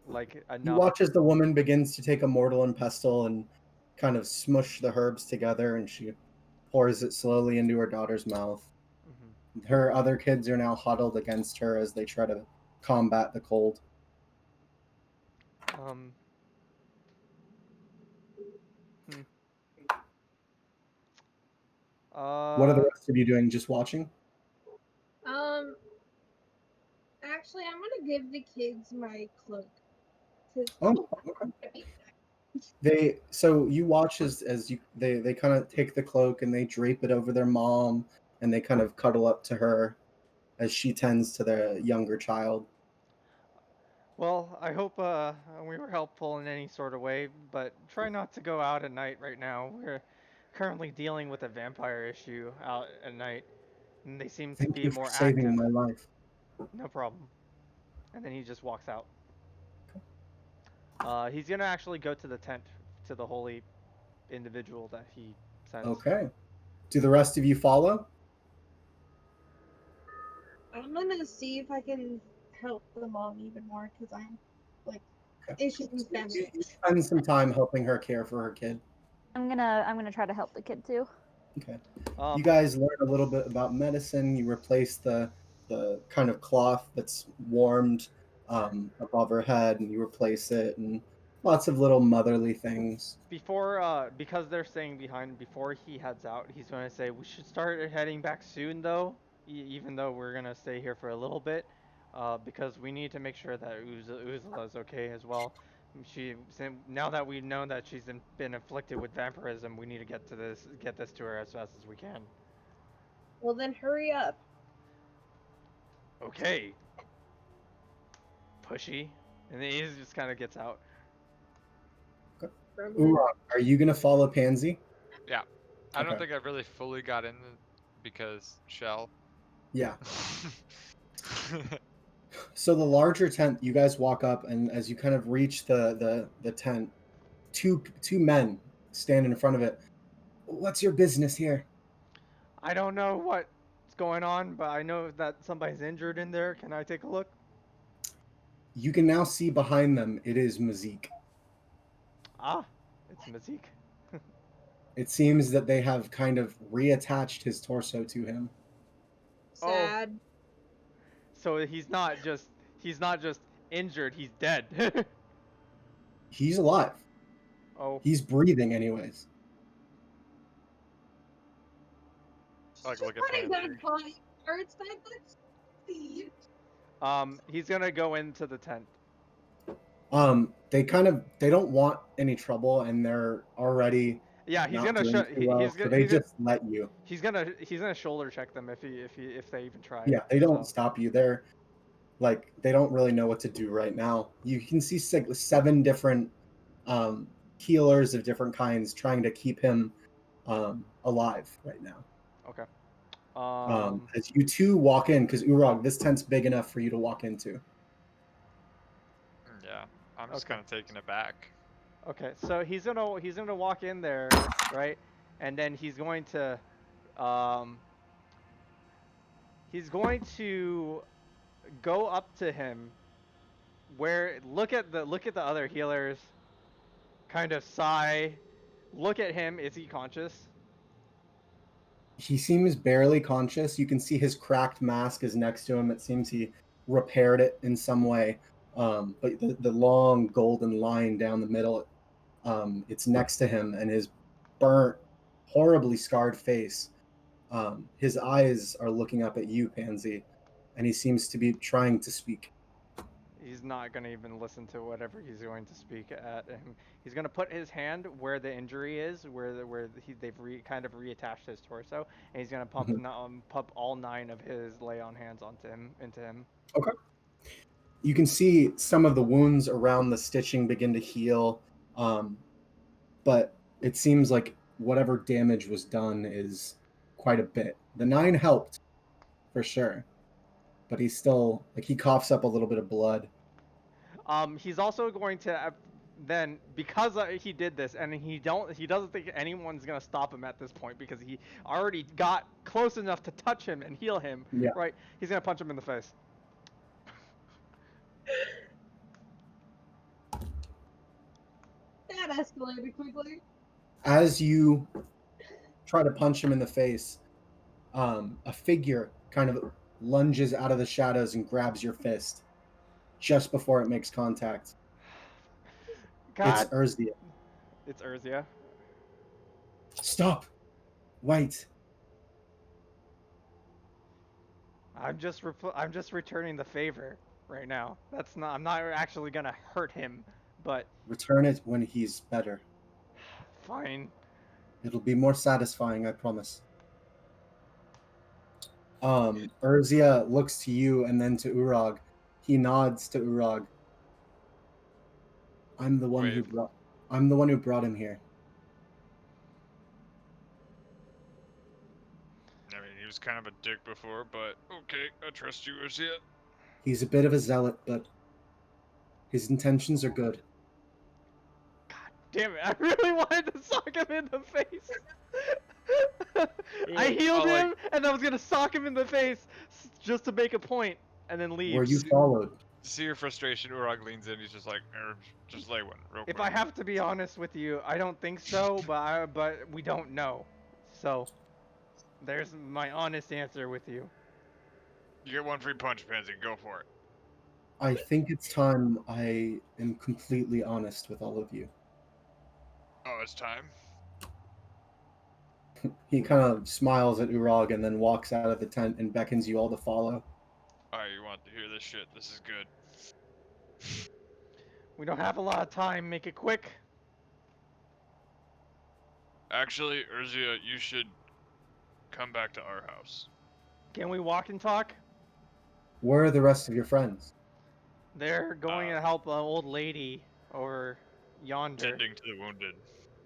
like You enough. watch as the woman begins to take a mortal and pestle and kind of smush the herbs together, and she pours it slowly into her daughter's mouth. Hmm. Her other kids are now huddled against her as they try to combat the cold. Um, What are the rest of you doing? Just watching? Actually, I'm gonna give the kids my cloak. Oh, okay. So you watch as they kind of take the cloak and they drape it over their mom and they kind of cuddle up to her as she tends to the younger child. Well, I hope we were helpful in any sort of way, but try not to go out at night right now. We're currently dealing with a vampire issue out at night, and they seem to Thank be you for more saving active. my life. No problem. And then he just walks out. He's gonna actually go to the tent to the holy individual that he sent. Okay. Do the rest of you follow? I'm gonna see if I can help the mom even more because I'm like Okay. issues with family. You spend some time helping her care for her kid. I'm gonna try to help the kid too. Okay. Um, You guys learn a little bit about medicine. You replace the kind of cloth that's warmed above her head, and you replace it, and lots of little motherly things. because they're staying behind, before he heads out, he's gonna say we should start heading back soon, though. Even though we're gonna stay here for a little bit, because we need to make sure that Uzla is okay as well. Now that we know that been afflicted with vampirism, we need to get this to her as fast as we can. Well, then hurry up. Okay. Pushy, and then he just kind of gets out. Urok, are you gonna follow Pansy? Yeah. I don't Okay. think I've really fully got in because Shell. Yeah. So the larger tent, you guys walk up, and as you kind of reach the tent, two men stand in front of it. What's your business here? I don't know what's going on, but I know that somebody's injured in there. Can I take a look? You can now see behind them. It is Mazik. Ah, it's Mazik. It seems that they have kind of reattached his torso to him. Sad. So he's not just injured, he's dead. He's alive. Oh. He's breathing, anyways. Like, look at Pretty Pansy. good body parts. Let's see. He's gonna go into the tent. They don't want any trouble, and they're already Yeah, he's not gonna doing too well, so they just let you. he's gonna shoulder check them if they even try. Yeah, they don't So. stop you. They don't really know what to do right now. You can see 7 different healers of different kinds trying to keep him alive right now. Okay. As you two walk in, because Urog, this tent's big enough for you to walk into. Yeah, I'm just kind of taking it back. Okay, so he's gonna walk in there, right? And then he's going to go up to him, where look at the other healers, kind of sigh, look at him. Is he conscious? He seems barely conscious. You can see his cracked mask is next to him. It seems he repaired it in some way. But the long golden line down the middle, it's next to him, and his burnt, horribly scarred face. His eyes are looking up at you, Pansy, and he seems to be trying to speak. He's not gonna even listen to whatever he's going to speak at him. He's gonna put his hand where the injury is, they've kind of reattached his torso, and he's gonna pump all 9 of his lay on hands into him. Okay. You can see some of the wounds around the stitching begin to heal, but it seems like whatever damage was done is quite a bit. The 9 helped, for sure, but he's still he coughs up a little bit of blood. He's also going to then, because he did this, and he doesn't think anyone's gonna stop him at this point because he already got close enough to touch him and heal him. Yeah. Right? He's gonna punch him in the face. That escalated quickly. As you try to punch him in the face, a figure kind of lunges out of the shadows and grabs your fist just before it makes contact. God. It's Isariegh. It's Isariegh. Stop. Wait. I'm just returning the favor right now. That's not. I'm not actually gonna hurt him, but Return it when he's better. fine. It'll be more satisfying, I promise. Urzia looks to you and then to Urag. He nods to Urag. I'm the one who Wave. brought him here. I mean, he was kind of a dick before, but okay, I trust you, Urzia. He's a bit of a zealot, but his intentions are good. God damn it! I really wanted to sock him in the face. I healed like, him, and I was gonna sock him in the face just to make a point, and then leave. Were you followed? see your frustration. Urag leans in. He's just like, just lay one real If quick. I have to be honest with you, I don't think so, but we don't know. So there's my honest answer with you. You get one free punch, Pansy. Go for it. I think it's time I am completely honest with all of you. Oh, it's time. He kind of smiles at Urag and then walks out of the tent and beckons you all to follow. Alright, you want to hear this shit? This is good. We don't have a lot of time. Make it quick. Actually, Urzia, you should come back to our house. Can we walk and talk? Where are the rest of your friends? They're going to help an old lady over yonder. Tending to the wounded.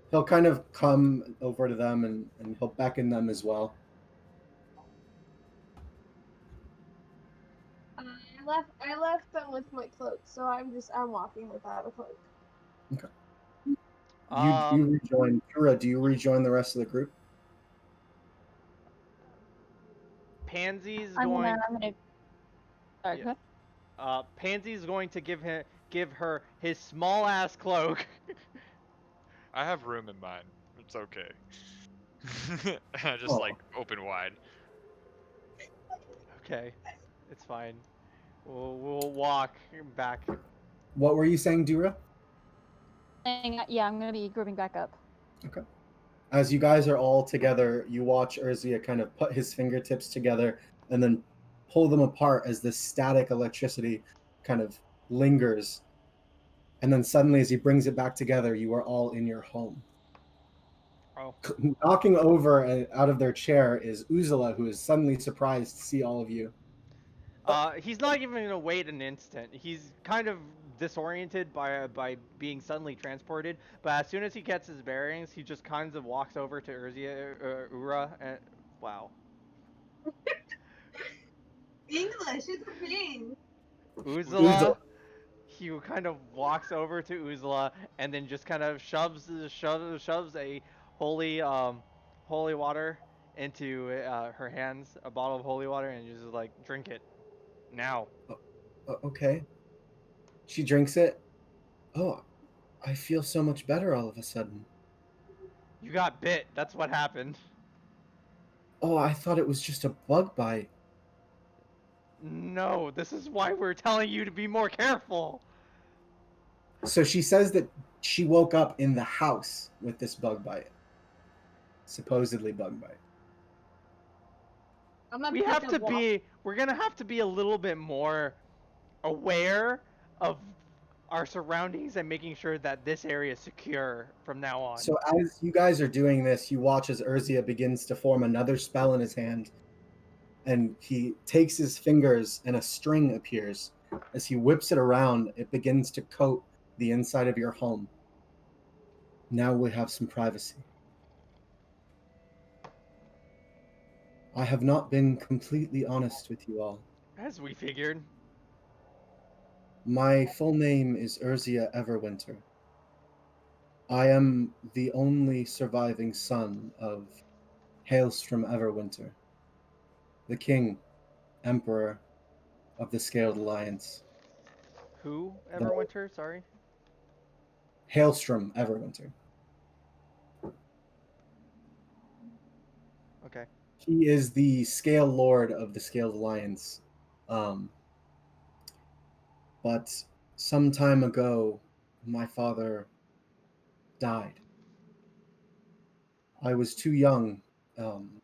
He'll kind of come over to them and he'll beckon them as well. I left them with my cloak, so I'm walking without a cloak. You rejoin. Kira, do you rejoin the rest of the group? Pansy's I'm going. gonna. Sorry, Yeah. go ahead. Pansy's going to give her his small ass cloak. I have room in mine. It's okay. I just Oh. like open wide. Okay, it's fine. We'll walk back. What were you saying, Dura? Yeah, I'm gonna be grouping back up. Okay. As you guys are all together, you watch Urzia kind of put his fingertips together and then pull them apart as the static electricity kind of lingers. And then suddenly, as he brings it back together, you are all in your home. Oh. Knocking over out of their chair is Uzula, who is suddenly surprised to see all of you. He's not even gonna wait an instant. He's kind of disoriented by being suddenly transported. But as soon as he gets his bearings, he just kind of walks over to Ura, and wow. English, it's a thing. Uzula. He kind of walks over to Uzula and then just kind of shoves a holy water into her hands, a bottle of holy water, and just like drink it now. Okay. She drinks it. Oh, I feel so much better all of a sudden. You got bit. That's what happened. Oh, I thought it was just a bug bite. No, this is why we're telling you to be more careful. So she says that she woke up in the house with this bug bite. Supposedly bug bite. We're gonna have to be a little bit more aware of our surroundings and making sure that this area is secure from now on. So as you guys are doing this, you watch as Urzia begins to form another spell in his hand. And he takes his fingers and a string appears. As he whips it around, it begins to coat the inside of your home. Now we have some privacy. I have not been completely honest with you all. As we figured. My full name is Urzia Everwinter. I am the only surviving son of Hailstrom Everwinter, the king, emperor of the Scaled Alliance. Who? Everwinter? Sorry. Hailstrom Everwinter. Okay. He is the Scale Lord of the Scaled Alliance. But some time ago, my father died. I was too young and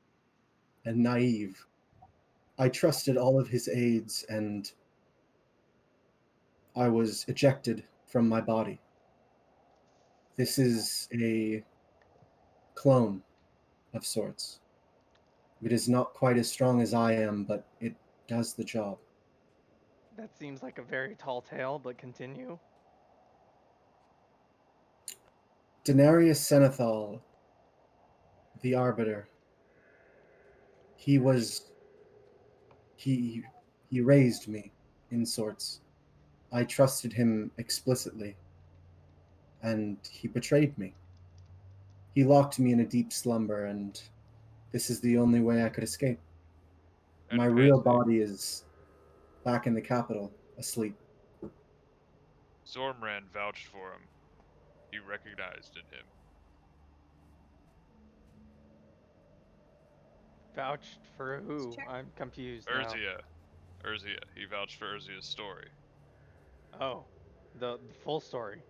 naive I trusted all of his aides, and I was ejected from my body. This is a clone of sorts. It is not quite as strong as I am, but it does the job. That seems like a very tall tale, but continue. Denarius Senethal, the Arbiter, he was he he raised me in sorts. I trusted him explicitly, and he betrayed me. He locked me in a deep slumber, and this is the only way I could escape. And My real Pansy, body is back in the capital, asleep. Zormran vouched for him. He recognized in him. Vouched for who? Sure. I'm confused now. Urzia. He vouched for Urzia's story. Oh, the full story.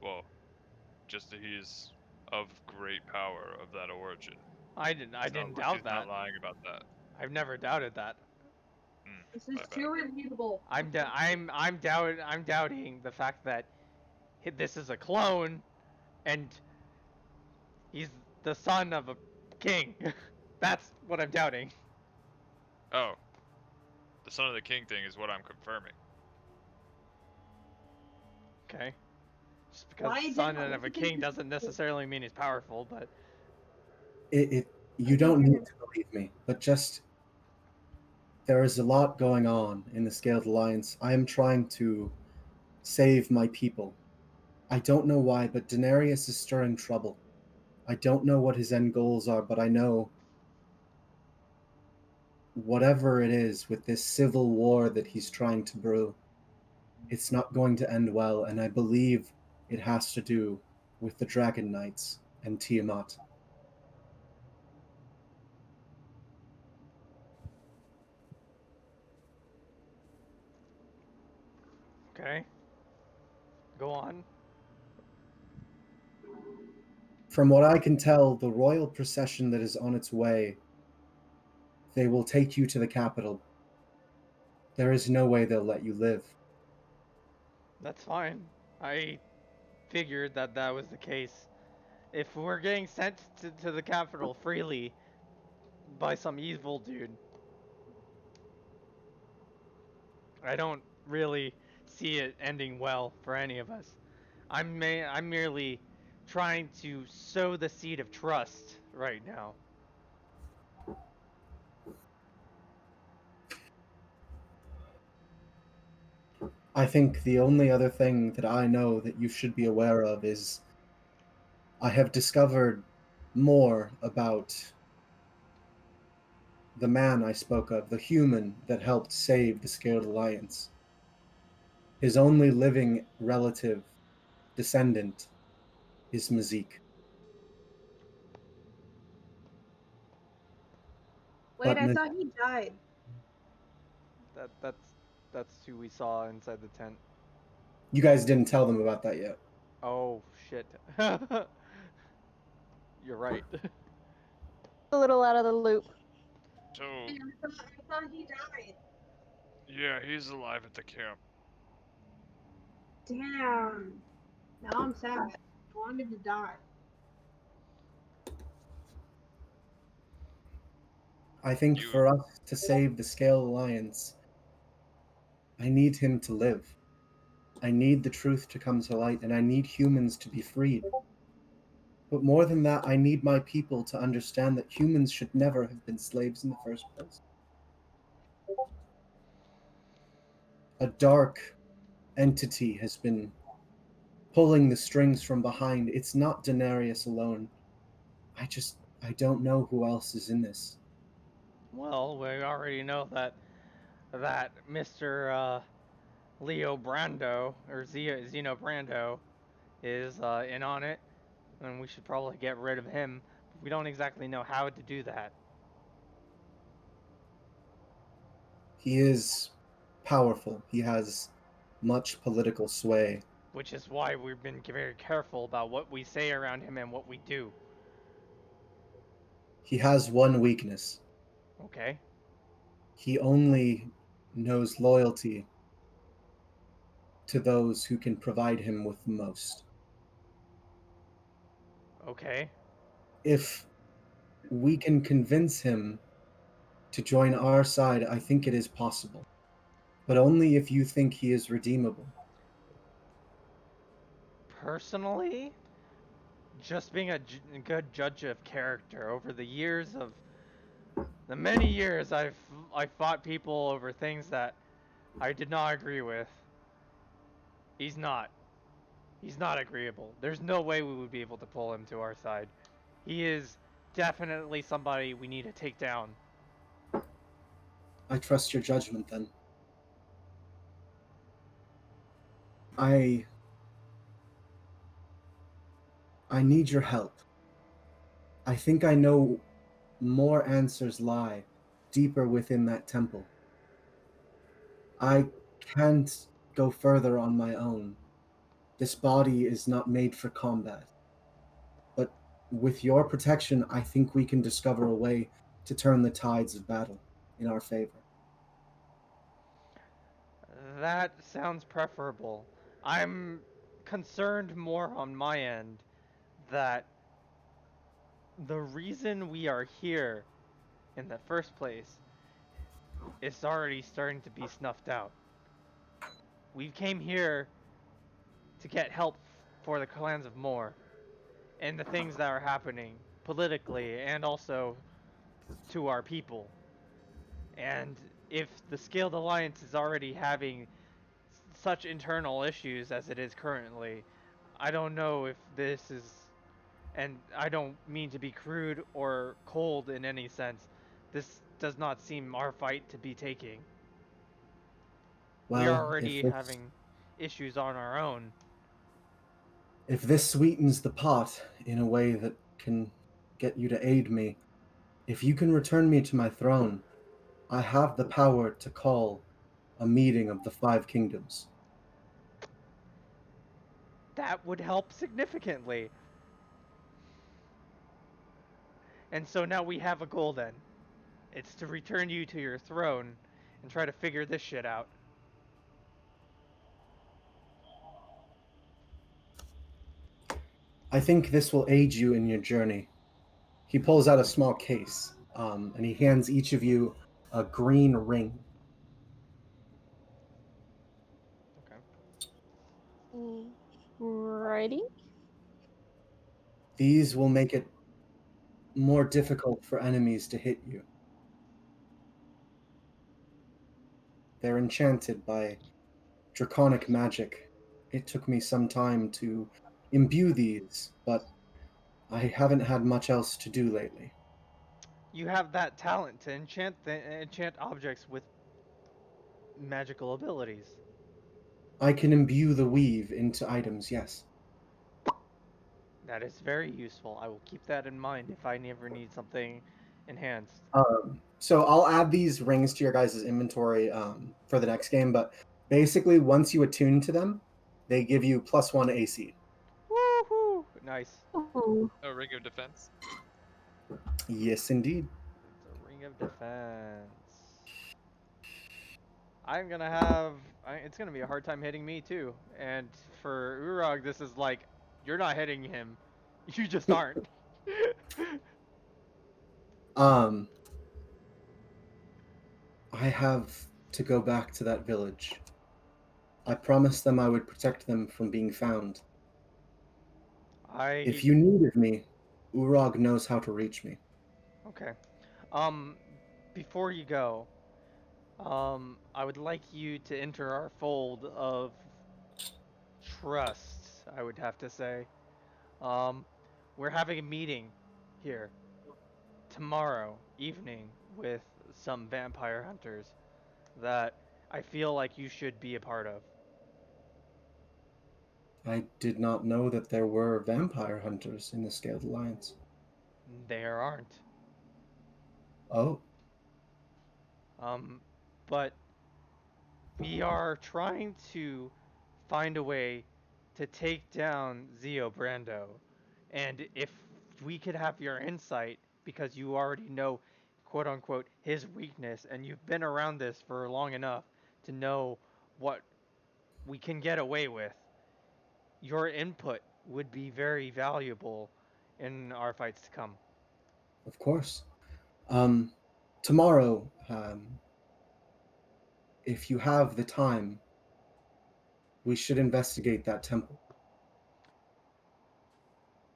Well, just that he's of great power of that origin. I didn't He's doubt that. not lying about that. I've never doubted that. This My is bad. too relatable. I'm doubting the fact that this is a clone, and he's the son of a king. That's what I'm doubting. Oh, the son of the king thing is what I'm confirming. Okay. Just Why because son didn't of a you king think- doesn't necessarily mean he's powerful, but You don't need to believe me, but just there is a lot going on in the Scaled Alliance. I am trying to save my people. I don't know why, but Denarius is stirring trouble. I don't know what his end goals are, but I know whatever it is with this civil war that he's trying to brew, it's not going to end well, and I believe it has to do with the Dragon Knights and Tiamat. okay. Go on. From what I can tell, the royal procession that is on its way, they will take you to the capital. There is no way they'll let you live. That's fine. I figured that that was the case. If we're getting sent to the capital freely by some evil dude, I don't really see it ending well for any of us. I'm merely trying to sow the seed of trust right now. I think the only other thing that I know that you should be aware of is I have discovered more about the man I spoke of, the human that helped save the Scaled Alliance. His only living relative, descendant, is Mazik. Wait, But I thought he died. That that's who we saw inside the tent. you guys didn't tell them about that yet. Oh shit. You're right. A little out of the loop. So, I thought he died. yeah, he's alive at the camp. Damn. Now I'm sad. I wanted to die. I think You- for us to save the Scale Alliance, I need him to live. I need the truth to come to light, and I need humans to be freed. But more than that, I need my people to understand that humans should never have been slaves in the first place. A dark entity has been pulling the strings from behind. It's not Denarius alone. I don't know who else is in this. Well, we already know that Mr. Leo Brando or Zeno Brando is in on it, and we should probably get rid of him. But we don't exactly know how to do that. He is powerful. He has much political sway. Which is why we've been very careful about what we say around him and what we do. He has one weakness. Okay. He only knows loyalty to those who can provide him with the most. Okay. If we can convince him to join our side, I think it is possible. But only if you think he is redeemable. Personally, just being a good judge of character over the years of the many years I fought people over things that I did not agree with. He's not. He's not agreeable. There's no way we would be able to pull him to our side. He is definitely somebody we need to take down. I trust your judgment then. I need your help. I think I know more answers lie deeper within that temple. I can't go further on my own. This body is not made for combat. But with your protection, I think we can discover a way to turn the tides of battle in our favor. That sounds preferable. I'm concerned more on my end that the reason we are here in the first place is already starting to be snuffed out. We came here to get help for the clans of Moor and the things that are happening politically and also to our people. And if the Scaled Alliance is already having such internal issues as it is currently, I don't know if this is, and I don't mean to be crude or cold in any sense, this does not seem our fight to be taking. We are Well, already having issues on our own. if this sweetens the pot in a way that can get you to aid me, if you can return me to my throne, I have the power to call a meeting of the five kingdoms. That would help significantly. And so now we have a goal then. It's to return you to your throne and try to figure this shit out. I think this will aid you in your journey. He pulls out a small case, and he hands each of you a green ring. Okay. Righty. These will make it more difficult for enemies to hit you. They're enchanted by draconic magic. It took me some time to imbue these, but I haven't had much else to do lately. You have that talent to enchant objects with magical abilities. I can imbue the weave into items, yes. That is very useful. I will keep that in mind if I ever need something enhanced. So I'll add these rings to your guys' inventory for the next game, but basically, once you attune to them, they give you +1 AC. Woohoo! Nice. Ooh. Oh, ring of defense. Yes, indeed. It's a ring of defense. I'm gonna have. It's gonna be a hard time hitting me too. And for Urag, this is like, you're not hitting him. You just aren't. Um, I have to go back to that village. I promised them I would protect them from being found. If I. you needed me, Urag knows how to reach me. Okay. Um, before you go, I would like you to enter our fold of trust, I would have to say. Um, we're having a meeting here tomorrow evening with some vampire hunters that I feel like you should be a part of. I did not know that there were vampire hunters in the Scaled Alliance. There aren't. Oh, Um, but we are trying to find a way to take down Zio Brando. And if we could have your insight, because you already know quote unquote his weakness, and you've been around this for long enough to know what we can get away with. Your input would be very valuable in our fights to come. Of course. Tomorrow, if you have the time, we should investigate that temple.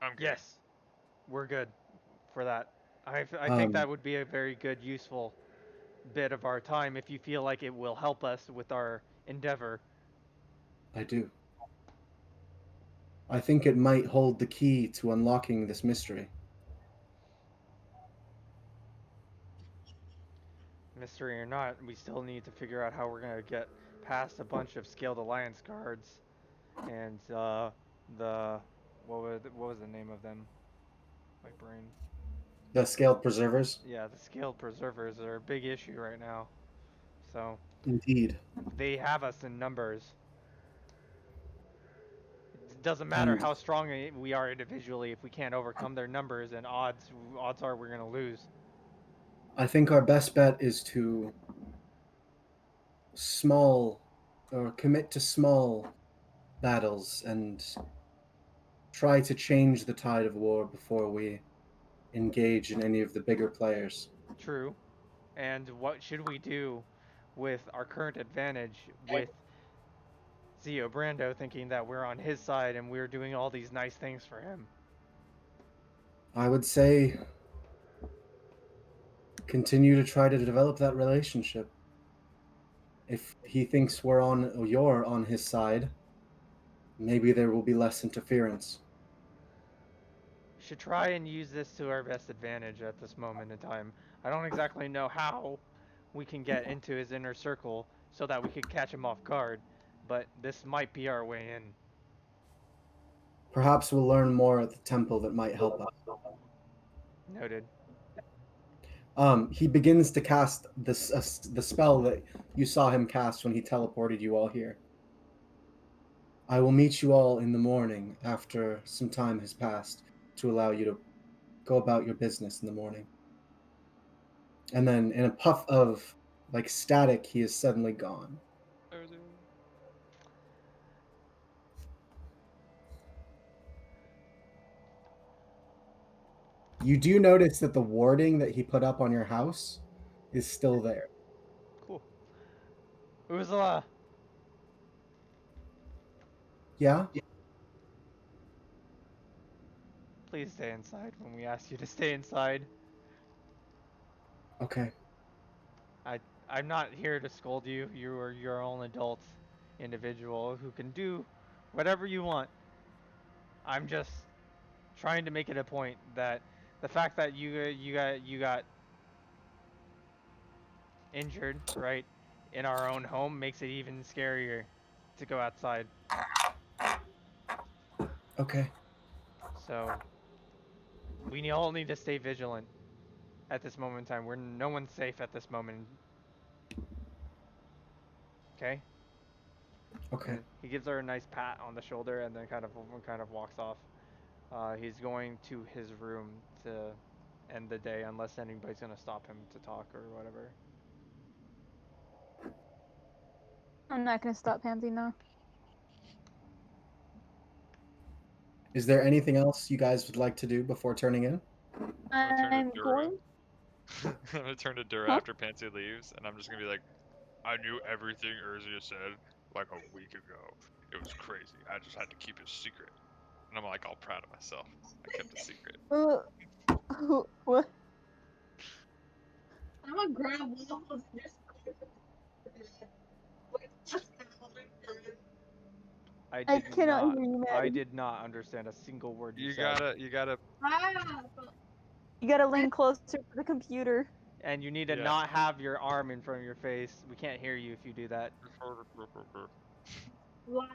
I'm good. Yes, we're good for that. I think Um, that would be a very good, useful bit of our time if you feel like it will help us with our endeavor. I do. I think it might hold the key to unlocking this mystery. Mystery or not, we still need to figure out how we're going to get past a bunch of Scaled Alliance guards and the what was the name of them? My brain. The scaled preservers? Yeah, the Scaled Preservers are a big issue right now. So Indeed. they have us in numbers. It doesn't matter And how strong we are individually if we can't overcome their numbers, and odds are we're going to lose. I think our best bet is to small or commit to small battles and try to change the tide of war before we engage in any of the bigger players. True. And what should we do with our current advantage with Zio Brando thinking that we're on his side and we're doing all these nice things for him? I would say continue to try to develop that relationship. If he thinks you're on his side, maybe there will be less interference. Should try and use this to our best advantage at this moment in time. I don't exactly know how we can get into his inner circle so that we could catch him off guard, but this might be our way in. Perhaps we'll learn more at the temple that might help us. Noted. He begins to cast the spell that you saw him cast when he teleported you all here. I will meet you all in the morning after some time has passed to allow you to go about your business in the morning. And then in a puff of like static, he is suddenly gone. You do notice that the warding that he put up on your house is still there. Cool. Ursula, Yeah? please stay inside when we ask you to stay inside. Okay. I'm not here to scold you. You are your own adult individual who can do whatever you want. I'm just trying to make it a point that the fact that you got injured, right, in our own home makes it even scarier to go outside. Okay. So we all need to stay vigilant at this moment in time. No one's safe at this moment. Okay. Okay. And he gives her a nice pat on the shoulder and then kind of walks off. He's going to his room to end the day unless anybody's gonna stop him to talk or whatever. I'm not gonna stop Pansy now. Is there anything else you guys would like to do before turning in? I'm gonna turn I'm to Dura. going. I'm gonna turn to Dura Huh? after Pansy leaves, and I'm just gonna be like, I knew everything Urzia said like a week ago. It was crazy. I just had to keep it secret. And I'm like all proud of myself. I kept a secret. What? I'm gonna grab one of those and just like just I cannot hear you, I Maddie. did not understand a single word you You said. gotta You gotta lean closer to the computer. And you need to Yeah. not have your arm in front of your face. We can't hear you if you do that. wow.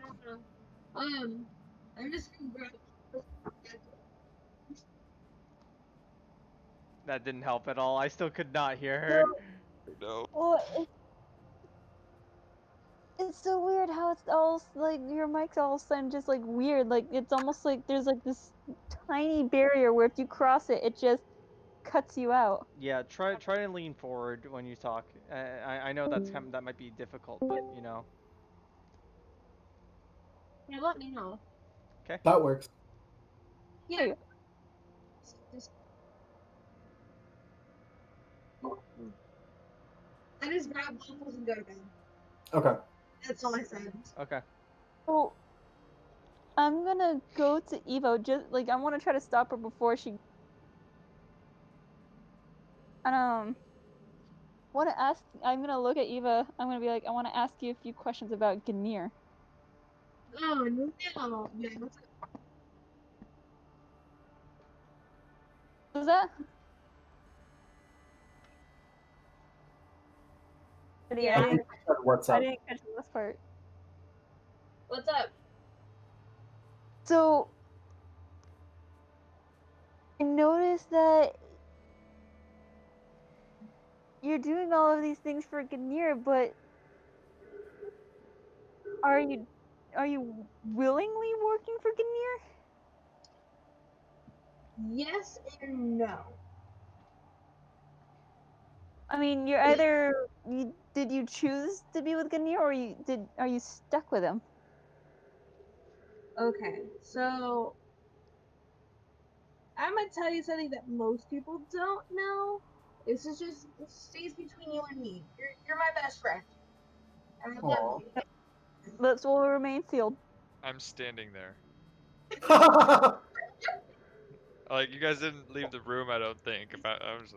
I'm just gonna grab. That didn't help at all. I still could not hear her. No. Well, it's so weird how it's all like your mic's all of a sudden just like weird. Like it's almost like there's like this tiny barrier where if you cross it, it just cuts you out. Yeah, try and lean forward when you talk. I know that might be difficult, but you know. Yeah, let me know. That works. Yeah. I just grab waffles and go to bed. Okay. That's all I said. Okay. So I'm gonna go to Evo. Just like I want to try to stop her before she. And want to ask. I'm gonna look at Eva. I'm gonna be like, I want to ask you a few questions about Ganir. Oh no. Yeah, what's up? Was that? Yeah. I didn't. What's I up? didn't catch this part. What's up? So I noticed that you're doing all of these things for Ganir, but are you willingly working for Ganir? Yes and no. I mean, you're either did you choose to be with Ganir, or are you stuck with him? Okay, so I'm gonna tell you something that most people don't know. This stays between you and me. You're my best friend. And I love you. Let's all remain sealed. I'm standing there. Like, you guys didn't leave the room, I don't think. I was.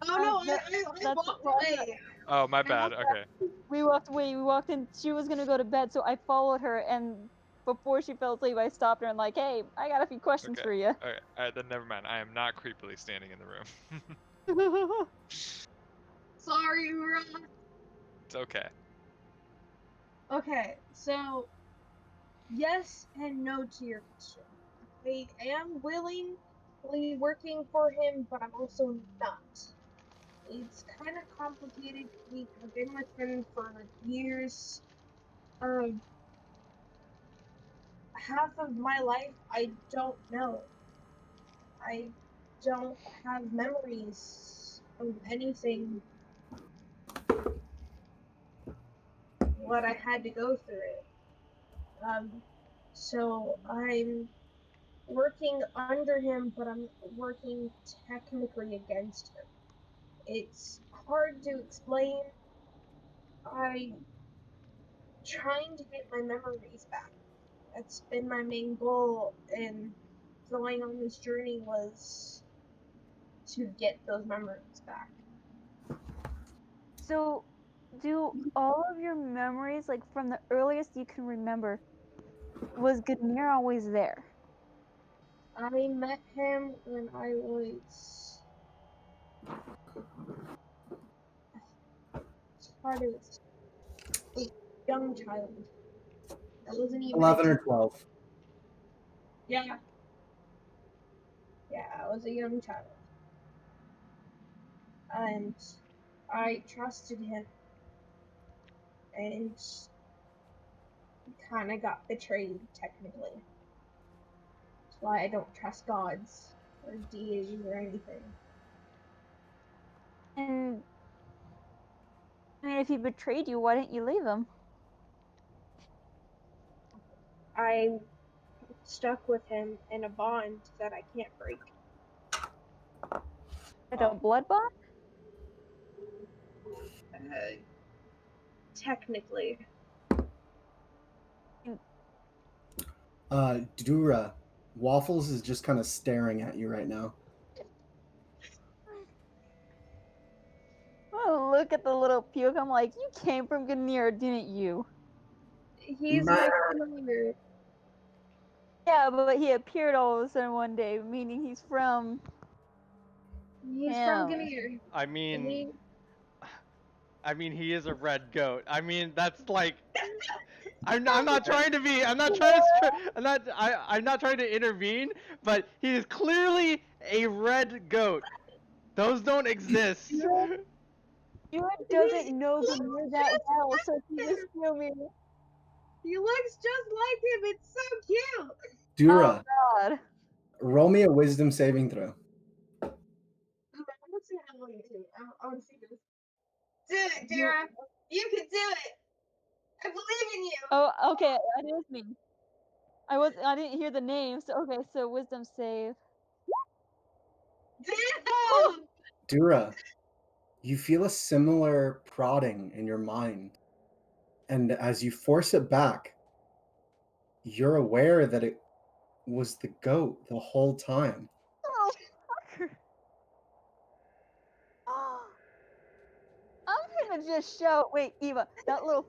Oh no, I That's walked why- away. Oh, my bad. Okay. We walked away. We walked in. She was gonna go to bed, so I followed her. And before she fell asleep, I stopped her and like, "Hey, I got a few questions Okay. for you." Alright, then never mind. I am not creepily standing in the room. Sorry, Ross. It's okay. Okay, so yes and no to your question. I am willingly working for him, but I'm also not. It's kind of complicated. I've been with him for years. Half of my life I don't know. I don't have memories of anything. What I had to go through it. So I'm working under him, but I'm working technically against him. It's hard to explain. I'm trying to get my memories back. That's been my main goal in going on this journey, was to get those memories back. So, do all of your memories, like from the earliest you can remember, was Ganir always there? I met him when I was part of a young child. I wasn't even 11 or 12. Yeah. Yeah, I was a young child. And I trusted him, and kind of got betrayed, technically. That's why I don't trust gods or deities or anything. And I mean, if he betrayed you, why didn't you leave him? I'm stuck with him in a bond that I can't break. Like a blood bond? Technically. Dura, Waffles is just kind of staring at you right now. Oh, look at the little puke. I'm like, you came from Ganir, didn't you? He's my familiar. Yeah, but he appeared all of a sudden one day, meaning he's from. He's him. from Ganir. I mean, he is a red goat. I mean, that's like. I'm not trying to be. I'm not trying to. I'm not trying to intervene. But he is clearly a red goat. Those don't exist. You doesn't know Ganir that well, so he's assuming. He looks just like him. It's so cute. Dura, Oh God. roll me a wisdom saving throw. want to do it. I want to see this. Do it, Dara. You can do it. I believe in you. Oh, okay. That is me. I didn't hear the name. So okay. So wisdom save. Damn. Dura, you feel a similar prodding in your mind. And as you force it back, you're aware that it was the goat the whole time. Oh, fucker. Oh, I'm gonna just shout. Wait, Eva, that little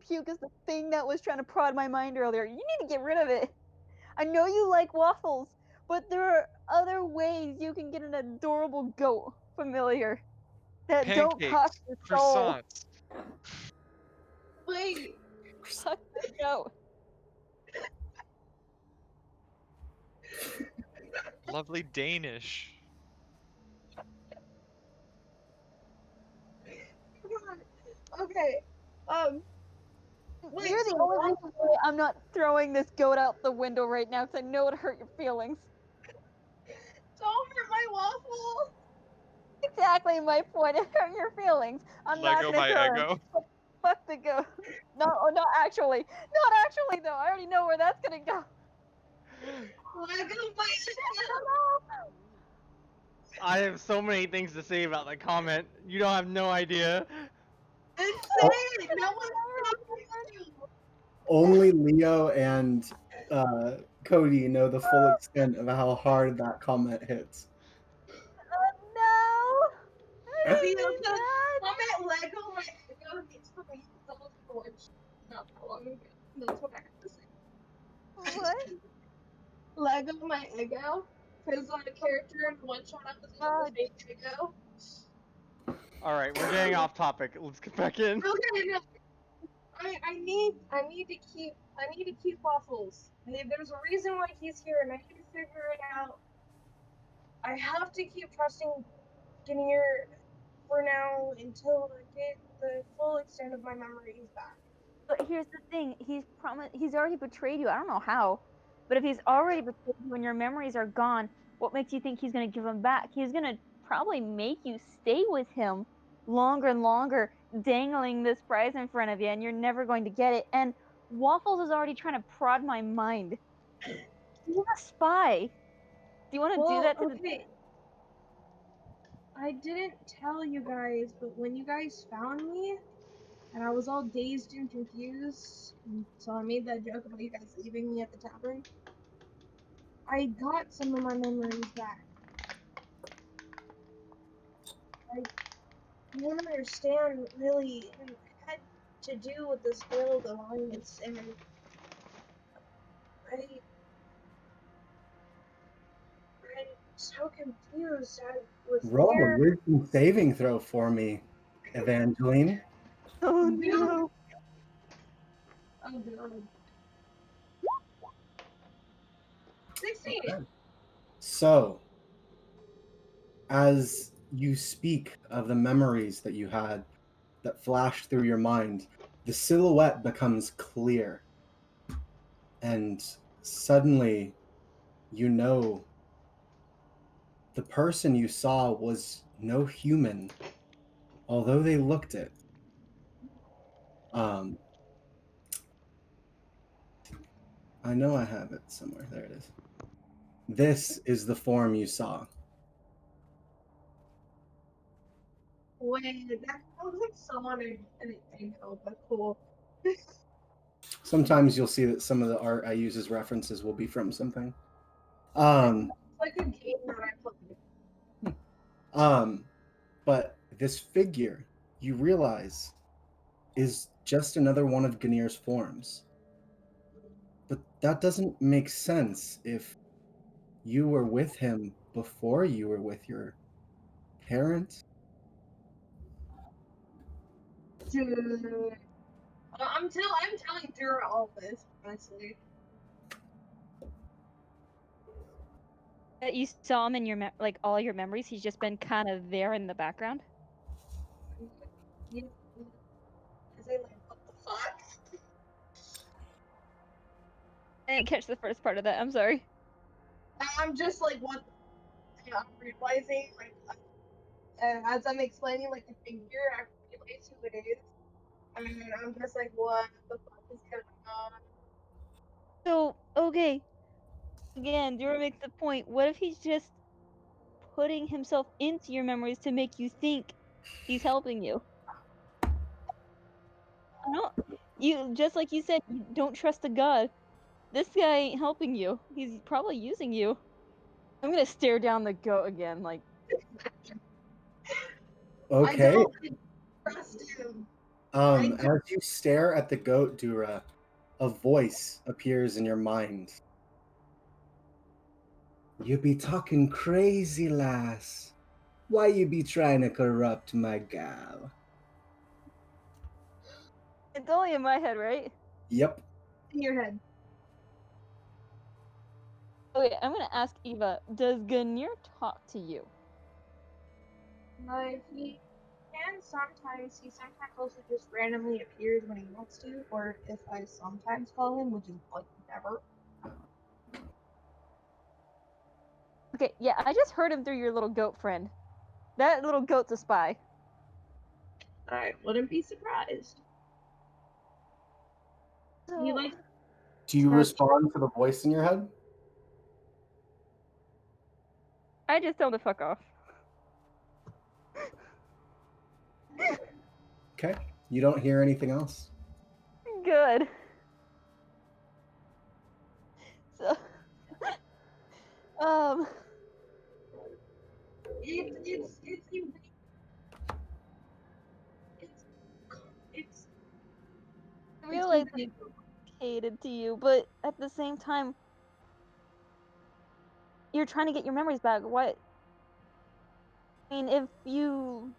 puke is the thing that was trying to prod my mind earlier. You need to get rid of it. I know you like waffles, but there are other ways you can get an adorable goat familiar that don't cost Pancakes, your soul. croissants, Wait. Fuck the goat. lovely Danish. Okay. Wait, You're the so only what? reason why I'm not throwing this goat out the window right now because I know it'll hurt your feelings. Don't hurt my waffle. Exactly my point. It hurt your feelings. I'm not Lego gonna my throw him. ego. Fuck the goat. No, not actually. Not actually though. I already know where that's gonna go. Lego my I have so many things to say about that comment. You don't have no idea. insane. No one's talking. Only Leo and Cody know the full extent of how hard that comment hits. No. I didn't Leo, mean the that. comment Lego my ego needs to be someone to watch not that long ago. That's what I have to say. What? Lego my ego. Because on a character in one shot I was able to make ego. Alright, we're getting off topic. Let's get back in. Okay, no. I need to keep Waffles. There's a reason why he's here and I need to figure it out. I have to keep trusting Ganir for now until I get the full extent of my memories back. But here's the thing. He's already betrayed you. I don't know how. But if he's already betrayed you and your memories are gone, what makes you think he's gonna give them back? He's gonna probably make you stay with him longer and longer, dangling this prize in front of you, and you're never going to get it. And Waffles is already trying to prod my mind. He's a spy. Do you want to do that to the okay. I didn't tell you guys, but when you guys found me, and I was all dazed and confused, and so I made that joke about you guys leaving me at the tavern. I got some of my memories back. You don't understand, really, and it had to do with this Guild Alliance, and I'm so confused. I was Roll a there. wisdom saving throw for me, Evangeline. Oh no. Oh god. 16. Okay. So, as you speak of the memories that you had that flashed through your mind, the silhouette becomes clear. And suddenly, you know the person you saw was no human, although they looked it. I know I have it somewhere. There it is. This is the form you saw. Wait, that sounds like someone I didn't know, but cool. Sometimes you'll see that some of the art I use as references will be from something. It's like a game that I played. But this figure, you realize, is just another one of Ganir's forms. But that doesn't make sense if you were with him before you were with your parents. Dude. I'm telling Dura all this, honestly. That you saw him in your like all your memories. He's just been kind of there in the background. You, is it like, what the fuck? I didn't catch the first part of that. I'm sorry. I'm just like, what? I'm realizing, like, as I'm explaining like the figure, I realize who it is, and I'm just like, what the fuck is going on? So, okay, again, Dura makes the point. What if he's just putting himself into your memories to make you think he's helping you? No, you just like you said, you don't trust a god. This guy ain't helping you. He's probably using you. I'm gonna stare down the goat again, like I Okay. don't trust him. I As you stare at the goat, Dura, a voice appears in your mind. You be talking crazy, lass. Why you be trying to corrupt my gal? it's only in my head, right? Yep. in your head. Okay, I'm gonna ask Eva, does Ganir talk to you? He can sometimes. He sometimes also just randomly appears when he wants to, or if I sometimes call him, which is like never. Okay, yeah, I just heard him through your little goat friend. That little goat's a spy. I wouldn't be surprised. So, He likes Do you her- respond to the voice in your head? I just tell him to fuck off. Okay. You don't hear anything else? Good. So, um, it's it's I realize it's hated to you, but at the same time, you're trying to get your memories back. What? I mean, if you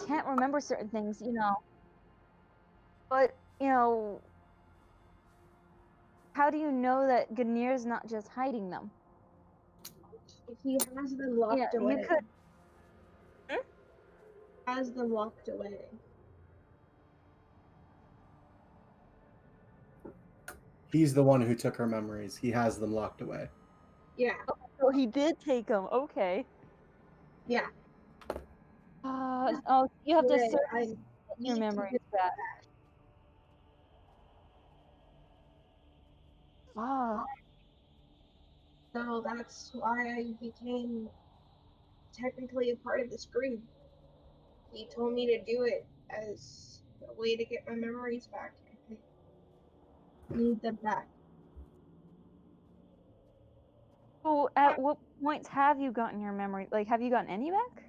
can't remember certain things, but how do you know that Ganir's not just hiding them? he has them locked away. You could. Has them locked away. He's the one who took her memories. He has them locked away. Yeah. So he did take them. Okay. Yeah. Oh, you have to Right, search I your need to memories get back. Ah, So that's why I became technically a part of this group. He told me to do it as a way to get my memories back. I need them back. so at what points have you gotten your memory? Like, have you gotten any back?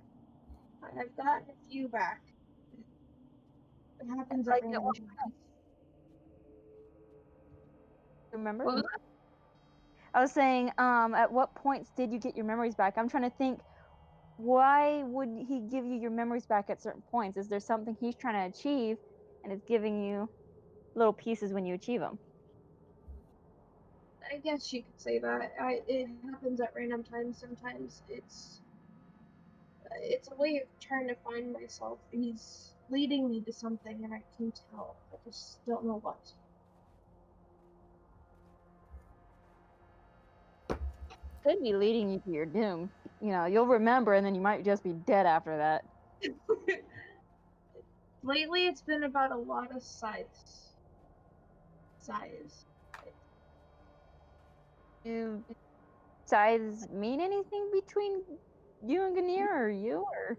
I've gotten a few back. It happens at Like, random times. remember? Well, I was saying, at what points did you get your memories back? I'm trying to think, why would he give you your memories back at certain points? Is there something he's trying to achieve and it's giving you little pieces when you achieve them? I guess you could say that. It happens at random times. Sometimes it's a way of trying to find myself. He's leading me to something, and I can tell. I just don't know what. Could be leading you to your doom. You'll remember and then you might just be dead after that. Lately, it's been about a lot of size. Do size mean anything between you and Ganir, or you, or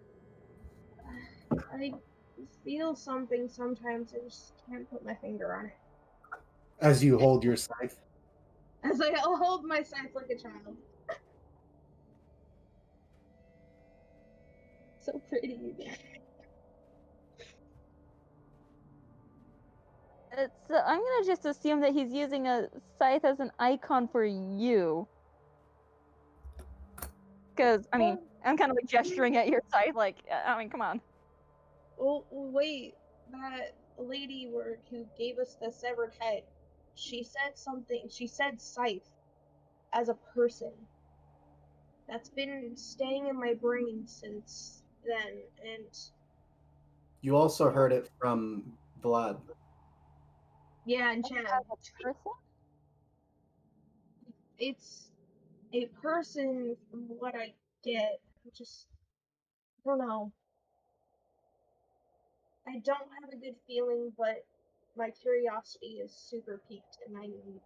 I feel something sometimes. I just can't put my finger on it. As you hold your scythe. As I'll hold my scythe like a child. So pretty, you guys. I'm gonna just assume that he's using a scythe as an icon for you. Because, I mean, I'm kind of like gesturing at your scythe, like, I mean, come on. Oh, wait. That lady who gave us the severed head, she said something. She said scythe as a person. That's been staying in my brain since then, and You also heard it from Vlad. yeah, and Chad. As a person? It's a person from what I get. Just, I don't know. I don't have a good feeling, but my curiosity is super piqued, and I need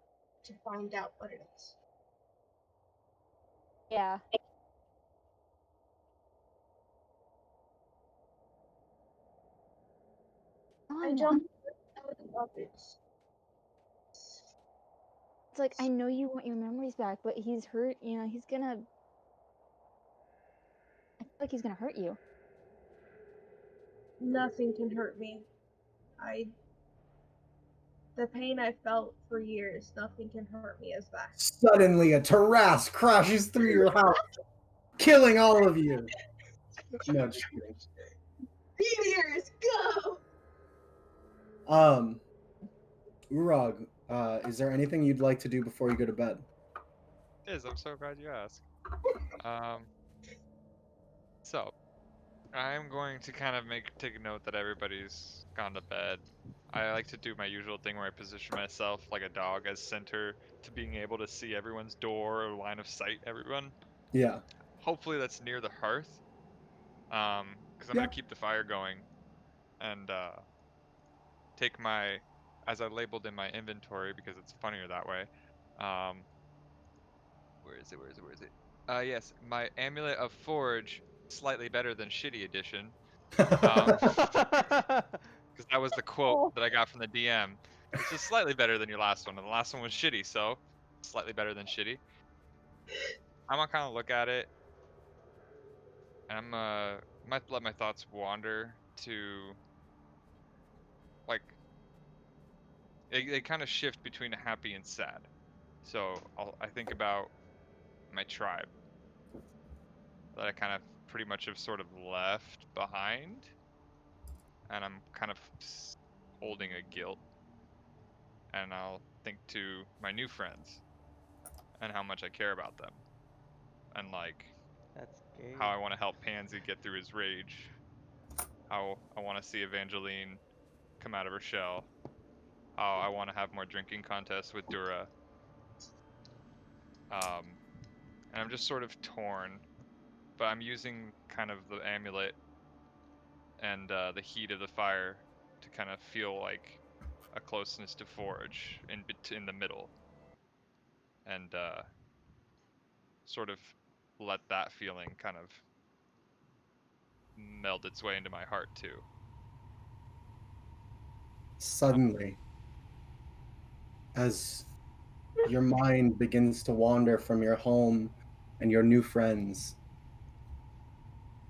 to find out what it is. Yeah. I don't know what others. It's like, I know you want your memories back, but he's hurt, he's gonna... I feel like he's gonna hurt you. Nothing can hurt me. The pain I felt for years, nothing can hurt me as bad. Suddenly, a Taras crashes through your house, killing all of you. No, just kidding. Meteors, go! Urag, is there anything you'd like to do before you go to bed? I'm so glad you asked. So I'm going to kind of take a note that everybody's gone to bed. I like to do my usual thing where I position myself like a dog as center to being able to see everyone's door or line of sight everyone. Yeah. Hopefully that's near the hearth. Because I'm Yeah. gonna keep the fire going and take my, as I labeled in my inventory because it's funnier that way. Where is it? Yes, my Amulet of Forge, slightly better than Shitty Edition. Because that was the quote that I got from the DM. It's just slightly better than your last one, and the last one was shitty, so slightly better than shitty. I'm gonna kind of look at it, and might let my thoughts wander to like they kind of shift between happy and sad. So I think about my tribe that I kind of pretty much have sort of left behind, and I'm kind of holding a guilt. And I'll think to my new friends and how much I care about them, and like That's gay. how I want to help Pansy get through his rage, how I want to see Evangeline come out of her shell, how I want to have more drinking contests with Dura. And I'm just sort of torn, but I'm using kind of the amulet and the heat of the fire to kind of feel like a closeness to Forge in the middle, and sort of let that feeling kind of meld its way into my heart too. Suddenly, as your mind begins to wander from your home and your new friends,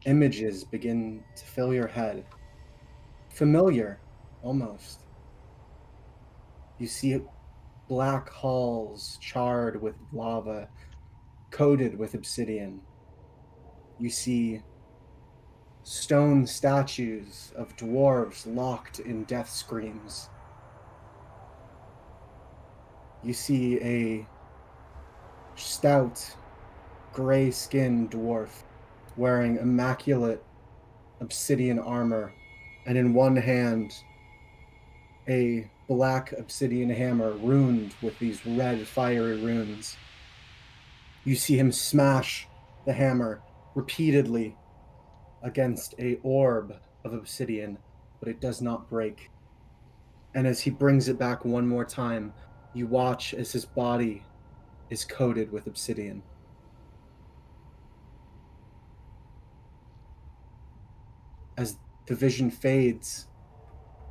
images begin to fill your head. Familiar, almost. You see black halls charred with lava, coated with obsidian. You see stone statues of dwarves locked in death screams. You see a stout, gray-skinned dwarf wearing immaculate obsidian armor, and in one hand, a black obsidian hammer runed with these red fiery runes. You see him smash the hammer repeatedly against a orb of obsidian, but it does not break. And as he brings it back one more time, you watch as his body is coated with obsidian. As the vision fades,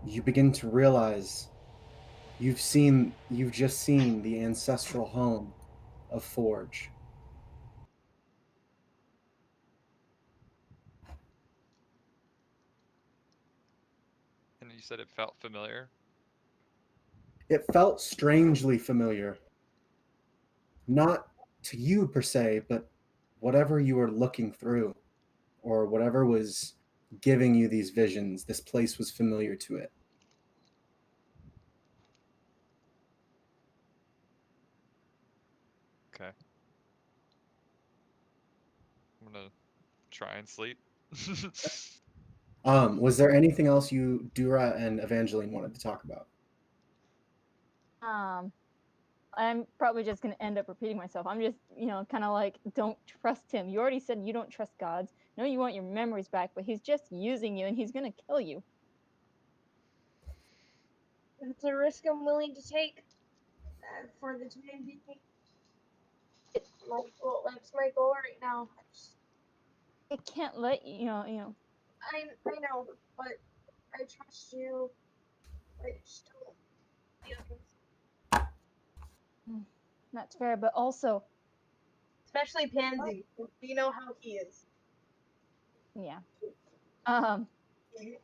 you begin to realize you've just seen the ancestral home of Forge. And you said it felt familiar. It felt strangely familiar. Not to you per se, but whatever you were looking through, or whatever was giving you these visions, this place was familiar to it. Okay. I'm gonna try and sleep. Was there anything else you, Dura and Evangeline, wanted to talk about? I'm probably just gonna end up repeating myself. I'm just, kind of like, don't trust him. You already said you don't trust gods. No, you want your memories back, but he's just using you, and he's gonna kill you. It's a risk I'm willing to take for the time being. That's my goal right now. I can't let I know, but I trust you. I just don't. That's fair, but also, Especially Pansy. You know how he is. yeah.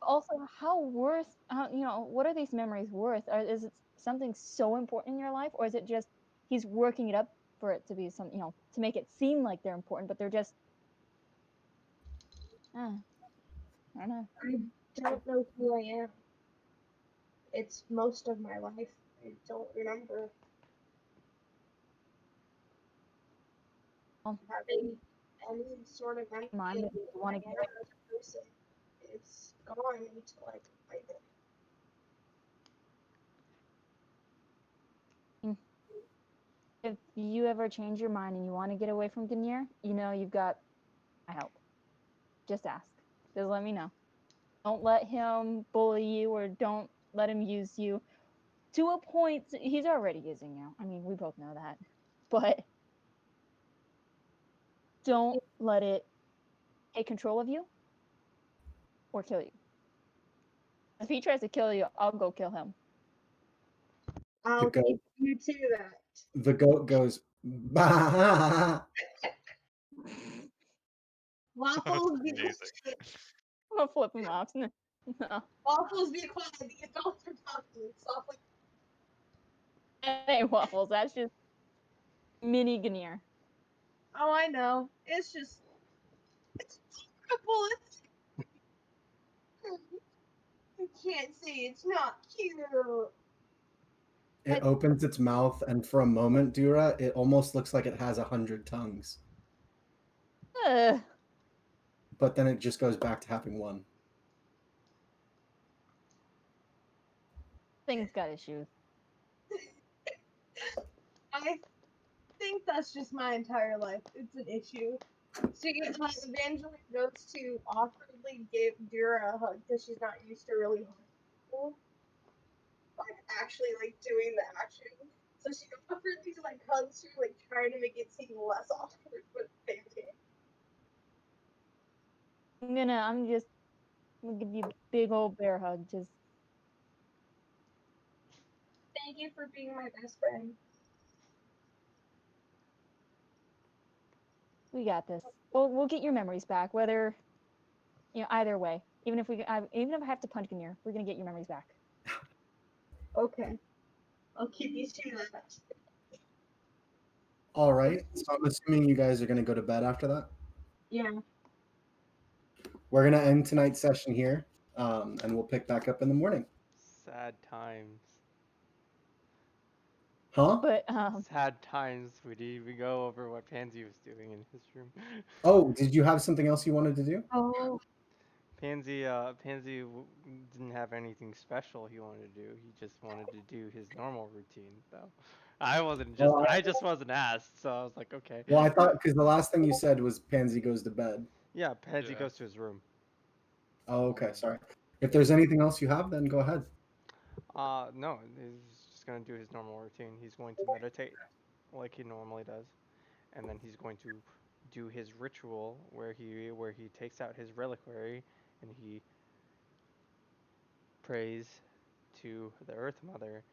Also, what are these memories worth? Is it something so important in your life, or is it just he's working it up for it to be to make it seem like they're important, but they're just, I don't know. I don't know who I am. It's most of my life. I don't remember having any sort of memory Mind of if you who I want am to as a person. It's gone until I can find it. if you ever change your mind and you want to get away from Ganir, you've got my help. Just ask. Just let me know. Don't let him bully you, or don't let him use you. To a point, he's already using you. I mean, we both know that. But don't let it take control of you or kill you. If he tries to kill you, I'll go kill him. I'll goat. keep you to that. The goat goes, bah! Waffles be Amazing. I'm gonna flip him off. No. Waffles be quiet. The adults are talking. Stop like That ain't Waffles. That's just mini Ganir. oh I know. It's horrible. I can't say it's not cute. It opens its mouth, and for a moment, Dura, it almost looks like it has 100 tongues. Ugh. But then it just goes back to having one. Thing's got issues. I think that's just my entire life. It's an issue. Evangeline goes to awkwardly give Dura a hug because she's not used to really hugging people. Like actually like doing the action. So she awkwardly like hugs her, like trying to make it seem less awkward, but fancy. I'm gonna give you a big old bear hug. Just Thank you for being my best friend. we got this. We'll get your memories back. Whether either way. Even if I have to punch Ganir, we're gonna get your memories back. Okay. I'll keep you to that. All right. So I'm assuming you guys are going to go to bed after that. Yeah. We're going to end tonight's session here, and we'll pick back up in the morning. Sad times. Huh? But Sad times. We didn't even go over what Pansy was doing in his room. Oh, did you have something else you wanted to do? oh, Pansy didn't have anything special he wanted to do. He just wanted to do his normal routine, though. Well, I just wasn't asked, so I was like, okay. Well, I thought because the last thing you said was Pansy goes to bed. Yeah, Pansy Yeah. goes to his room. Oh, okay. Sorry. If there's anything else you have, then go ahead. No, he's just gonna do his normal routine. He's going to meditate like he normally does, and then he's going to do his ritual where he takes out his reliquary and he prays to the Earth Mother.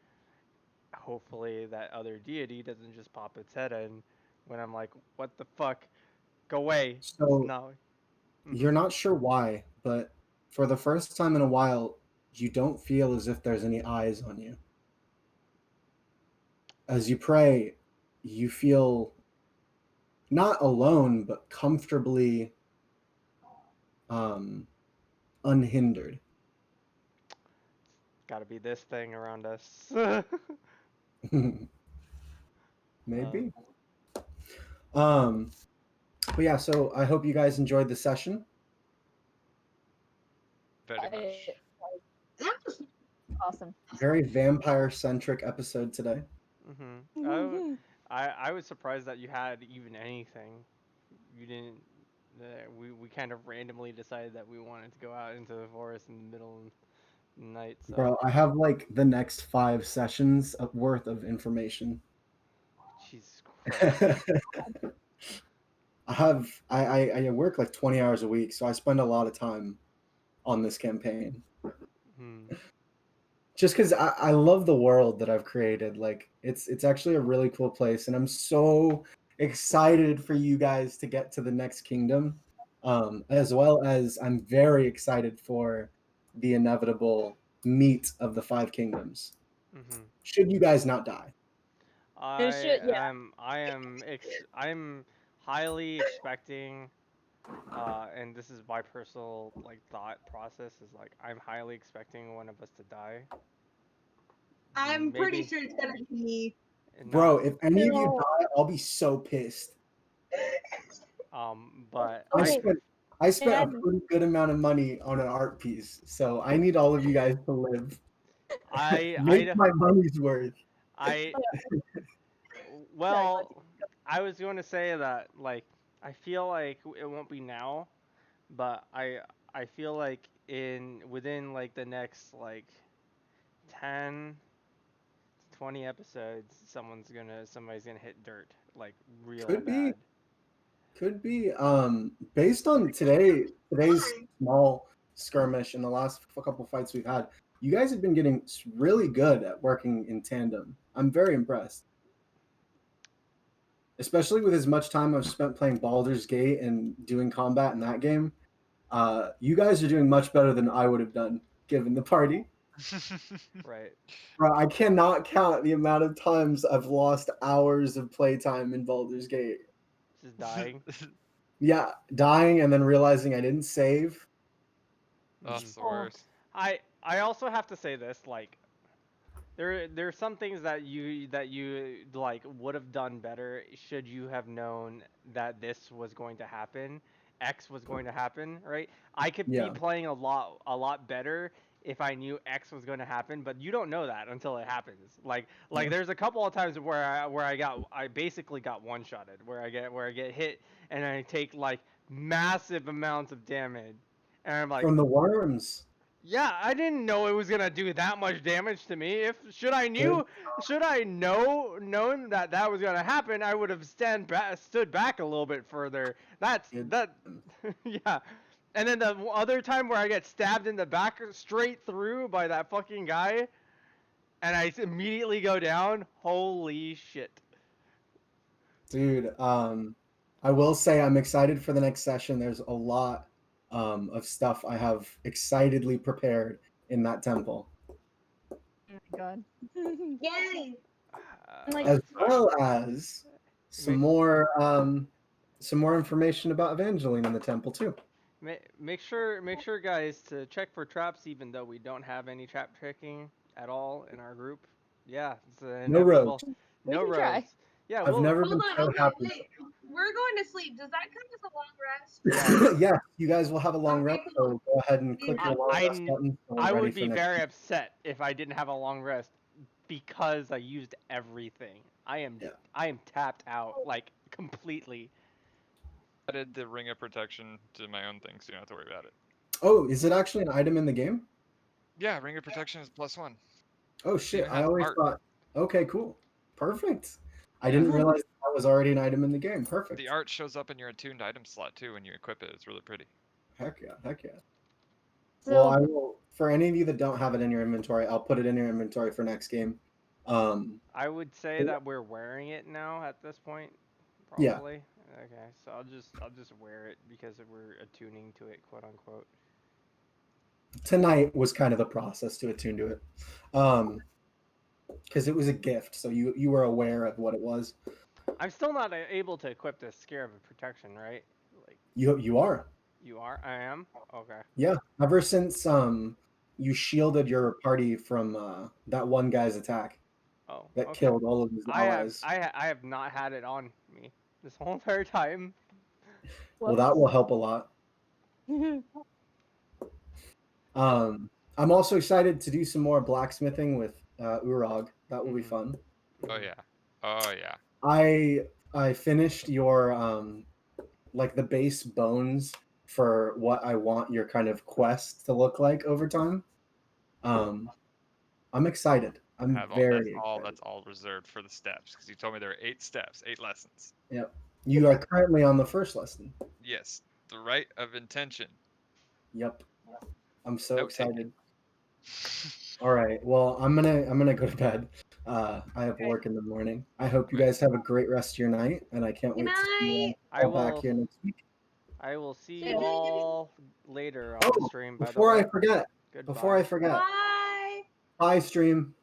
Hopefully that other deity doesn't just pop its head in when I'm like, what the fuck? Go away. So No. you're not sure why, but for the first time in a while, you don't feel as if there's any eyes on you. As you pray, you feel not alone, but comfortably unhindered. Gotta be this thing around us. Maybe. But yeah, so I hope you guys enjoyed the session. Very much. awesome. Very vampire centric episode today. I was surprised that you had even anything. You didn't. We kind of randomly decided that we wanted to go out into the forest in the middle of the night. So Bro, I have like the next 5 sessions worth of information. Jesus Christ. I work like 20 hours a week, so I spend a lot of time on this campaign. Hmm. Just because I love the world that I've created. Like it's actually a really cool place, and I'm so excited for you guys to get to the next kingdom. As well as I'm very excited for the inevitable meet of the 5 kingdoms. Hmm. Should you guys not die. It should, yeah. I'm highly expecting and this is my personal like thought process is like I'm highly expecting one of us to die. I'm pretty Maybe sure it's gonna be me. Bro, not if any of you No. die, I'll be so pissed. but I Okay, spent I spent a Dad, pretty good amount of money on an art piece, so I need all of you guys to live. Make I my money's worth. I sorry, well I was going to say that like I feel like it won't be now, but I feel like in within like the next like 10 to 20 episodes somebody's gonna hit dirt like real Could be, bad. could be. Based on today's small skirmish and the last couple fights we've had, you guys have been getting really good at working in tandem. I'm very impressed, especially with as much time I've spent playing Baldur's Gate and doing combat in that game. You guys are doing much better than I would have done given the party. Right. Bro, I cannot count the amount of times I've lost hours of playtime in Baldur's Gate. Just dying. Yeah, dying and then realizing I didn't save. Oh, Mhm. it's the oh, worst. I also have to say this like there's some things that you like would have done better should you have known that this was going to happen, X was going to happen, right? I could be Yeah, playing a lot better if I knew X was going to happen, but you don't know that until it happens. Like yeah. there's a couple of times where I basically got one-shotted, where I get hit and I take like massive amounts of damage. And I'm like, From the worms. yeah, I didn't know it was gonna do that much damage to me. If Good, should I known that that was gonna happen, I would have stood back a little bit further. good. That, yeah. And then the other time where I get stabbed in the back straight through by that fucking guy, and I immediately go down. Holy shit! Dude, I will say I'm excited for the next session. There's a lot of stuff I have excitedly prepared in that temple, oh my God. Yay! And like, as Uh, well as some make, more some more information about Evangeline in the temple too. make sure guys to check for traps, even though we don't have any trap tracking at all in our group. Yeah, it's No inevitable. rogues. we No can try. rogues. Yeah, I've well, never Hold been on, so okay, happy. wait. We're going to sleep. Does that count as a long rest? yes. Yeah, you guys will have a long rest, Okay, cool. so go ahead and click I your long I rest n- button so we're I ready would for be next. very upset if I didn't have a long rest because I used everything. I am Yeah. I am tapped out like completely. Added the ring of protection to my own thing, so you don't have to worry about it. Oh, is it actually an item in the game? Yeah, ring of protection is +1. Oh It shit, even I has always art. thought. Okay, cool. Perfect. I Yeah, didn't realize that was already an item in the game. the Perfect. art shows up in your attuned item slot too when you equip it. It's really pretty. Heck yeah, heck yeah. Well, So, I will. For any of you that don't have it in your inventory, I'll put it in your inventory for next game. I would say that we're wearing it now at this point, Yeah, probably. Okay, so I'll just wear it because we're attuning to it, quote unquote. tonight was kind of the process to attune to it, because it was a gift, so you were aware of what it was. I'm still not able to equip this Scarab of Protection, right? Like You are. you are. I am. Okay. Yeah. Ever since you shielded your party from that one guy's attack Oh, that okay. killed all of his allies. I have not had it on me this whole entire time. Well, that whoops. will help a lot. I'm also excited to do some more blacksmithing with Urog. That will be Mhm. fun. Oh yeah. Oh yeah. I finished your like the base bones for what I want your kind of quest to look like over time. I'm excited. I'm Have all, very excited. that's all reserved for the steps because you told me there are 8 steps, 8 lessons. Yep. You are currently on the first lesson. Yes, the right of intention. Yep. I'm so Note taken. excited. All right. Well, I'm gonna go to bed. I have work in the morning. I hope you Okay. guys have a great rest of your night, and I can't Good wait to see you night. I all back will. here next week. I will see So you give me- all later on the Oh, stream. By the before way, I forget, goodbye. bye, Bye. bye stream.